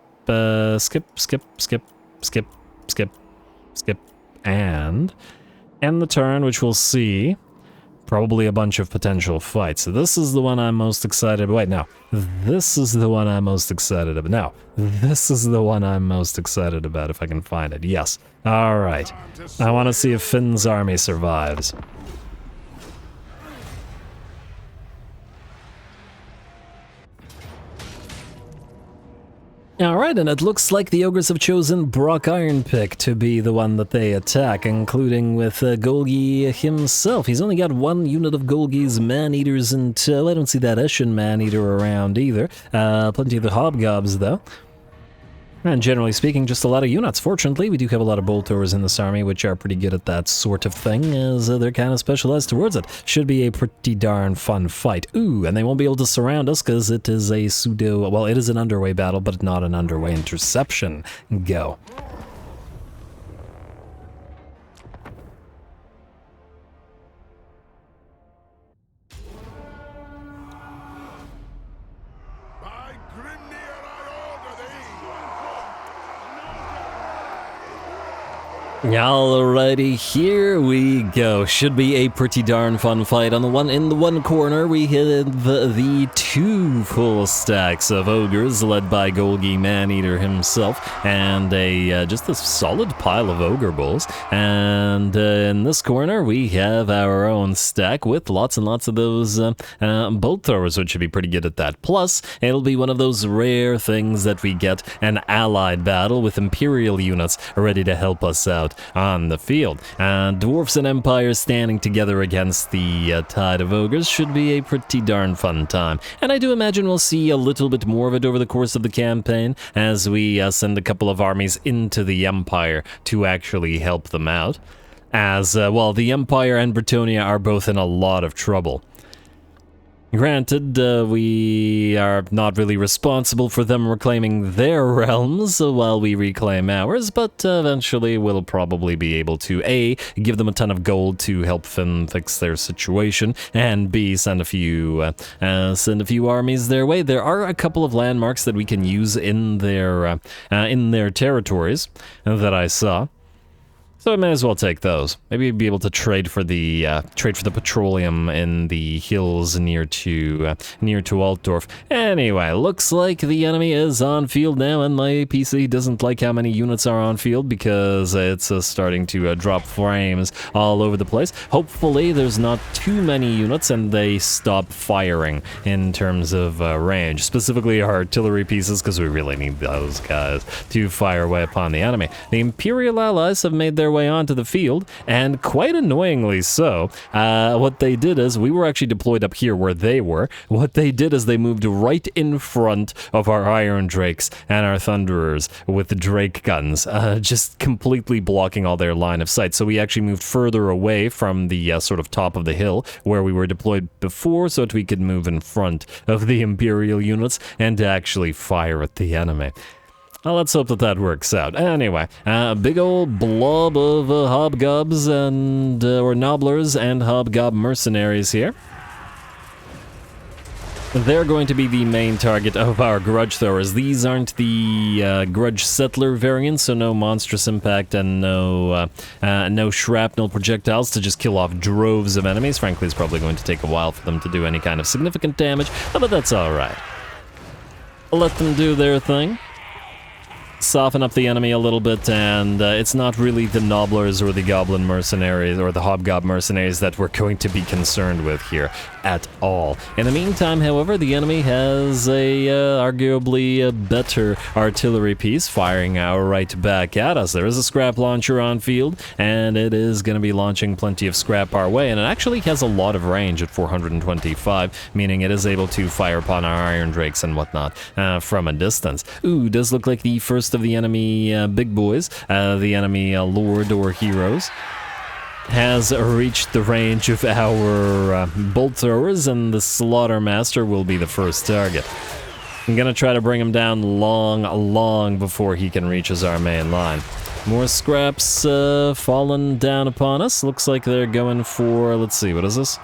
and end the turn, which we'll see. Probably a bunch of potential fights. So this is the one I'm most excited about. Wait, no. This is the one I'm most excited about. No. This is the one I'm most excited about, if I can find it. Yes. Alright. I want to see if Finn's army survives. Alright, and it looks like the ogres have chosen Brock Ironpick to be the one that they attack, including with Golgi himself. He's only got 1 unit of Golgi's Man-Eaters in tow. I don't see that Eshin Man-Eater around either. Plenty of the Hobgobs, though. And generally speaking, just a lot of units. Fortunately, we do have a lot of bolt throwers in this army, which are pretty good at that sort of thing, as they're kind of specialized towards it. Should be a pretty darn fun fight. Ooh, and they won't be able to surround us because it is a pseudo... Well, it is an underway battle, but not an underway interception. Go. Alrighty, here we go. Should be a pretty darn fun fight. In the one corner, we hit the 2 full stacks of ogres, led by Golgi Man-Eater himself, and just a solid pile of ogre bulls. And in this corner, we have our own stack with lots and lots of those bolt throwers, which should be pretty good at that. Plus, it'll be one of those rare things that we get an allied battle with Imperial units ready to help us out on the field. Dwarfs and Empires standing together against the tide of ogres should be a pretty darn fun time. And I do imagine we'll see a little bit more of it over the course of the campaign as we send a couple of armies into the Empire to actually help them out. As, well, the Empire and Bretonnia are both in a lot of trouble. Granted, we are not really responsible for them reclaiming their realms while we reclaim ours, but eventually we'll probably be able to A, give them a ton of gold to help them fix their situation, and B, send a few armies their way. There are a couple of landmarks that we can use in their territories that I saw. So I may as well take those. Maybe be able to trade for the petroleum in the hills near to Altdorf. Anyway, looks like the enemy is on field now, and my PC doesn't like how many units are on field because it's starting to drop frames all over the place. Hopefully, there's not too many units, and they stop firing in terms of range. Specifically, our artillery pieces, because we really need those guys to fire away upon the enemy. The Imperial allies have made their way onto the field, and quite annoyingly so. What they did is, we were actually deployed up here where they were. What they did is they moved right in front of our Iron Drakes and our Thunderers with Drake guns, just completely blocking all their line of sight. So we actually moved further away from the sort of top of the hill where we were deployed before, so that we could move in front of the Imperial units and actually fire at the enemy. Well, let's hope that that works out. Anyway, a big old blob of hobgobs and, or nobblers and hobgob mercenaries here. they're going to be the main target of our grudge throwers. These aren't the grudge settler variants, so no monstrous impact and no shrapnel projectiles to just kill off droves of enemies. Frankly, it's probably going to take a while for them to do any kind of significant damage, but that's alright. Let them do their thing. Soften up the enemy a little bit, and it's not really the Nobblers or the Goblin mercenaries or the Hobgob mercenaries that we're going to be concerned with here at all. In the meantime, however, the enemy has a arguably a better artillery piece firing right back at us. There is a scrap launcher on field, and it is going to be launching plenty of scrap our way, and it actually has a lot of range at 425, meaning it is able to fire upon our Iron Drakes and whatnot from a distance. Ooh, does look like the first of the enemy big boys, the enemy lord or heroes, has reached the range of our bolt throwers, and the Slaughtermaster will be the first target. I'm gonna try to bring him down long before he can reach our main line. More scraps fallen down upon us. Looks like they're going for, let's see, what is this?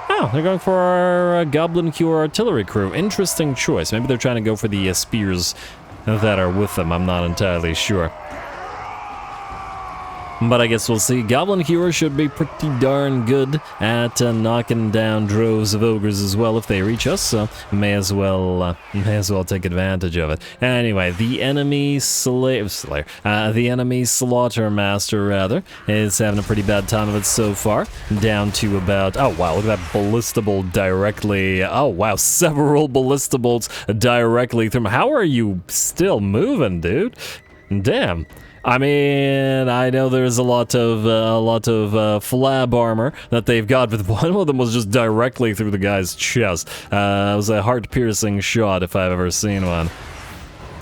Oh, they're going for our Goblin Cure artillery crew. Interesting choice. Maybe they're trying to go for the spears that are with them. I'm not entirely sure. But I guess we'll see. Goblin Cure should be pretty darn good at knocking down droves of ogres as well if they reach us, so may as well take advantage of it. Anyway, the enemy the enemy Slaughtermaster, rather, is having a pretty bad time of it so far. Down to about, oh wow, look at that ballista bolt directly, oh wow, several ballista bolts directly through him. How are you still moving, dude? Damn. I mean, I know there's a lot of flab armor that they've got, but one of them was just directly through the guy's chest. It was a heart-piercing shot if I've ever seen one.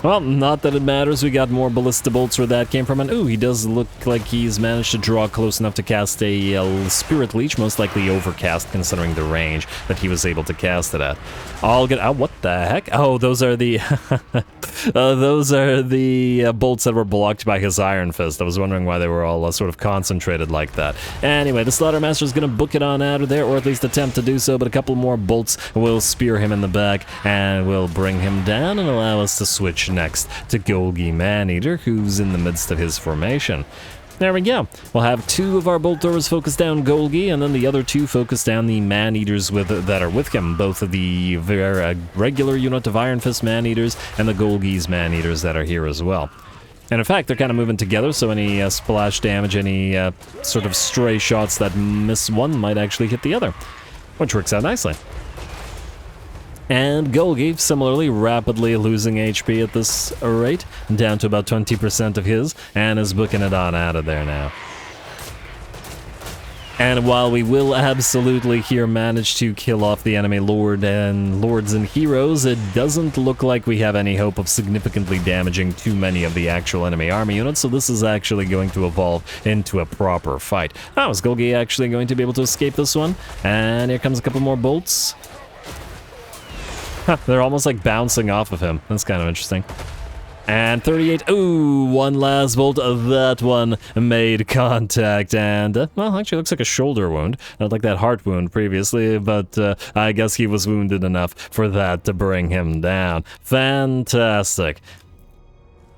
Well, not that it matters. We got more ballista bolts where that came from, and ooh, he does look like he's managed to draw close enough to cast a Spirit Leech, most likely overcast considering the range that he was able to cast it at. I'll get, oh, what the heck? Oh, those are the bolts that were blocked by his Iron Fist. I was wondering why they were all sort of concentrated like that. Anyway, the Slaughtermaster is going to book it on out of there, or at least attempt to do so, but a couple more bolts will spear him in the back and will bring him down and allow us to switch next to Golgi Maneater, who's in the midst of his formation. There we go. We'll have two of our bolt throwers focus down Golgi, and then the other two focus down the man-eaters that are with him, both of the regular unit of Iron Fist man-eaters and the Golgi's man-eaters that are here as well. And in fact, they're kind of moving together, so any splash damage, any sort of stray shots that miss one might actually hit the other, which works out nicely. And Golgi, similarly, rapidly losing HP at this rate, down to about 20% of his, and is booking it on out of there now. And while we will absolutely here manage to kill off the enemy lords and heroes, it doesn't look like we have any hope of significantly damaging too many of the actual enemy army units, so this is actually going to evolve into a proper fight. Oh, is Golgi actually going to be able to escape this one? And here comes a couple more bolts. Huh, they're almost like bouncing off of him. That's kind of interesting. And 38. Ooh, one last bolt. That one made contact. And, well, actually looks like a shoulder wound. Not like that heart wound previously, but I guess he was wounded enough for that to bring him down. Fantastic.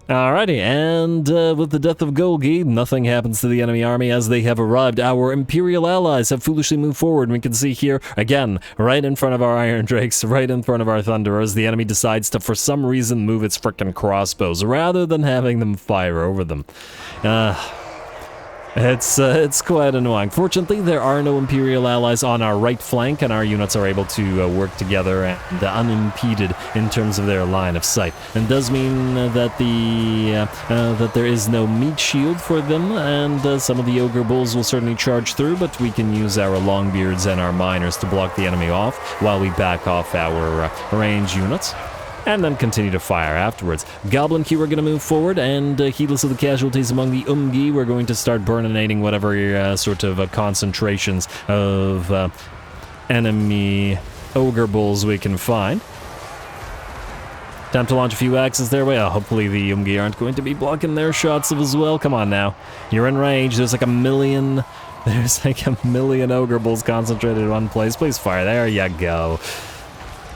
Alrighty, and with the death of Golgi, nothing happens to the enemy army as they have arrived. Our Imperial allies have foolishly moved forward, and we can see here, again, right in front of our Iron Drakes, right in front of our Thunderers, the enemy decides to, for some reason, move its frickin' crossbows, rather than having them fire over them. It's quite annoying. Fortunately, there are no Imperial allies on our right flank, and our units are able to work together and unimpeded in terms of their line of sight. And does mean that that there is no meat shield for them, and some of the Ogre Bulls will certainly charge through, but we can use our Longbeards and our Miners to block the enemy off while we back off our range units, and then continue to fire afterwards. Goblin Q are going to move forward, and heedless of the casualties among the UMGI, we're going to start burninating whatever sort of concentrations of enemy Ogre Bulls we can find. Time to launch a few axes their way. Hopefully the UMGI aren't going to be blocking their shots as well. Come on now. You're in range. There's like a million Ogre Bulls concentrated in one place. Please fire. There you go.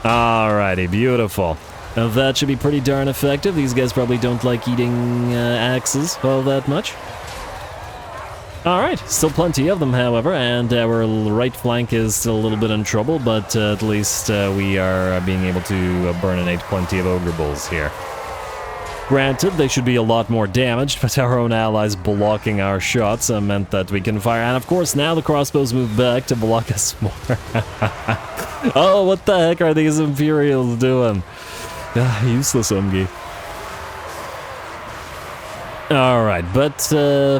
Alrighty, beautiful. Now that should be pretty darn effective. These guys probably don't like eating axes all that much. Alright, still plenty of them, however, and our right flank is still a little bit in trouble, but at least we are being able to burninate plenty of ogre bulls here. Granted, they should be a lot more damaged, but our own allies blocking our shots meant that we can fire. And of course, now the crossbows move back to block us more. Oh, what the heck are these Imperials doing? Useless UMGI. Alright, but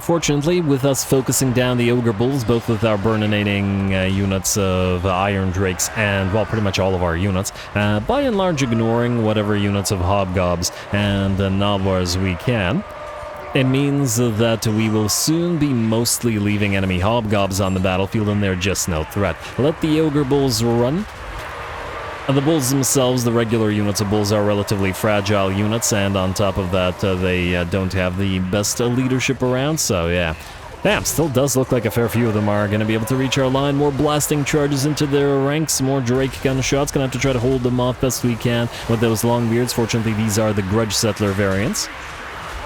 fortunately, with us focusing down the Ogre Bulls, both with our burninating units of Iron Drakes and, well, pretty much all of our units, by and large ignoring whatever units of Hobgobs and Noblars we can, it means that we will soon be mostly leaving enemy Hobgobs on the battlefield and they're just no threat. Let the Ogre Bulls run. The bulls themselves, the regular units of bulls, are relatively fragile units, and on top of that, they don't have the best leadership around, so yeah. Damn, still does look like a fair few of them are going to be able to reach our line. More blasting charges into their ranks, more Drake gunshots. Going to have to try to hold them off best we can with those long beards. Fortunately, these are the Grudge Settler variants.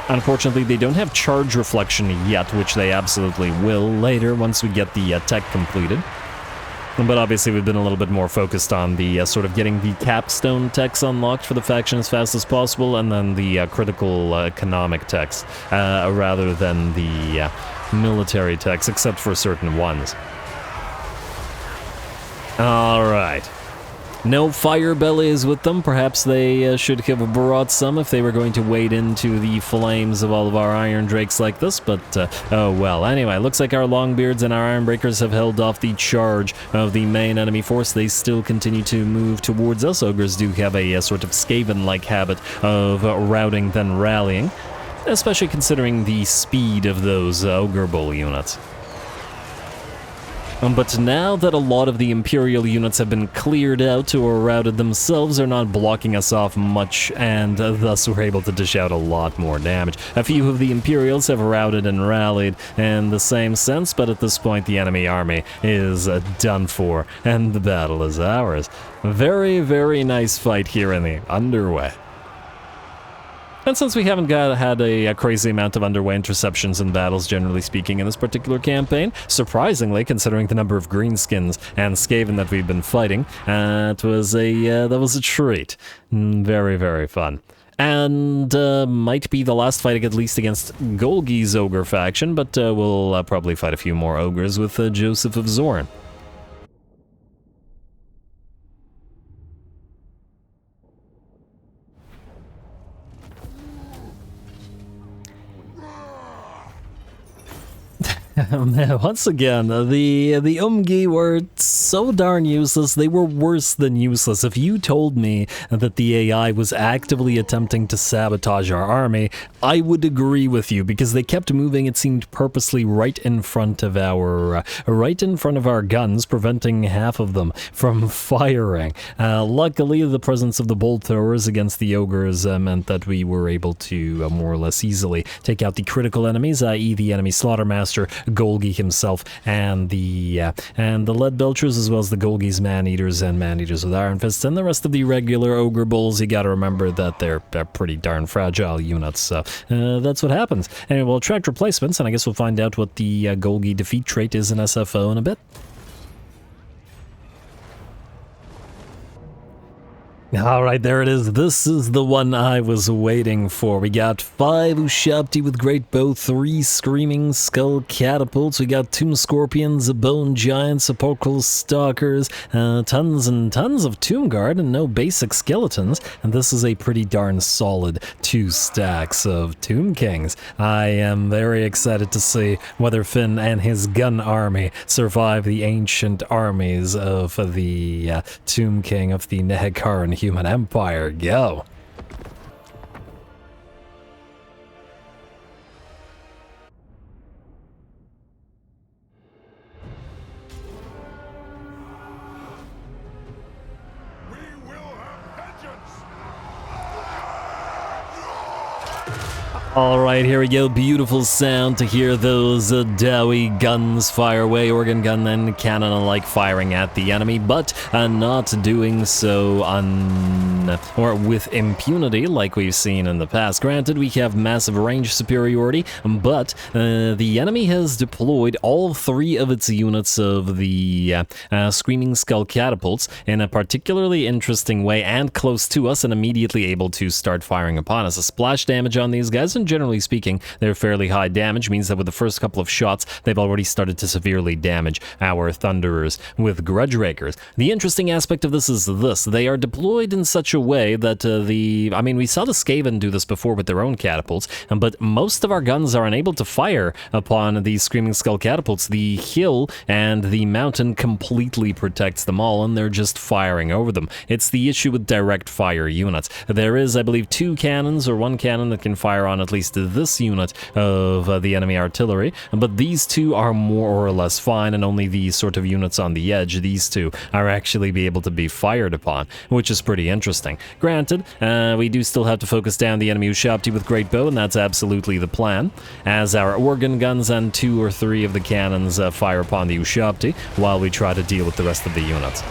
Unfortunately, they don't have charge reflection yet, which they absolutely will later once we get the tech completed. But obviously we've been a little bit more focused on the sort of getting the capstone techs unlocked for the faction as fast as possible, and then the critical economic techs, rather than the military techs, except for certain ones. Alright. No fire bellies with them. Perhaps they should have brought some if they were going to wade into the flames of all of our Iron Drakes like this, but oh well. Anyway, looks like our Longbeards and our Ironbreakers have held off the charge of the main enemy force. They still continue to move towards us. Ogres do have a sort of Skaven-like habit of routing then rallying, especially considering the speed of those Ogre Bull units. But now that a lot of the Imperial units have been cleared out or routed themselves, they're not blocking us off much, and thus we're able to dish out a lot more damage. A few of the Imperials have routed and rallied in the same sense, but at this point the enemy army is done for, and the battle is ours. Very, very nice fight here in the underway. And since we haven't had a crazy amount of underway interceptions in battles, generally speaking, in this particular campaign, surprisingly, considering the number of greenskins and Skaven that we've been fighting, that was a treat. Very, very fun. And might be the last fight, at least against Golgi's Ogre faction, but we'll probably fight a few more Ogres with Joseph of Zorn. Once again, the UMGI were so darn useless, they were worse than useless. If you told me that the AI was actively attempting to sabotage our army, I would agree with you, because they kept moving, it seemed, purposely right in front of our guns, preventing half of them from firing. Luckily, the presence of the bolt throwers against the ogres meant that we were able to more or less easily take out the critical enemies, i.e. the enemy Slaughtermaster, Golgi himself, and the Lead Belchers, as well as the Golgi's Man-Eaters and Man-Eaters with Iron Fists, and the rest of the regular Ogre Bulls. You gotta remember that they're pretty darn fragile units, so that's what happens. Anyway, we'll attract replacements, and I guess we'll find out what the Golgi defeat trait is in SFO in a bit. Alright, there it is. This is the one I was waiting for. We got 5 Ushabti with Great Bow, 3 Screaming Skull Catapults, we got Tomb Scorpions, a Bone Giant, Sepulchral Stalkers, tons and tons of Tomb Guard, and no basic skeletons, and this is a pretty darn solid 2 stacks of Tomb Kings. I am very excited to see whether Finn and his gun army survive the ancient armies of the Tomb King of the Nehekaran Human Empire. Go! Alright, here we go. Beautiful sound to hear those dowie guns fire away, organ gun and cannon alike firing at the enemy, but not doing so with impunity like we've seen in the past. Granted, we have massive range superiority, but the enemy has deployed all 3 of its units of the Screaming Skull catapults in a particularly interesting way and close to us and immediately able to start firing upon us. A splash damage on these guys, and generally speaking, they're fairly high damage, means that with the first couple of shots, they've already started to severely damage our Thunderers with Grudge Rakers. The interesting aspect of this is this: they are deployed in such a way that we saw the Skaven do this before with their own catapults, but most of our guns are unable to fire upon these Screaming Skull catapults. The hill and the mountain completely protects them all, and they're just firing over them. It's the issue with direct fire units. There is, I believe, 2 cannons or 1 cannon that can fire on at least this unit of the enemy artillery, but these 2 are more or less fine, and only the sort of units on the edge, these 2, are actually be able to be fired upon, which is pretty interesting. Granted, we do still have to focus down the enemy Ushabti with Great Bow, and that's absolutely the plan, as our organ guns and 2 or 3 of the cannons fire upon the Ushabti, while we try to deal with the rest of the units.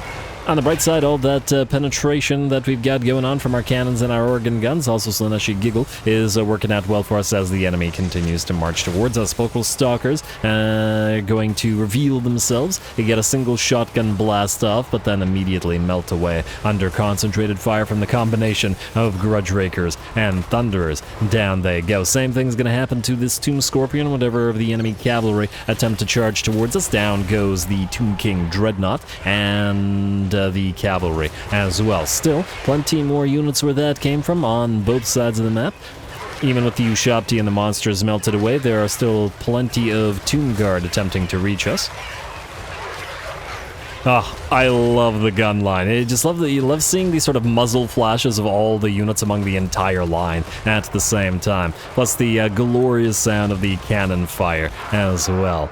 On the bright side, all that penetration that we've got going on from our cannons and our organ guns, also Slaneshi Giggle, is working out well for us as the enemy continues to march towards us. Vocal Stalkers going to reveal themselves. They get a single shotgun blast off, but then immediately melt away under concentrated fire from the combination of Grudge Rakers and Thunderers. Down they go. Same thing's going to happen to this Tomb Scorpion whenever the enemy cavalry attempt to charge towards us. Down goes the Tomb King Dreadnought and the cavalry as well. Still, plenty more units where that came from on both sides of the map. Even with the Ushabti and the monsters melted away, there are still plenty of Tomb Guard attempting to reach us. I love the gun line. I just love seeing these sort of muzzle flashes of all the units among the entire line at the same time. Plus the glorious sound of the cannon fire as well.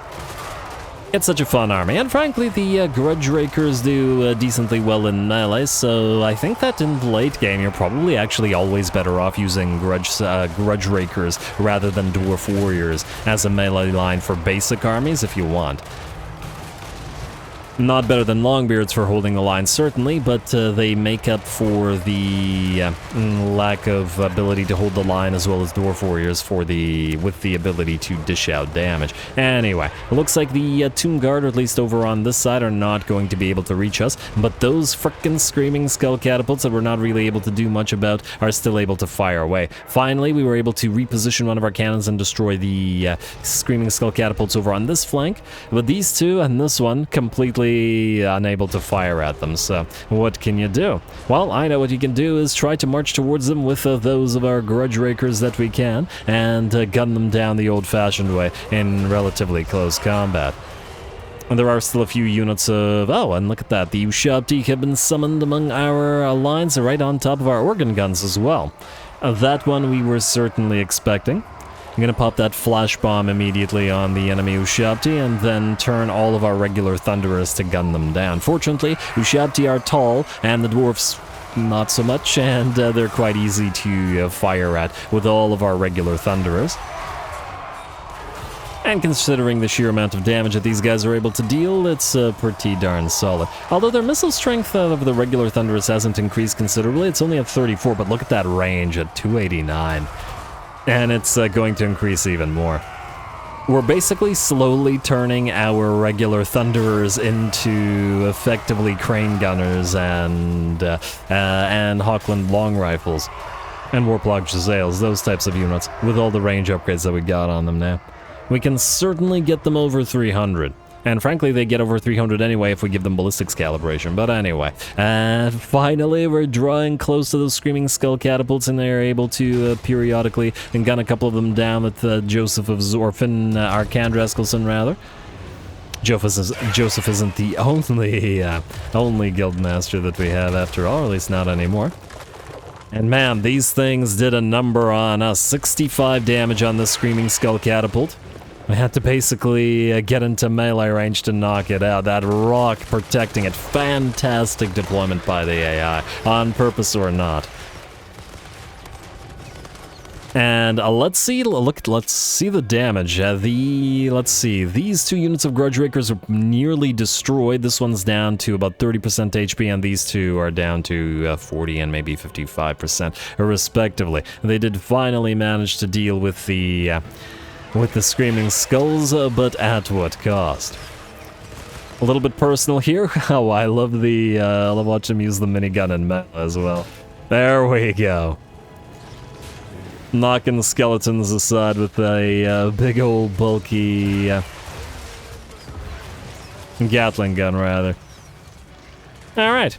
It's such a fun army, and frankly, the Grudge Rakers do decently well in melee, so I think that in the late game, you're probably actually always better off using Grudge Rakers rather than Dwarf Warriors as a melee line for basic armies if you want. Not better than Longbeards for holding the line, certainly, but they make up for the lack of ability to hold the line, as well as Dwarf Warriors with the ability to dish out damage. Anyway, it looks like the Tomb Guard, or at least over on this side, are not going to be able to reach us, but those frickin' Screaming Skull catapults that we're not really able to do much about are still able to fire away. Finally, we were able to reposition one of our cannons and destroy the Screaming Skull catapults over on this flank, but these 2 and this one completely unable to fire at them, so what can you do? Well, I know what you can do is try to march towards them with those of our Grudge Rakers that we can, and gun them down the old-fashioned way in relatively close combat. And there are still a few units of... Oh, and look at that, the Ushabti have been summoned among our lines right on top of our organ guns as well. That one we were certainly expecting. I'm gonna pop that flash bomb immediately on the enemy Ushabti and then turn all of our regular Thunderers to gun them down. Fortunately, Ushabti are tall and the Dwarfs not so much, and they're quite easy to fire at with all of our regular Thunderers. And considering the sheer amount of damage that these guys are able to deal, it's pretty darn solid. Although their missile strength of the regular Thunderers hasn't increased considerably, it's only at 34, but look at that range at 289. And it's going to increase even more. We're basically slowly turning our regular Thunderers into effectively Crane Gunners and Hawkland Long Rifles. And Warplug Jazales, those types of units, with all the range upgrades that we got on them now. We can certainly get them over 300. And frankly, they get over 300 anyway if we give them ballistics calibration. But anyway, finally, we're drawing close to those Screaming Skull catapults, and they're able to periodically gun a couple of them down with Joseph of Zorfin, Arkandraskelson, rather. Joseph isn't the only guildmaster that we have after all, or at least not anymore. And man, these things did a number on us. 65 damage on this Screaming Skull catapult. We had to basically get into melee range to knock it out. That rock protecting it. Fantastic deployment by the AI, on purpose or not. And let's see the damage. Let's see, these two units of Grudge Rakers are nearly destroyed. This one's down to about 30% HP, and these two are down to 40 and maybe 55% respectively. They did finally manage to deal with the Screaming Skulls, but at what cost? A little bit personal here. Oh, I love watching them use the minigun and metal as well. There we go. Knocking the skeletons aside with a big old bulky Gatling gun, rather. Alright.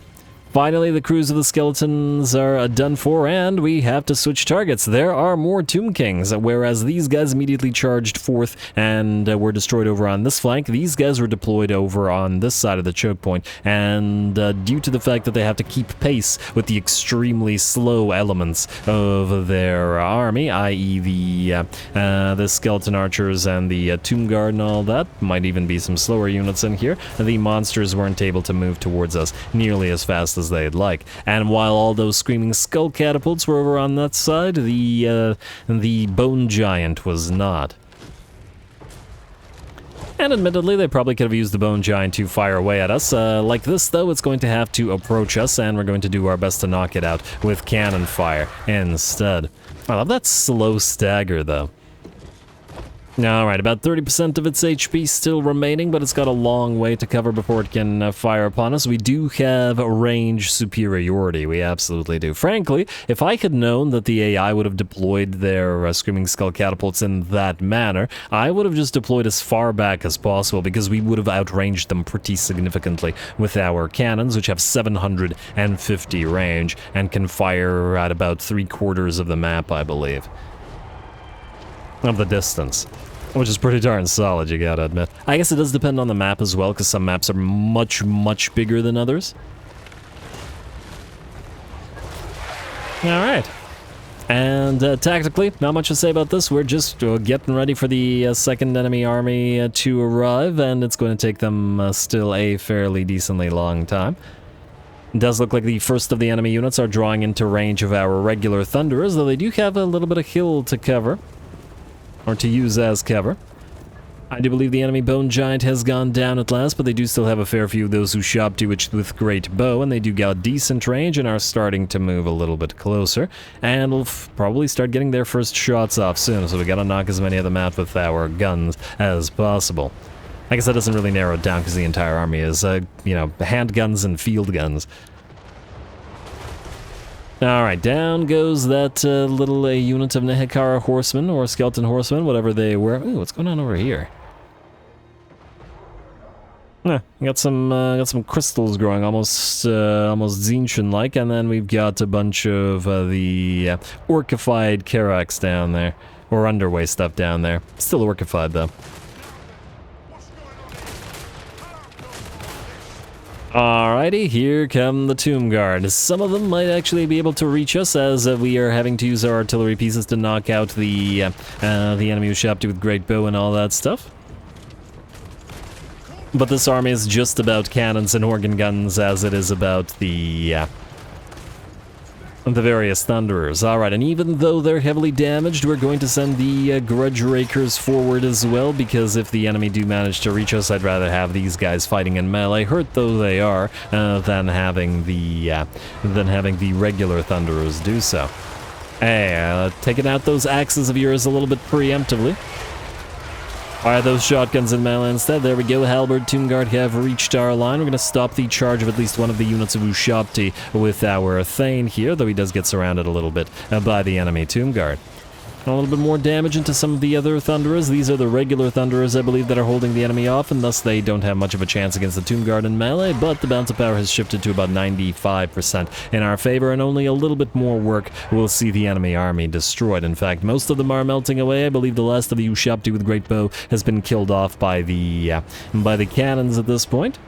Finally, the crews of the skeletons are done for, and we have to switch targets. There are more Tomb Kings, whereas these guys immediately charged forth and were destroyed over on this flank. These guys were deployed over on this side of the choke point, and due to the fact that they have to keep pace with the extremely slow elements of their army, i.e. the skeleton archers and the tomb guard and all that, might even be some slower units in here, the monsters weren't able to move towards us nearly as fast as they'd like. And while all those screaming skull catapults were over on that side, the bone giant was not. And admittedly, they probably could have used the bone giant to fire away at us. Like this, though, it's going to have to approach us, and we're going to do our best to knock it out with cannon fire instead. I love that slow stagger, though. Alright, about 30% of its HP still remaining, but it's got a long way to cover before it can fire upon us. We do have range superiority, we absolutely do. Frankly, if I had known that the AI would have deployed their Screaming Skull catapults in that manner, I would have just deployed as far back as possible, because we would have outranged them pretty significantly with our cannons, which have 750 range and can fire at about 3/4 of the map, I believe. Of the distance, which is pretty darn solid, you gotta admit. I guess it does depend on the map as well, because some maps are much bigger than others. Alright. And tactically, not much to say about this. We're just getting ready for the second enemy army to arrive, and it's going to take them still a fairly decently long time. It does look like the first of the enemy units are drawing into range of our regular Thunderers, though they do have a little bit of hill to cover. Or to use as cover. I do believe the enemy bone giant has gone down at last, but they do still have a fair few of those who shop to it with great bow, and they do got decent range and are starting to move a little bit closer. And we'll probably start getting their first shots off soon, so we gotta knock as many of them out with our guns as possible. I guess that doesn't really narrow it down, because the entire army is, you know, handguns and field guns. Alright, down goes that little unit of Nehekara horsemen, or skeleton horsemen, whatever they were. Ooh, what's going on over here? Got some crystals growing, almost Zinchen-like, and then we've got a bunch of the orcified Karaks down there, or underway stuff down there. Still orcified, though. Alrighty, here come the Tomb Guard. Some of them might actually be able to reach us, as we are having to use our artillery pieces to knock out the enemy who shot with great bow and all that stuff. But this army is just about cannons and organ guns, as it is about the various Thunderers. Alright, and even though they're heavily damaged, we're going to send the Grudge Rakers forward as well, because if the enemy do manage to reach us, I'd rather have these guys fighting in melee, hurt though they are, than having the regular Thunderers do so. Hey, taking out those axes of yours a little bit preemptively. Fire those shotguns in melee instead. There we go. Halberd, Tomb Guard have reached our line. We're going to stop the charge of at least one of the units of Ushapti with our Thane here, though he does get surrounded a little bit by the enemy Tomb Guard. A little bit more damage into some of the other Thunderers. These are the regular Thunderers, I believe, that are holding the enemy off, and thus they don't have much of a chance against the Tomb Guard in melee, but the bounce of power has shifted to about 95% in our favor, and only a little bit more work will see the enemy army destroyed. In fact, most of them are melting away. I believe the last of the Ushapti with great bow has been killed off by the cannons at this point.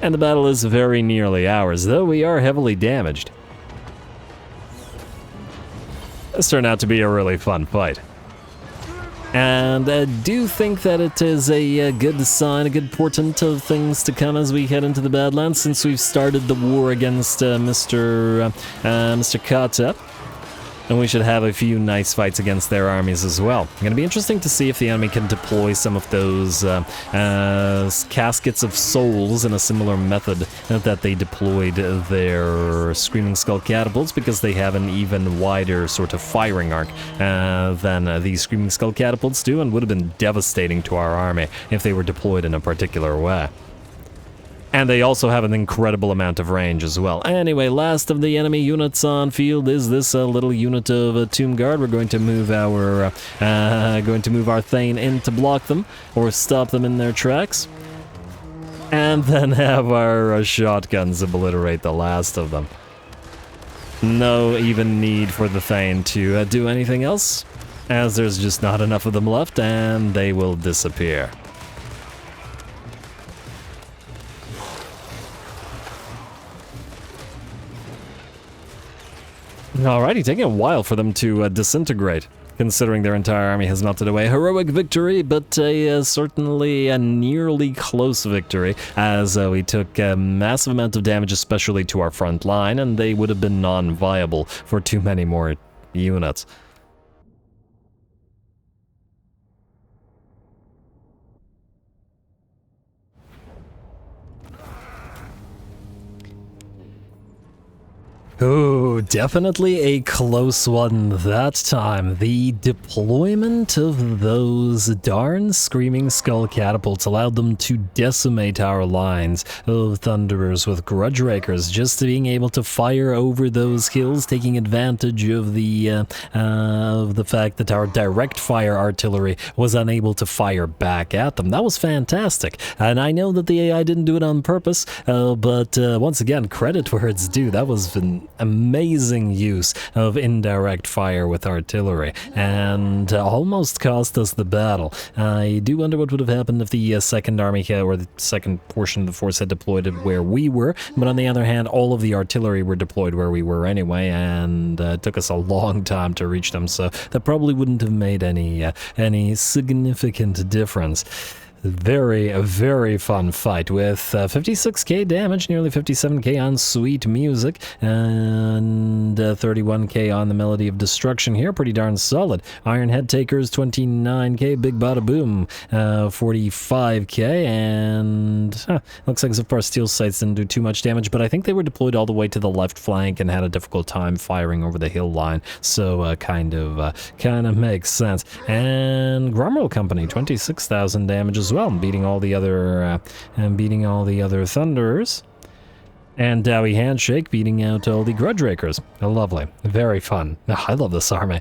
And the battle is very nearly ours, though we are heavily damaged. This turned out to be a really fun fight. And I do think that it is a good sign, a good portent of things to come as we head into the Badlands, since we've started the war against Mr. Kata. And we should have a few nice fights against their armies as well. Going to be interesting to see if the enemy can deploy some of those caskets of souls in a similar method that they deployed their Screaming Skull catapults, because they have an even wider sort of firing arc than these Screaming Skull catapults do, and would have been devastating to our army if they were deployed in a particular way. And they also have an incredible amount of range as well. Anyway, last of the enemy units on field is this little unit of Tomb Guard. We're going to move our Thane in to block them or stop them in their tracks, and then have our shotguns obliterate the last of them. No even need for the Thane to do anything else, as there's just not enough of them left, and they will disappear. Alrighty, taking a while for them to disintegrate, considering their entire army has melted away. Heroic victory, but certainly a nearly close victory, as we took a massive amount of damage, especially to our front line, and they would have been non-viable for too many more units. Oh, definitely a close one that time. The deployment of those darn Screaming Skull catapults allowed them to decimate our lines of Thunderers with Grudge Rakers, just being able to fire over those hills, taking advantage of the fact that our direct fire artillery was unable to fire back at them. That was fantastic, and I know that the AI didn't do it on purpose, but once again, credit where it's due. That was an amazing use of indirect fire with artillery, and almost cost us the battle. I do wonder what would have happened if the second army or the second portion of the force had deployed where we were, but on the other hand, all of the artillery were deployed where we were anyway, and it took us a long time to reach them, so that probably wouldn't have made any significant difference. Very, very fun fight with 56k damage, nearly 57k on Sweet Music, and 31k on the Melody of Destruction here. Pretty darn solid. Iron Head Takers, 29k. Big Bada Boom, 45k, and looks like Zipfar Steel Sights didn't do too much damage, but I think they were deployed all the way to the left flank and had a difficult time firing over the hill line, so kind of makes sense. And Grumroll Company, 26,000 damage as well, beating all the other Thunderers. And Dowie Handshake beating out all the Grudge Rakers. Lovely. Very fun. I love this army.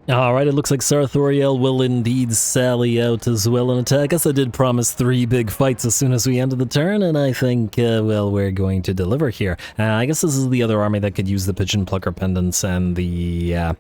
Alright, it looks like Sarthoriel will indeed sally out as well and attack us. I did promise 3 big fights as soon as we ended the turn, and I think, well, we're going to deliver here. I guess this is the other army that could use the Pigeon Plucker Pendants and the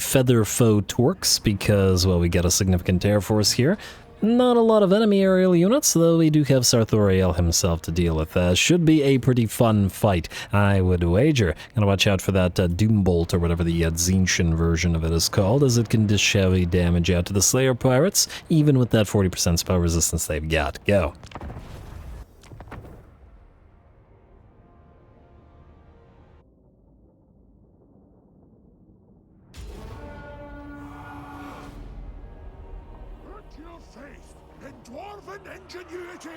Feather Foe Torques, because, well, we get a significant air force here. Not a lot of enemy aerial units, though we do have Sarthoriel himself to deal with. Should be a pretty fun fight, I would wager. Gotta watch out for that Doombolt, or whatever the Tzeentchian version of it is called, as it can dish heavy damage out to the Slayer Pirates, even with that 40% spell resistance they've got. Go. Ingenuity,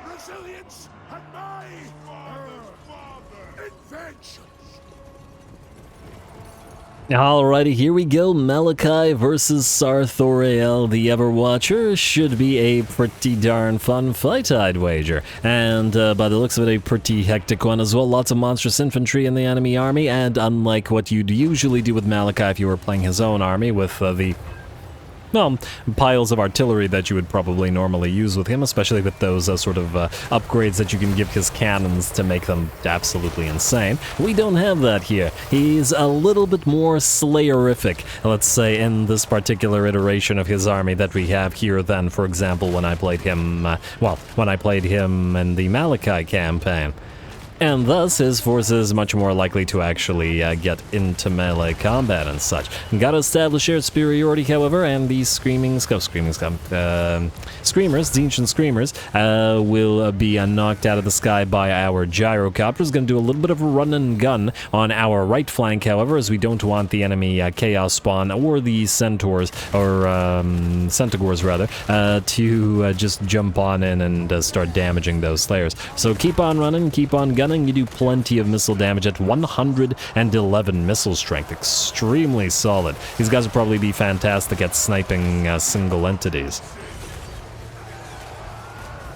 resilience, and my inventions. Alrighty, here we go. Malachi versus Sarthoriel, the Everwatcher. Should be a pretty darn fun fight, I'd wager. And by the looks of it, a pretty hectic one as well. Lots of monstrous infantry in the enemy army, and unlike what you'd usually do with Malachi if you were playing his own army with well, piles of artillery that you would probably normally use with him, especially with those sort of upgrades that you can give his cannons to make them absolutely insane. We don't have that here. He's a little bit more slayerific, let's say, in this particular iteration of his army that we have here than, for example, when I played him, when I played him in the Malachi campaign. and thus his forces much more likely to actually get into melee combat and such. Gotta establish shared superiority, however, and these Screamers, the ancient Screamers, will be knocked out of the sky by our gyrocopters. Gonna do a little bit of a run and gun on our right flank, however, as we don't want the enemy Chaos Spawn or the Centaurs, or Centaurs rather, to just jump on in and start damaging those Slayers. So keep on running, keep on gunning. You do plenty of missile damage at 111 missile strength. Extremely solid. These guys will probably be fantastic at sniping single entities.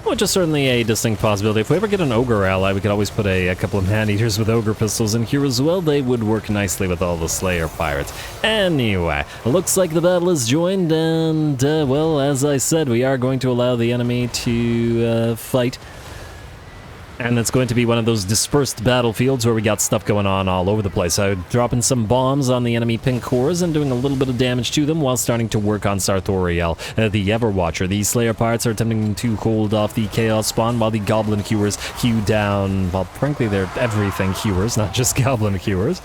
Which is certainly a distinct possibility. If we ever get an Ogre ally, we could always put a couple of Man-Eaters with Ogre pistols in here as well. They would work nicely with all the Slayer pirates. Anyway, looks like the battle is joined, and, well, as I said, we are going to allow the enemy to fight. And it's going to be one of those dispersed battlefields where we got stuff going on all over the place. So dropping some bombs on the enemy pink cores and doing a little bit of damage to them while starting to work on Sartoriel, the Everwatcher. The Slayer pirates are attempting to hold off the Chaos Spawn while the Goblin Hewers hew down, well, frankly, they're everything hewers, not just Goblin Hewers.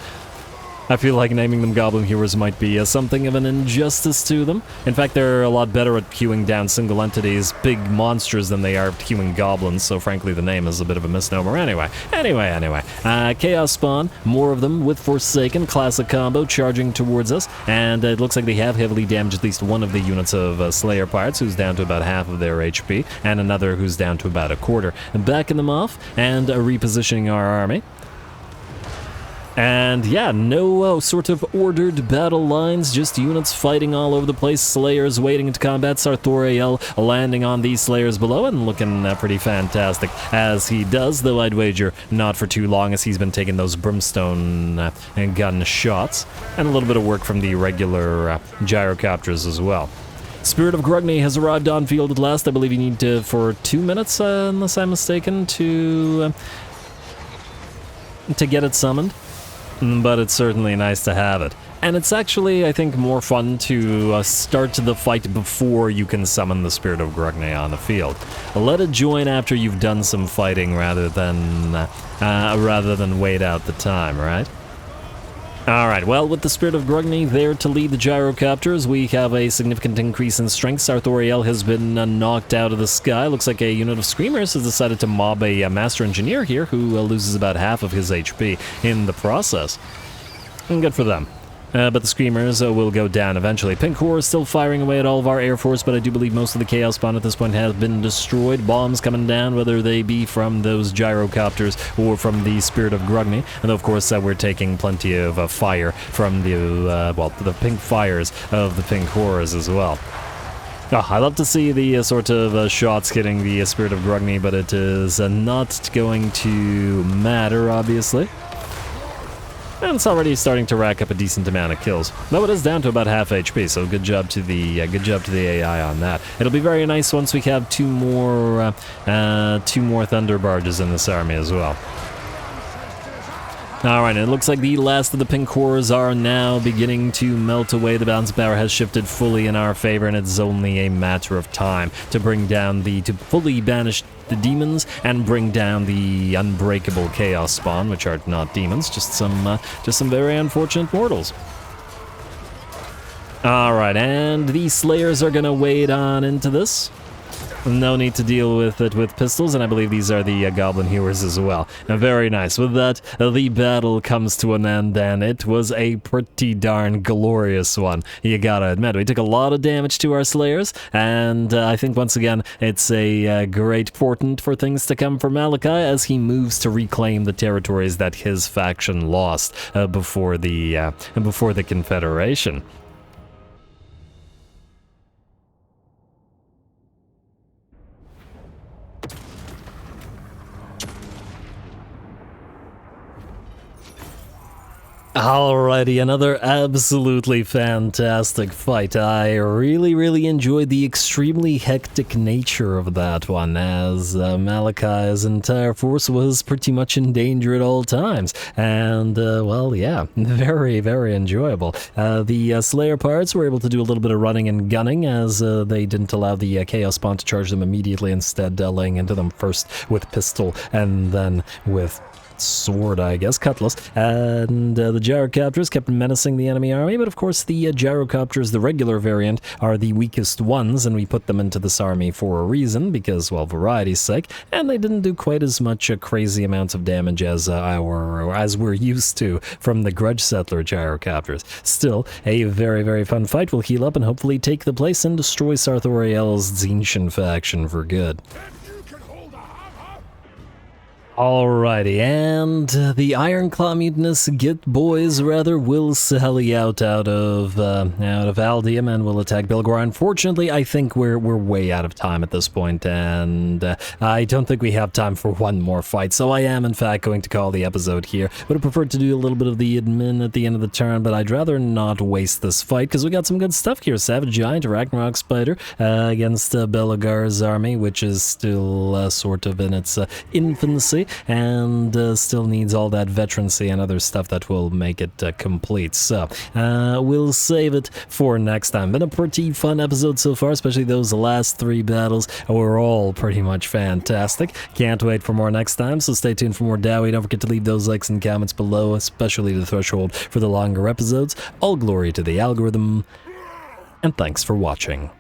I feel like naming them Goblin Hewers might be something of an injustice to them. In fact, they're a lot better at hewing down single entities, big monsters, than they are at hewing goblins, so frankly the name is a bit of a misnomer. Anyway. Chaos Spawn, more of them with Forsaken, classic combo, charging towards us, and it looks like they have heavily damaged at least one of the units of Slayer Pirates, who's down to about half of their HP, and another who's down to about a quarter. Backing them off, and repositioning our army. And yeah, no sort of ordered battle lines, just units fighting all over the place, Slayers waiting into combat, Sartoriel landing on these Slayers below and looking pretty fantastic as he does, though I'd wager not for too long as he's been taking those brimstone and gun shots, and a little bit of work from the regular gyrocopters as well. Spirit of Grudgebearer has arrived on field at last. I believe you need to, for 2 minutes, unless I'm mistaken, to get it summoned. But it's certainly nice to have it. And it's actually, I think, more fun to start the fight before you can summon the Spirit of Grudgebearer on the field. Let it join after you've done some fighting rather than wait out the time, right? Alright, well, with the Spirit of Grudgebearer there to lead the gyrocopters, we have a significant increase in strength. Sartoriel has been knocked out of the sky. Looks like a unit of Screamers has decided to mob a Master Engineer here, who loses about half of his HP in the process. And good for them. But the Screamers will go down eventually. Pink Horror is still firing away at all of our Air Force, but I do believe most of the Chaos Spawn at this point has been destroyed. Bombs coming down, whether they be from those gyrocopters or from the Spirit of Grudgebearer. And of course, we're taking plenty of fire from the pink fires of the Pink Horrors as well. I love to see the sort of shots hitting the Spirit of Grudgebearer, but it is not going to matter, obviously. And it's already starting to rack up a decent amount of kills. Though it is down to about half HP, so good job to the AI on that. It'll be very nice once we have two more Thunder Barges in this army as well. Alright, it looks like the last of the pink cores are now beginning to melt away. The balance of power has shifted fully in our favor, and it's only a matter of time to bring down to fully banish the demons and bring down the unbreakable Chaos Spawn, which are not demons, just some very unfortunate mortals. Alright, and the Slayers are gonna wade on into this. No need to deal with it with pistols, and I believe these are the Goblin Hewers as well. Very nice. With that, the battle comes to an end, and it was a pretty darn glorious one, you gotta admit. We took a lot of damage to our Slayers, and I think once again, it's a great portent for things to come for Malachi as he moves to reclaim the territories that his faction lost before the Confederation. Alrighty, another absolutely fantastic fight. I really enjoyed the extremely hectic nature of that one, as Malachi's entire force was pretty much in danger at all times. And, well, yeah, very enjoyable. The Slayer Pirates were able to do a little bit of running and gunning, as they didn't allow the Chaos Spawn to charge them immediately, instead laying into them first with pistol and then with sword, I guess, cutlass, and the gyrocopters kept menacing the enemy army, but of course the gyrocopters, the regular variant, are the weakest ones, and we put them into this army for a reason, because, well, variety's sake, and they didn't do quite as much crazy amounts of damage as we're used to from the Grudge Settler gyrocopters. Still, a very, very fun fight. We'll heal up and hopefully take the place and destroy Sarthoriel's Tzeentchen faction for good. Alrighty, and the Ironclaw Mutinous boys will sally out of Aldium and will attack Belgor. Unfortunately, I think we're way out of time at this point, and I don't think we have time for one more fight, so I am in fact going to call the episode here. Would have preferred to do a little bit of the admin at the end of the turn, but I'd rather not waste this fight, because we got some good stuff here. Savage Giant, Ragnarok Spider, against Belogar's army, which is still sort of in its infancy, and still needs all that veterancy and other stuff that will make it complete. So we'll save it for next time. Been a pretty fun episode so far, especially those last 3 battles were all pretty much fantastic. Can't wait for more next time, so stay tuned for more Dowie. Don't forget to leave those likes and comments below, especially the threshold for the longer episodes. All glory to the algorithm, and thanks for watching.